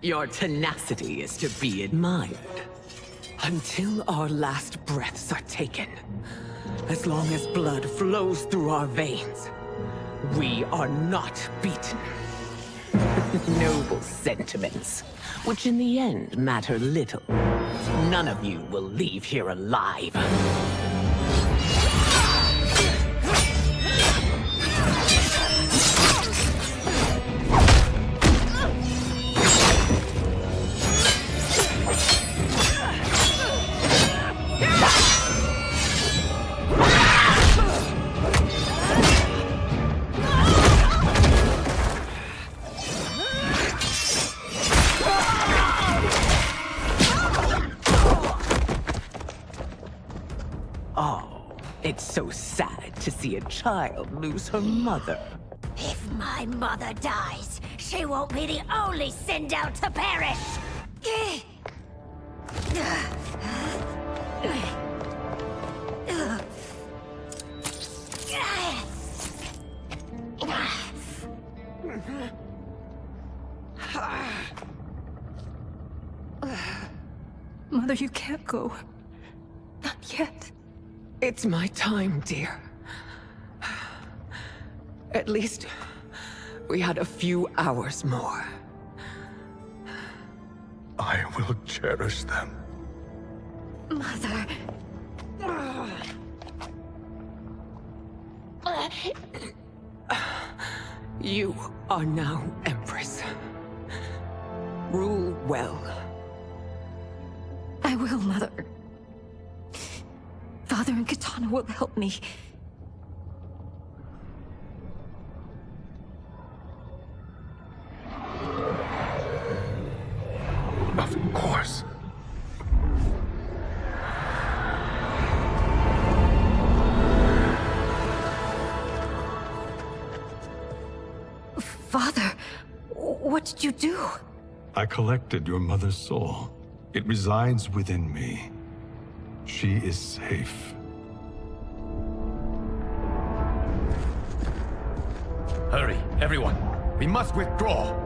Your tenacity is to be admired. Until our last breaths are taken, as long as blood flows through our veins, we are not beaten. Noble sentiments, which in the end matter little. None of you will leave here alive. It's so sad to see a child lose her mother. If my mother dies, she won't be the only Sindel to perish! Mother, you can't go. Not yet. It's my time, dear. At least, we had a few hours more. I will cherish them. Mother... You are now Empress. Rule well. I will, Mother. Father and Katana will help me. Of course. Father, what did you do? I collected your mother's soul. It resides within me. She is safe. Hurry, everyone. We must withdraw.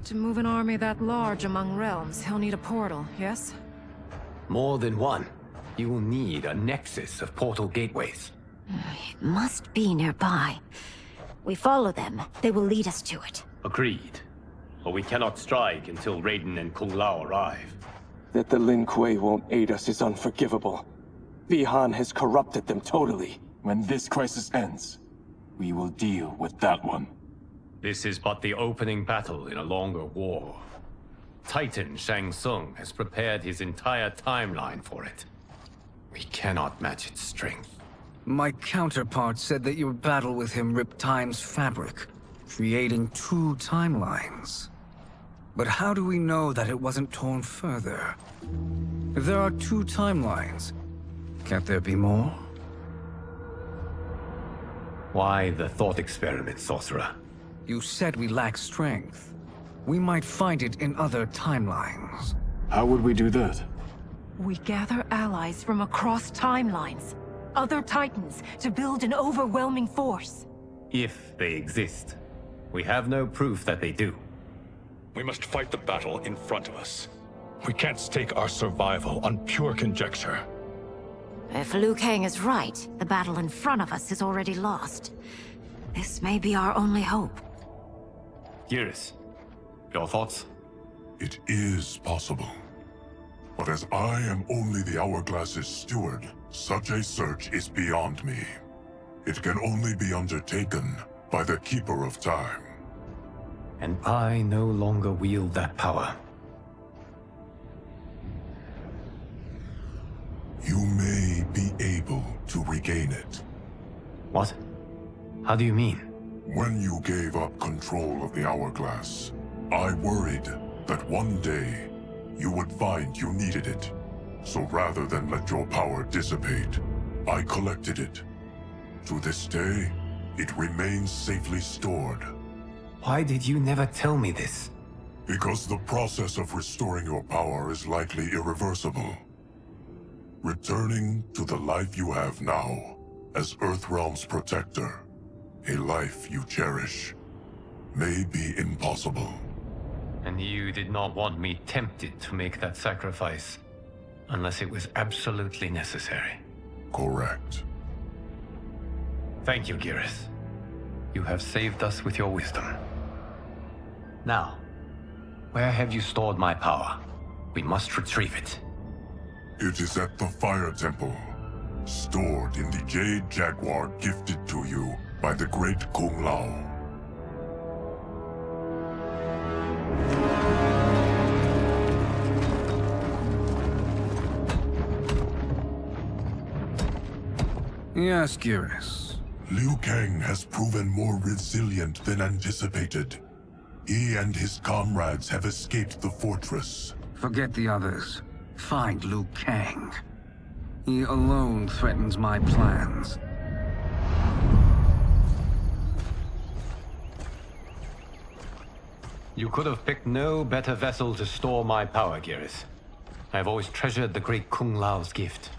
To move an army that large among realms, he'll need a portal, yes? More than one. You will need a nexus of portal gateways. It must be nearby. We follow them, they will lead us to it. Agreed. But we cannot strike until Reyden and Kung Lao arrive. That the Lin Kuei won't aid us is unforgivable. Bihan has corrupted them totally. When this crisis ends, we will deal with that one. This is but the opening battle in a longer war. Titan Shang Tsung has prepared his entire timeline for it. We cannot match its strength. My counterpart said that your battle with him ripped time's fabric, creating 2 timelines. But how do we know that it wasn't torn further? If there are 2 timelines, can't there be more? Why the thought experiment, sorcerer? You said we lack strength. We might find it in other timelines. How would we do that? We gather allies from across timelines, other titans, to build an overwhelming force. If they exist. We have no proof that they do. We must fight the battle in front of us. We can't stake our survival on pure conjecture. If Liu Kang is right, the battle in front of us is already lost. This may be our only hope. Geras, your thoughts? It is possible. But as I am only the Hourglass's steward, such a search is beyond me. It can only be undertaken by the Keeper of Time. And I no longer wield that power. You may be able to regain it. What? How do you mean? When you gave up control of the Hourglass, I worried that one day you would find you needed it. So rather than let your power dissipate, I collected it. To this day, it remains safely stored. Why did you never tell me this? Because the process of restoring your power is likely irreversible. Returning to the life you have now, as Earthrealm's protector, a life you cherish, may be impossible. And you did not want me tempted to make that sacrifice, unless it was absolutely necessary. Correct. Thank you, Geras. You have saved us with your wisdom. Now, where have you stored my power? We must retrieve it. It is at the Fire Temple, stored in the Jade Jaguar gifted to you by the great Kun Lao. Yes, Geras. Liu Kang has proven more resilient than anticipated. He and his comrades have escaped the fortress. Forget the others. Find Liu Kang. He alone threatens my plans. You could have picked no better vessel to store my power, Geras. I have always treasured the great Kun Lao's gift.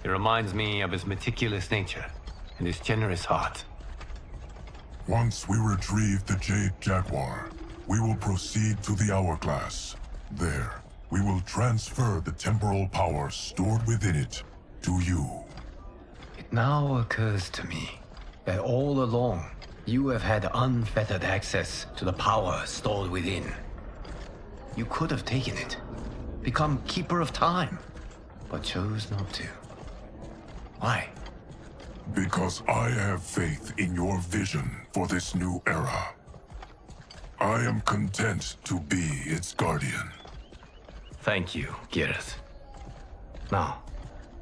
It reminds me of his meticulous nature and his generous heart. Once we retrieve the Jade Jaguar, we will proceed to the Hourglass. There, we will transfer the temporal power stored within it to you. It now occurs to me that all along, you have had unfettered access to the power stored within. You could have taken it, become Keeper of Time, but chose not to. Why? Because I have faith in your vision for this new era. I am content to be its guardian. Thank you, Geras. Now,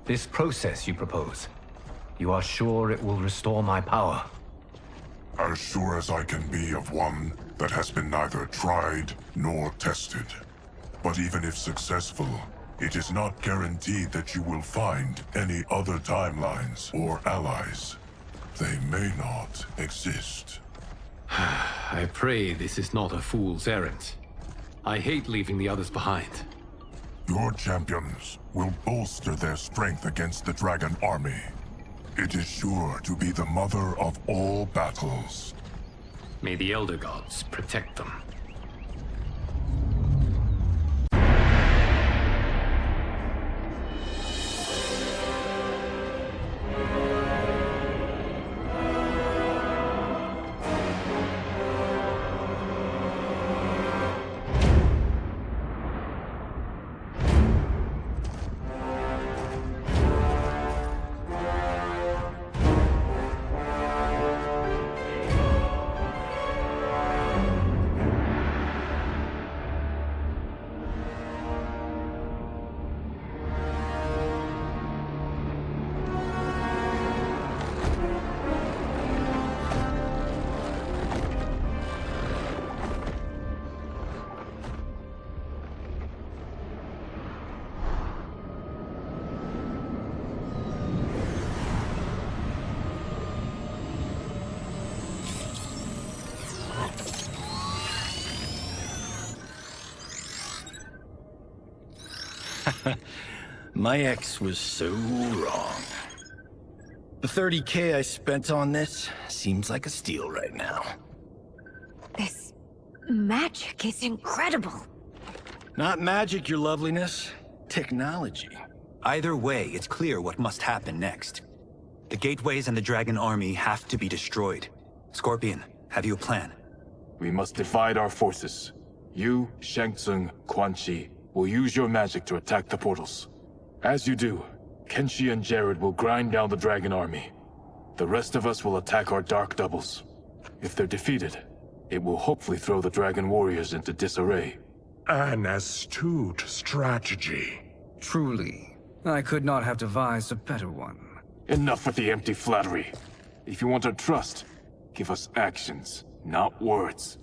this process you propose, you are sure it will restore my power? As sure as I can be of one that has been neither tried nor tested. But even if successful, it is not guaranteed that you will find any other timelines or allies. They may not exist. I pray this is not a fool's errand. I hate leaving the others behind. Your champions will bolster their strength against the Dragon Army. It is sure to be the mother of all battles. May the Elder Gods protect them. My ex was so wrong. The 30K I spent on this seems like a steal right now. This magic is incredible. Not magic, your loveliness. Technology. Either way, it's clear what must happen next. The gateways and the Dragon Army have to be destroyed. Scorpion, have you a plan? We must divide our forces. You, Shang Tsung, Quan Chi, will use your magic to attack the portals. As you do, Kenshi and Jared will grind down the Dragon Army. The rest of us will attack our Dark Doubles. If they're defeated, it will hopefully throw the Dragon Warriors into disarray. An astute strategy. Truly, I could not have devised a better one. Enough with the empty flattery. If you want our trust, give us actions, not words.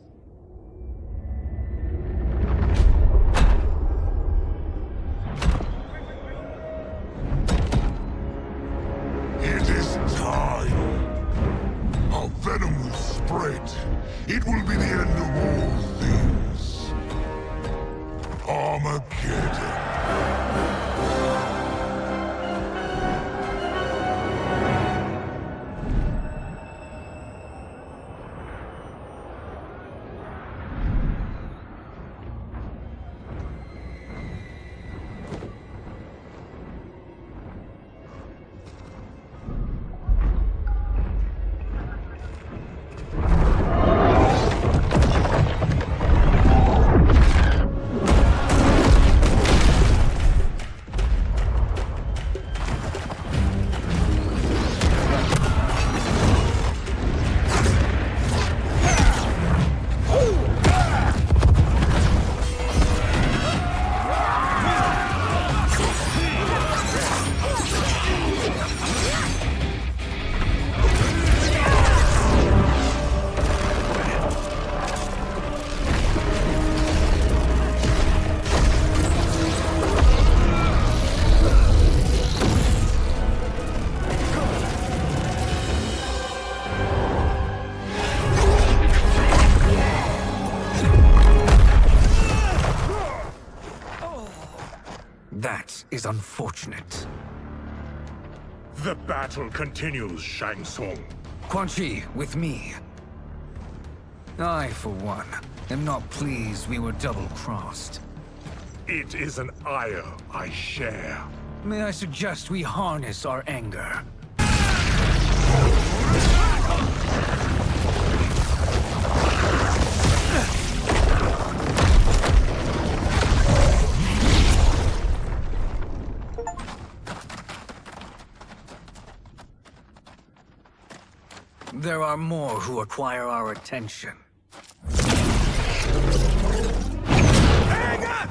spread, it will be the end of all things. Armageddon. That is unfortunate. The battle continues, Shang Tsung. Quan Chi, with me. I, for one, am not pleased we were double-crossed. It is an ire I share. May I suggest we harness our anger? There are more who acquire our attention. Hang up!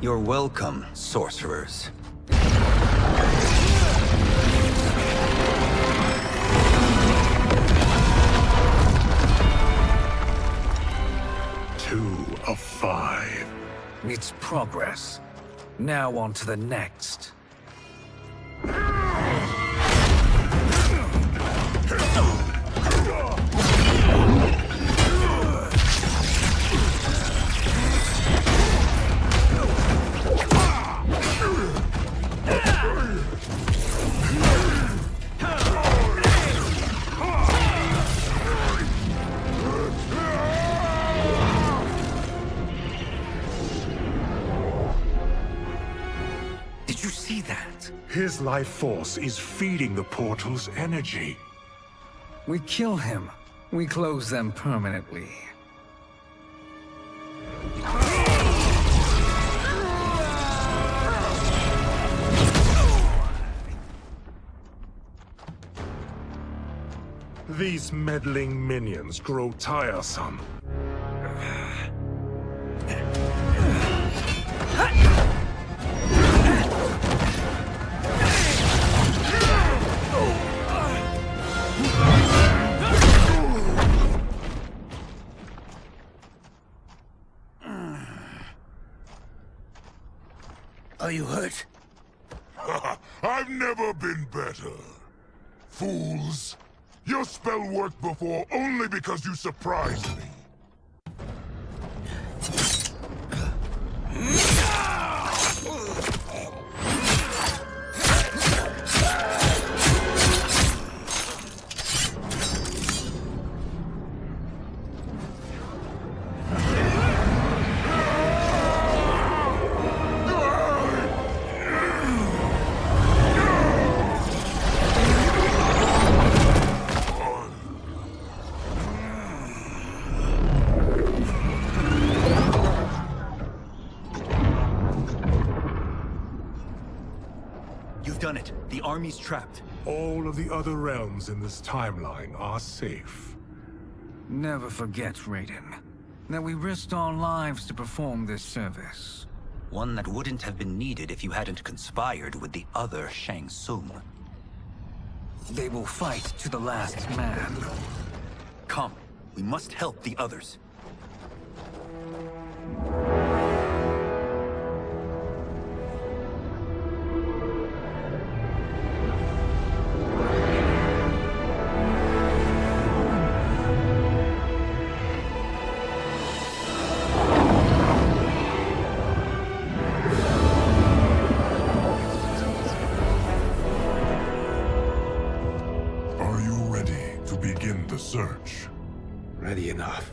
You're welcome, sorcerers. Two of 5. It's progress. Now on to the next. His life force is feeding the portal's energy. We kill him. We close them permanently. These meddling minions grow tiresome. Are you hurt? I've never been better. Fools! Your spell worked before only because you surprised me. Done it. The army's trapped. All of the other realms in this timeline are safe. Never forget, Reyden, that we risked our lives to perform this service. One that wouldn't have been needed if you hadn't conspired with the other Shang Tsung. They will fight to the last man. Come, we must help the others. Search. Ready enough.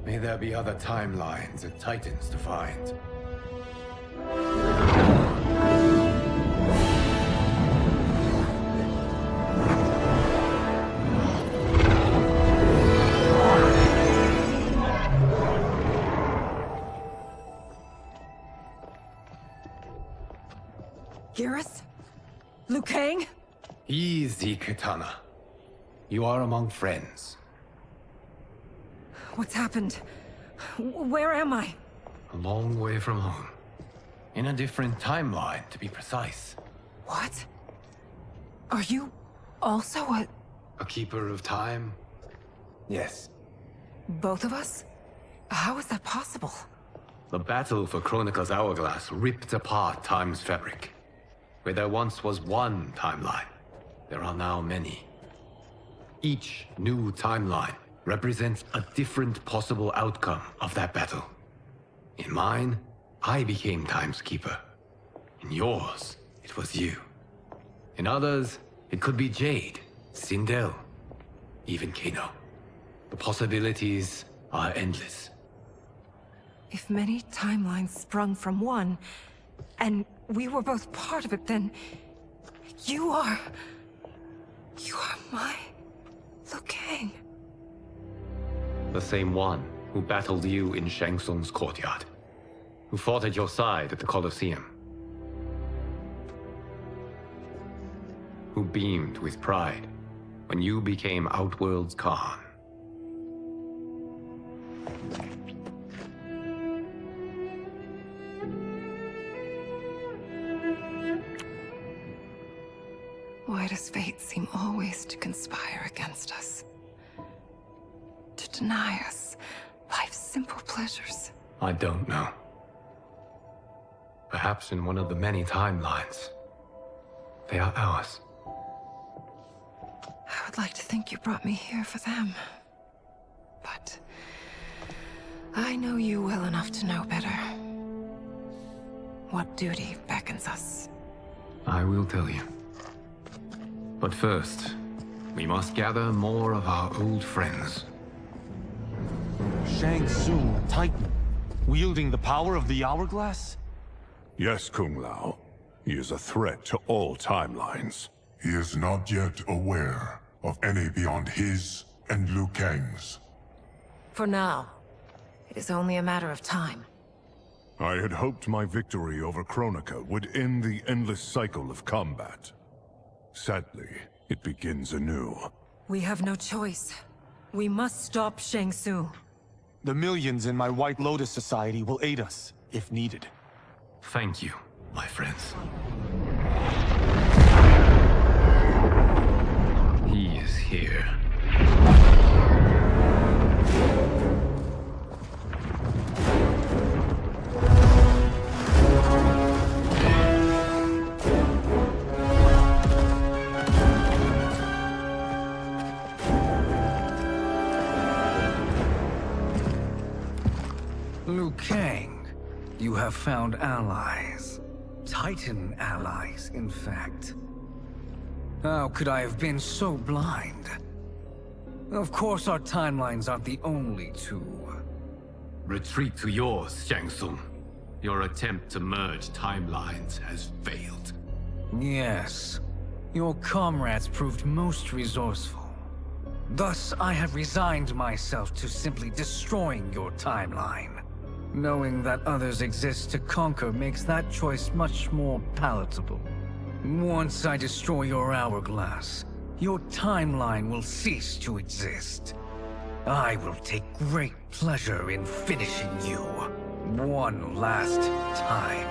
May there be other timelines and titans to find. Garrus? Liu Kang? Easy, Kitana. You are among friends. What's happened? Where am I? A long way from home. In a different timeline, to be precise. What? Are you also a keeper of time? Yes. both of us? How is that possible? The battle for Chronica's Hourglass ripped apart time's fabric. Where there once was one timeline, there are now many. Each new timeline represents a different possible outcome of that battle. In mine, I became Time's Keeper. In yours, it was you. In others, it could be Jade, Sindel, even Kano. The possibilities are endless. If many timelines sprung from one, and we were both part of it, then you are my Liu Kang. The same one who battled you in Shang Tsung's courtyard, who fought at your side at the Colosseum, who beamed with pride when you became Outworld's Khan. Why does fate seem always to conspire against us? To deny us life's simple pleasures? I don't know. Perhaps in one of the many timelines, they are ours. I would like to think you brought me here for them. But I know you well enough to know better. What duty beckons us? I will tell you. But first, we must gather more of our old friends. Shang Tsung, a Titan, wielding the power of the Hourglass? Yes, Kung Lao. He is a threat to all timelines. He is not yet aware of any beyond his and Liu Kang's. For now, it is only a matter of time. I had hoped my victory over Kronika would end the endless cycle of combat. Sadly, it begins anew. We have no choice. We must stop Shang Tsung. The millions in my White Lotus Society will aid us, if needed. Thank you, my friends. He is here. Liu Kang, you have found allies. Titan allies, in fact. How could I have been so blind? Of course our timelines aren't the only two. Retreat to yours, Shang Tsung. Your attempt to merge timelines has failed. Yes. Your comrades proved most resourceful. Thus, I have resigned myself to simply destroying your timeline. Knowing that others exist to conquer makes that choice much more palatable. Once I destroy your hourglass, your timeline will cease to exist. I will take great pleasure in finishing you. one last time.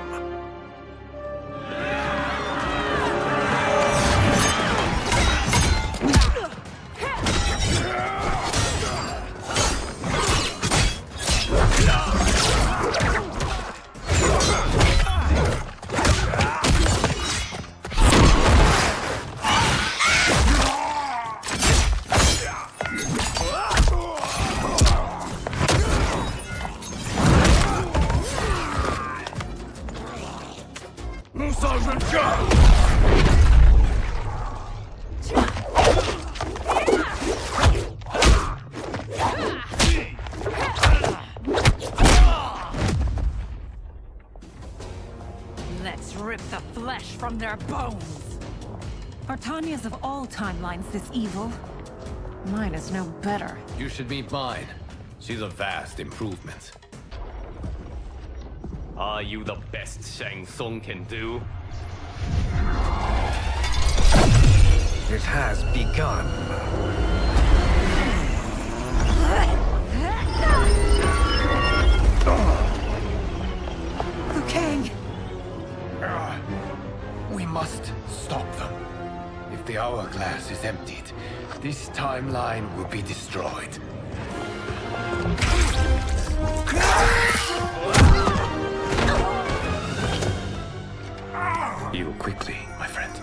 Let's rip the flesh from their bones. Are Tanya's of all timelines this evil? Mine is no better. You should meet mine. She's a vast improvement. Are you the best Shang Tsung can do? It has begun. Liu Kang! We must stop them. If the hourglass is emptied, this timeline will be destroyed. Heal quickly, my friend.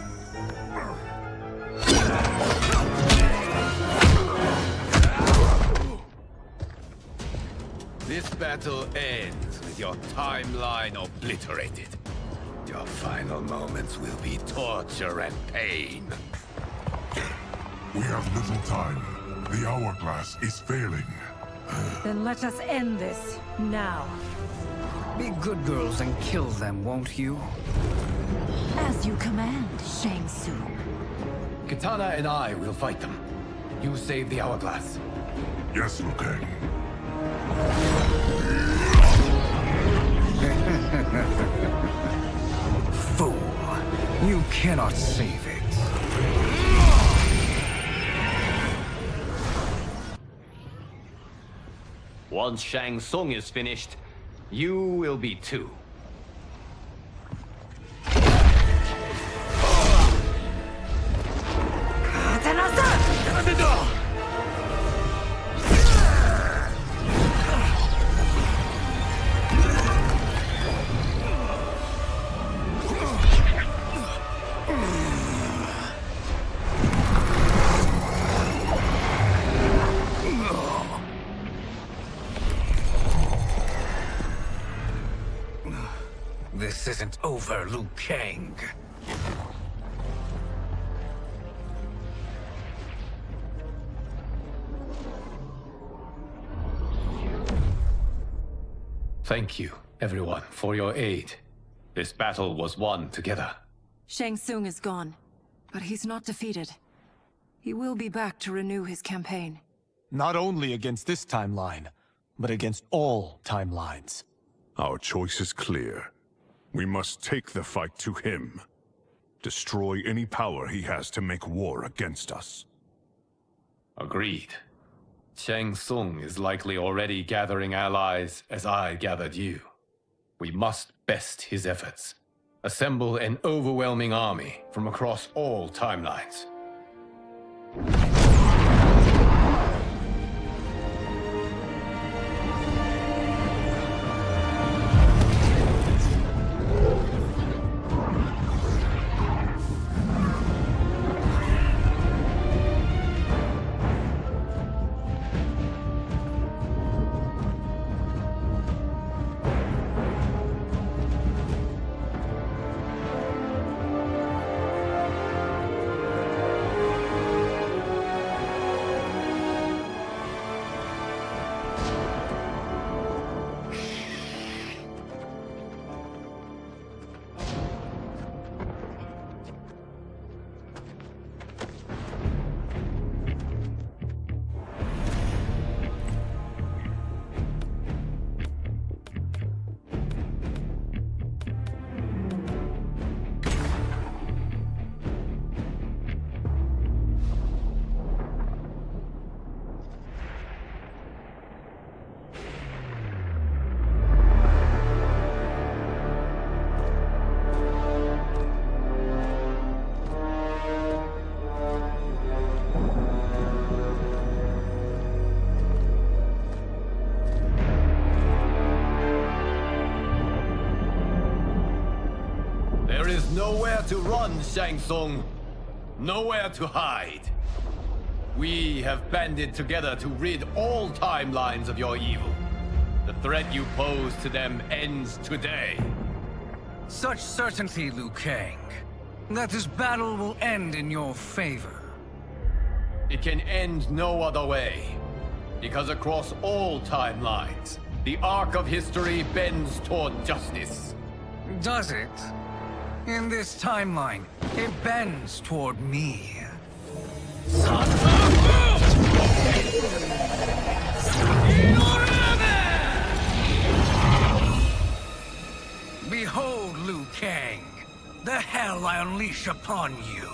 This battle ends with your timeline obliterated. Your final moments will be torture and pain. We have little time. The hourglass is failing. Then let us end this, now. Be good girls and kill them, won't you? As you command, Shang Tsung. Katana and I will fight them. You save the hourglass. Yes, Liu Kang. Fool. You cannot save it. Once Shang Tsung is finished, you will be too. This isn't over, Liu Kang. Thank you, everyone, for your aid. This battle was won together. Shang Tsung is gone, but he's not defeated. He will be back to renew his campaign. Not only against this timeline, but against all timelines. Our choice is clear. We must take the fight to him. Destroy any power he has to make war against us. Agreed. Shang Tsung is likely already gathering allies as I gathered you. We must best his efforts. Assemble an overwhelming army from across all timelines. to run, Shang Tsung. Nowhere to hide. We have banded together to rid all timelines of your evil. The threat you pose to them ends today. Such certainty, Liu Kang, that this battle will end in your favor. It can end no other way. Because across all timelines, the arc of history bends toward justice. Does it? In this timeline, it bends toward me. Behold, Liu Kang, the hell I unleash upon you.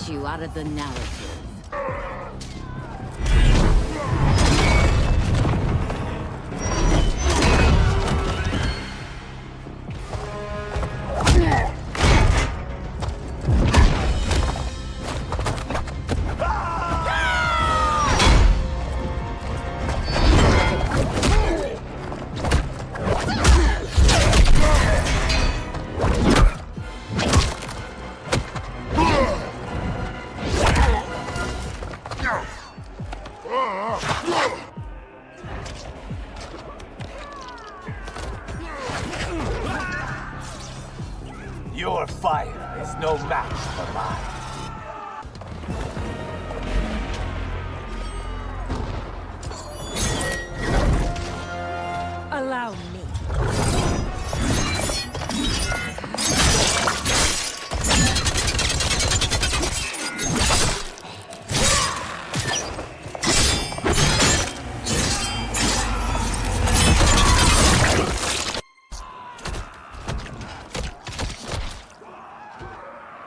You out of the narrative. Your fire is no match for mine. Allow me.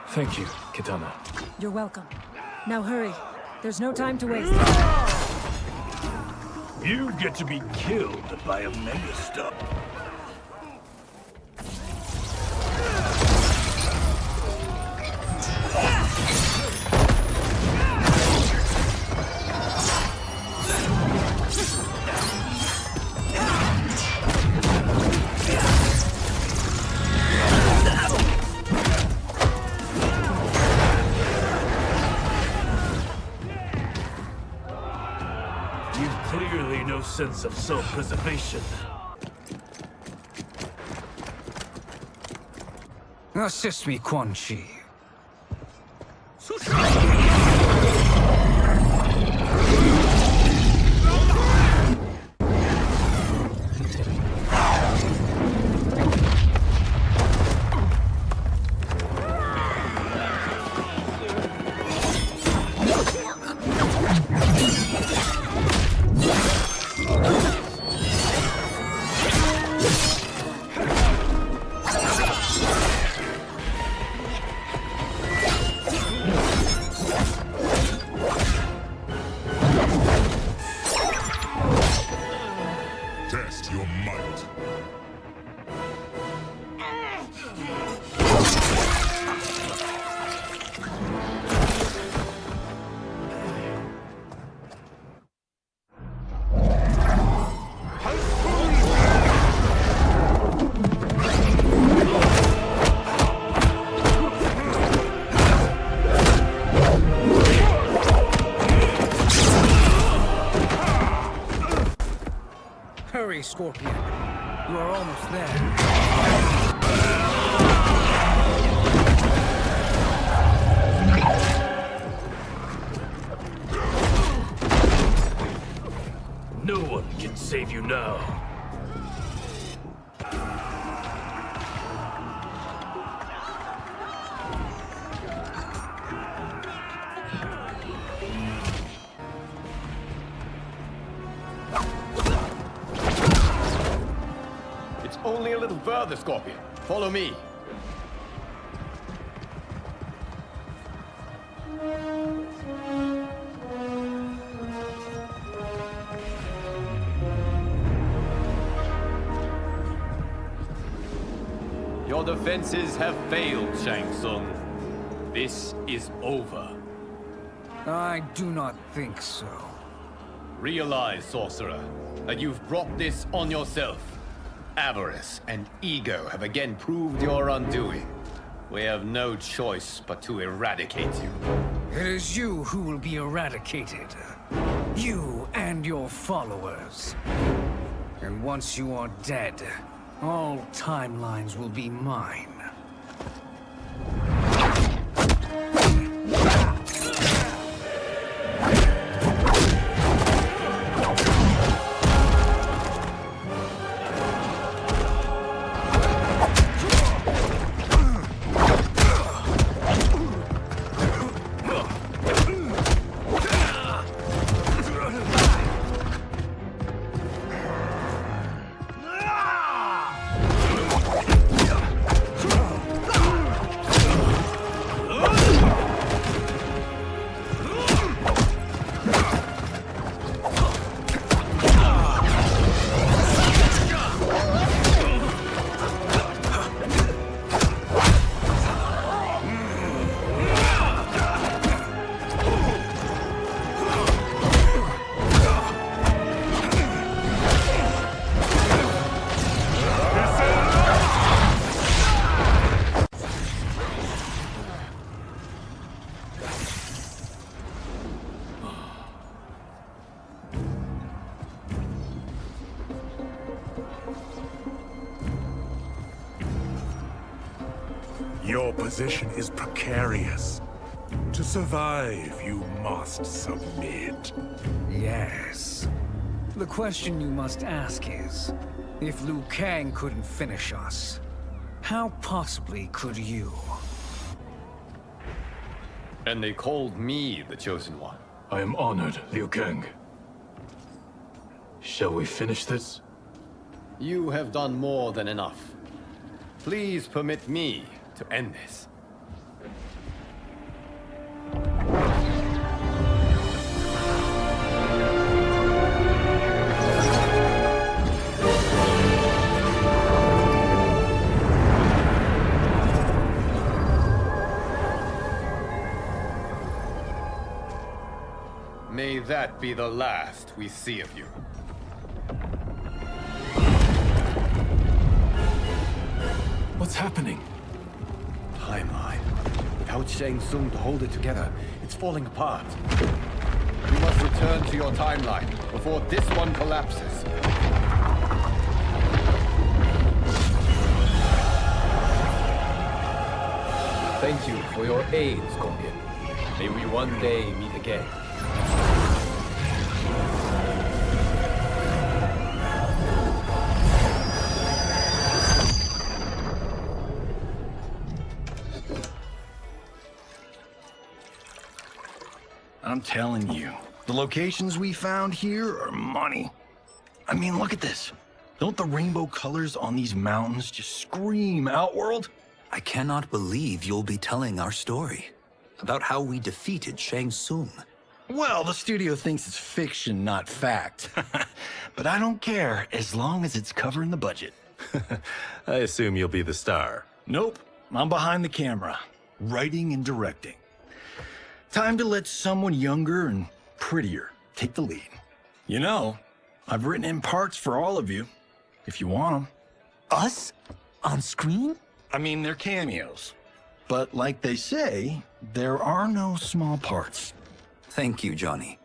Thank you, Kitana. You're welcome. Now hurry. There's no time to waste. You get to be killed by a minister. Clearly no sense of self-preservation. Assist me, Quan Chi. Hurry, Scorpion. You are almost there. No one can save you now. It's only a little further, Scorpion. Follow me. Your defenses have failed, Shang Tsung. This is over. I do not think so. Realize, sorcerer, that you've brought this on yourself. Avarice and ego have again proved your undoing. We have no choice but to eradicate you. It is you who will be eradicated. You and your followers. And once you are dead, all timelines will be mine. Your position is precarious. To survive, you must submit. Yes. The question you must ask is, if Liu Kang couldn't finish us, how possibly could you? And they called me the Chosen One. I am honored, Liu Kang. Shall we finish this? You have done more than enough. Please permit me to end this. May that be the last we see of you. What's happening? Timeline. Without Shang Tsung to hold it together, it's falling apart. You must return to your timeline before this one collapses. Thank you for your aid, Scorpion. May we one day meet again. I'm telling you, the locations we found here are money. I mean, look at this. Don't the rainbow colors on these mountains just scream Outworld? I cannot believe you'll be telling our story about how we defeated Shang Tsung. Well, the studio thinks it's fiction, not fact. But I don't care, as long as it's covering the budget. I assume you'll be the star. Nope, I'm behind the camera, writing and directing. Time to let someone younger and prettier take the lead. You know, I've written in parts for all of you, if you want them. Us? On screen? I mean, they're cameos. But like they say, there are no small parts. Thank you, Johnny.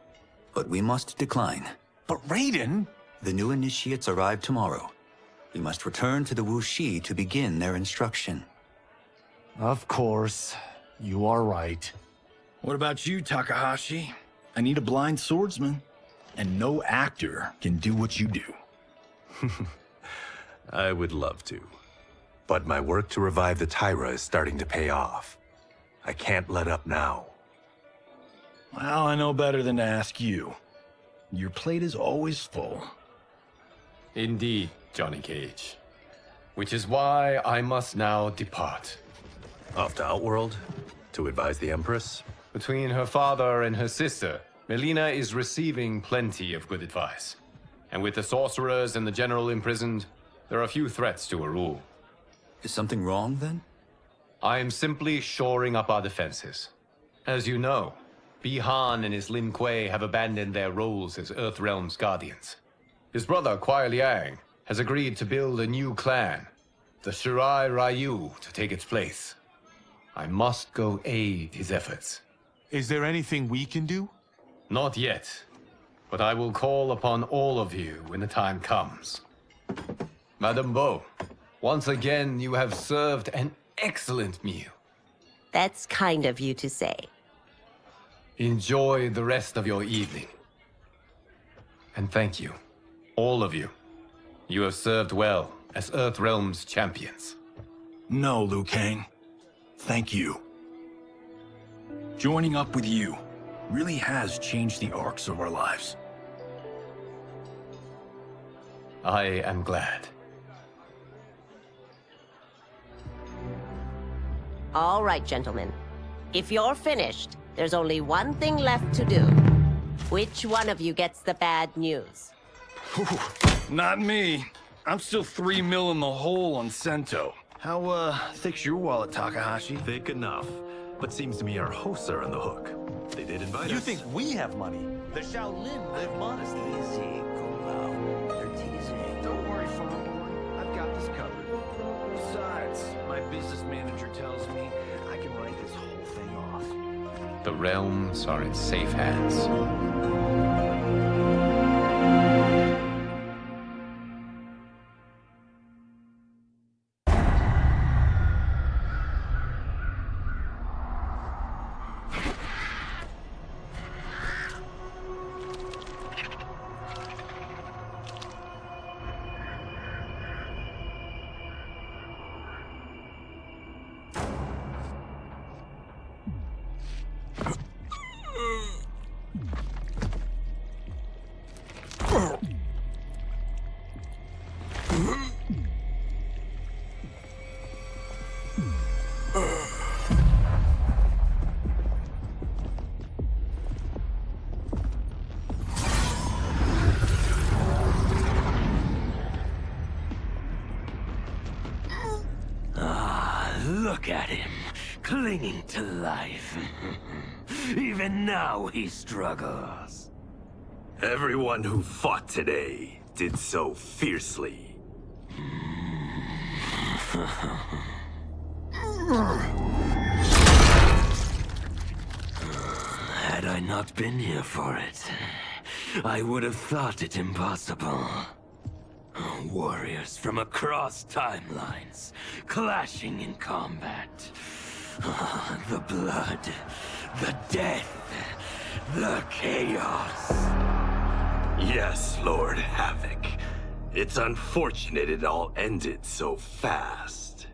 But we must decline. But Reyden? The new initiates arrive tomorrow. We must return to the Wuxi to begin their instruction. Of course. You are right. What about you, Takahashi? I need a blind swordsman. And no actor can do what you do. I would love to. But my work to revive the Tyra is starting to pay off. I can't let up now. Well, I know better than to ask you. Your plate is always full. Indeed, Johnny Кейдж. Which is why I must now depart. Off to Outworld? To advise the Empress? Between her father and her sister, Milina is receiving plenty of good advice. And with the sorcerers and the general imprisoned, there are few threats to her rule. Is something wrong, then? I am simply shoring up our defenses. As you know, Bi-Han and his Lin Kuei have abandoned their roles as Earthrealm's guardians. His brother, Kuai Liang, has agreed to build a new clan, the Shirai Ryu, to take its place. I must go aid his efforts. Is there anything we can do? Not yet, but I will call upon all of you when the time comes. Madame Bo, once again you have served an excellent meal. That's kind of you to say. Enjoy the rest of your evening. And thank you, all of you. You have served well as Earthrealm's champions. No, Liu Kang. Thank you. Joining up with you really has changed the arcs of our lives. I am glad. All right, gentlemen. If you're finished, there's only one thing left to do. Which one of you gets the bad news? Not me. I'm still 3 mil in the hole on Sento. How, thick's your wallet, Takahashi? Thick enough. But seems to me our hosts are on the hook. They did invite us. You think we have money? The Shaolin live modestly. Easy, Kun Lao. They're teasing. Don't worry, farm boy. I've got this covered. Besides, my business manager tells me I can write this whole thing off. The realms are in safe hands. Look at him, clinging to life. Even now he struggles. Everyone who fought today did so fiercely. Had I not been here for it, I would have thought it impossible. Warriors from across timelines, clashing in combat. The blood, the death, the chaos. Yes, Lord Havoc. It's unfortunate it all ended so fast.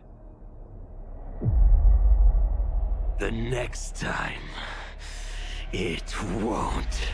The next time, it won't.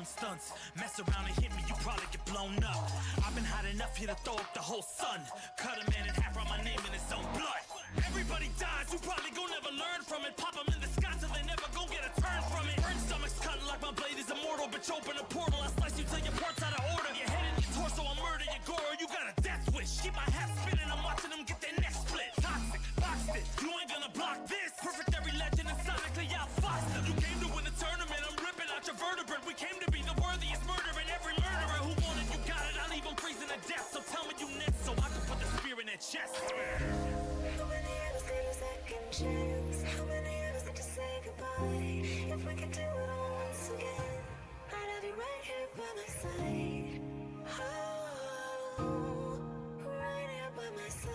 Stunts. Mess around and hit me, you probably get blown grown up. I've been hot enough here to throw up the whole sun. Cut a man in half, write my name in his own blood. Everybody dies, you probably gon' never learn from it. Pop them in the sky till they never gon' get a turn from it. Burn stomachs cutting like my blade is immortal. Bitch, open a portal, I slice you till your parts out of order. Your head and your torso, I murder your gore. You got a death wish. Keep my hat spinning, I'm watching them get their neck split. Toxic, boxed it, you ain't gonna block this. Perfect every legend and sonically outfoxed them. You came to win the tournament, I'm ripping out your vertebrae. We came to be the worthiest murderer, and every murderer who wanted you got it. I'll leave them freezing to death, so tell me you next so I can put the spear in their chest. How many of us need a second chance? How many of us need to say goodbye? If we could do it all once again, I'd have you right here by my side. Oh, right here by my side.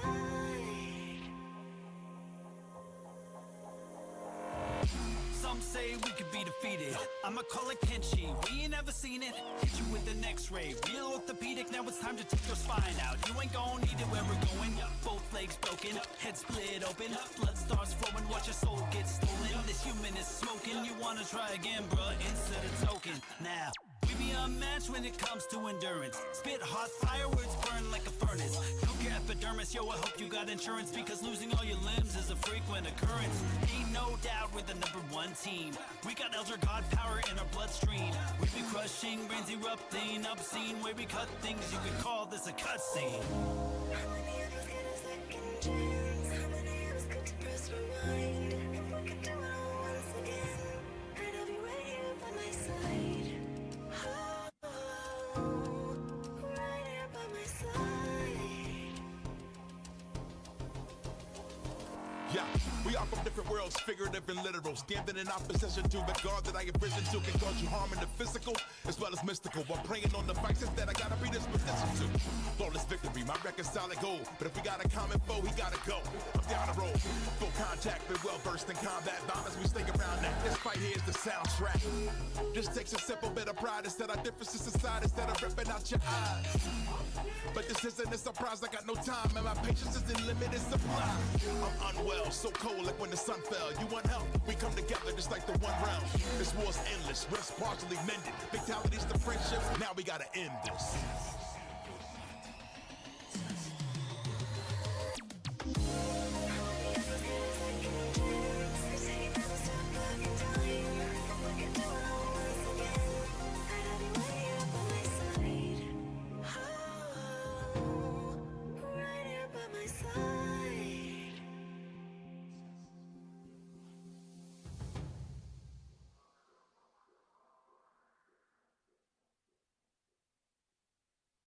Some say we could be defeated. I'ma call it Kenshi. We ain't ever seen it. Hit you with an X-ray. Real orthopedic. Now it's time to take your spine out. You ain't gon' need it where we're going. Both legs broken, head split open. Blood starts flowing. Watch your soul get stolen. This human is smoking. You wanna try again, bruh? Insert a token. Now. We be unmatched when it comes to endurance. Spit hot fire, words burn like a furnace. Cook your epidermis, yo, I hope you got insurance, because losing all your limbs is a frequent occurrence. Ain't no doubt we're the #1 team. We got Elder God power in our bloodstream. We be crushing, brains erupting, obscene. Way we cut things, you could call this a cutscene. How many of us get a second chance? How many of us get to press rewind? If we could do it all once again, I'd have you right here by my side. Right here by my side. Yeah, we are from different worlds, figurative and literal. Standing in opposition to the God that I have risen to can cause you harm in the physical as well as mystical. While praying on the vices that I gotta be disposition to. Flawless victory, my record's solid gold. But if we got a common foe, he gotta go. I'm down the road, full contact, been well versed in combat violence. We stay around that. This fight here is the soundtrack. Just takes a simple bit of pride instead of differences aside, instead of ripping out your eyes. But this isn't a surprise, I got no time, and my patience is in limited supply. I'm unwell, so cold like when the sun fell. You want help? We come together just like the one round. This war's endless, rest partially mended. Fatalities to friendships, now we gotta end this.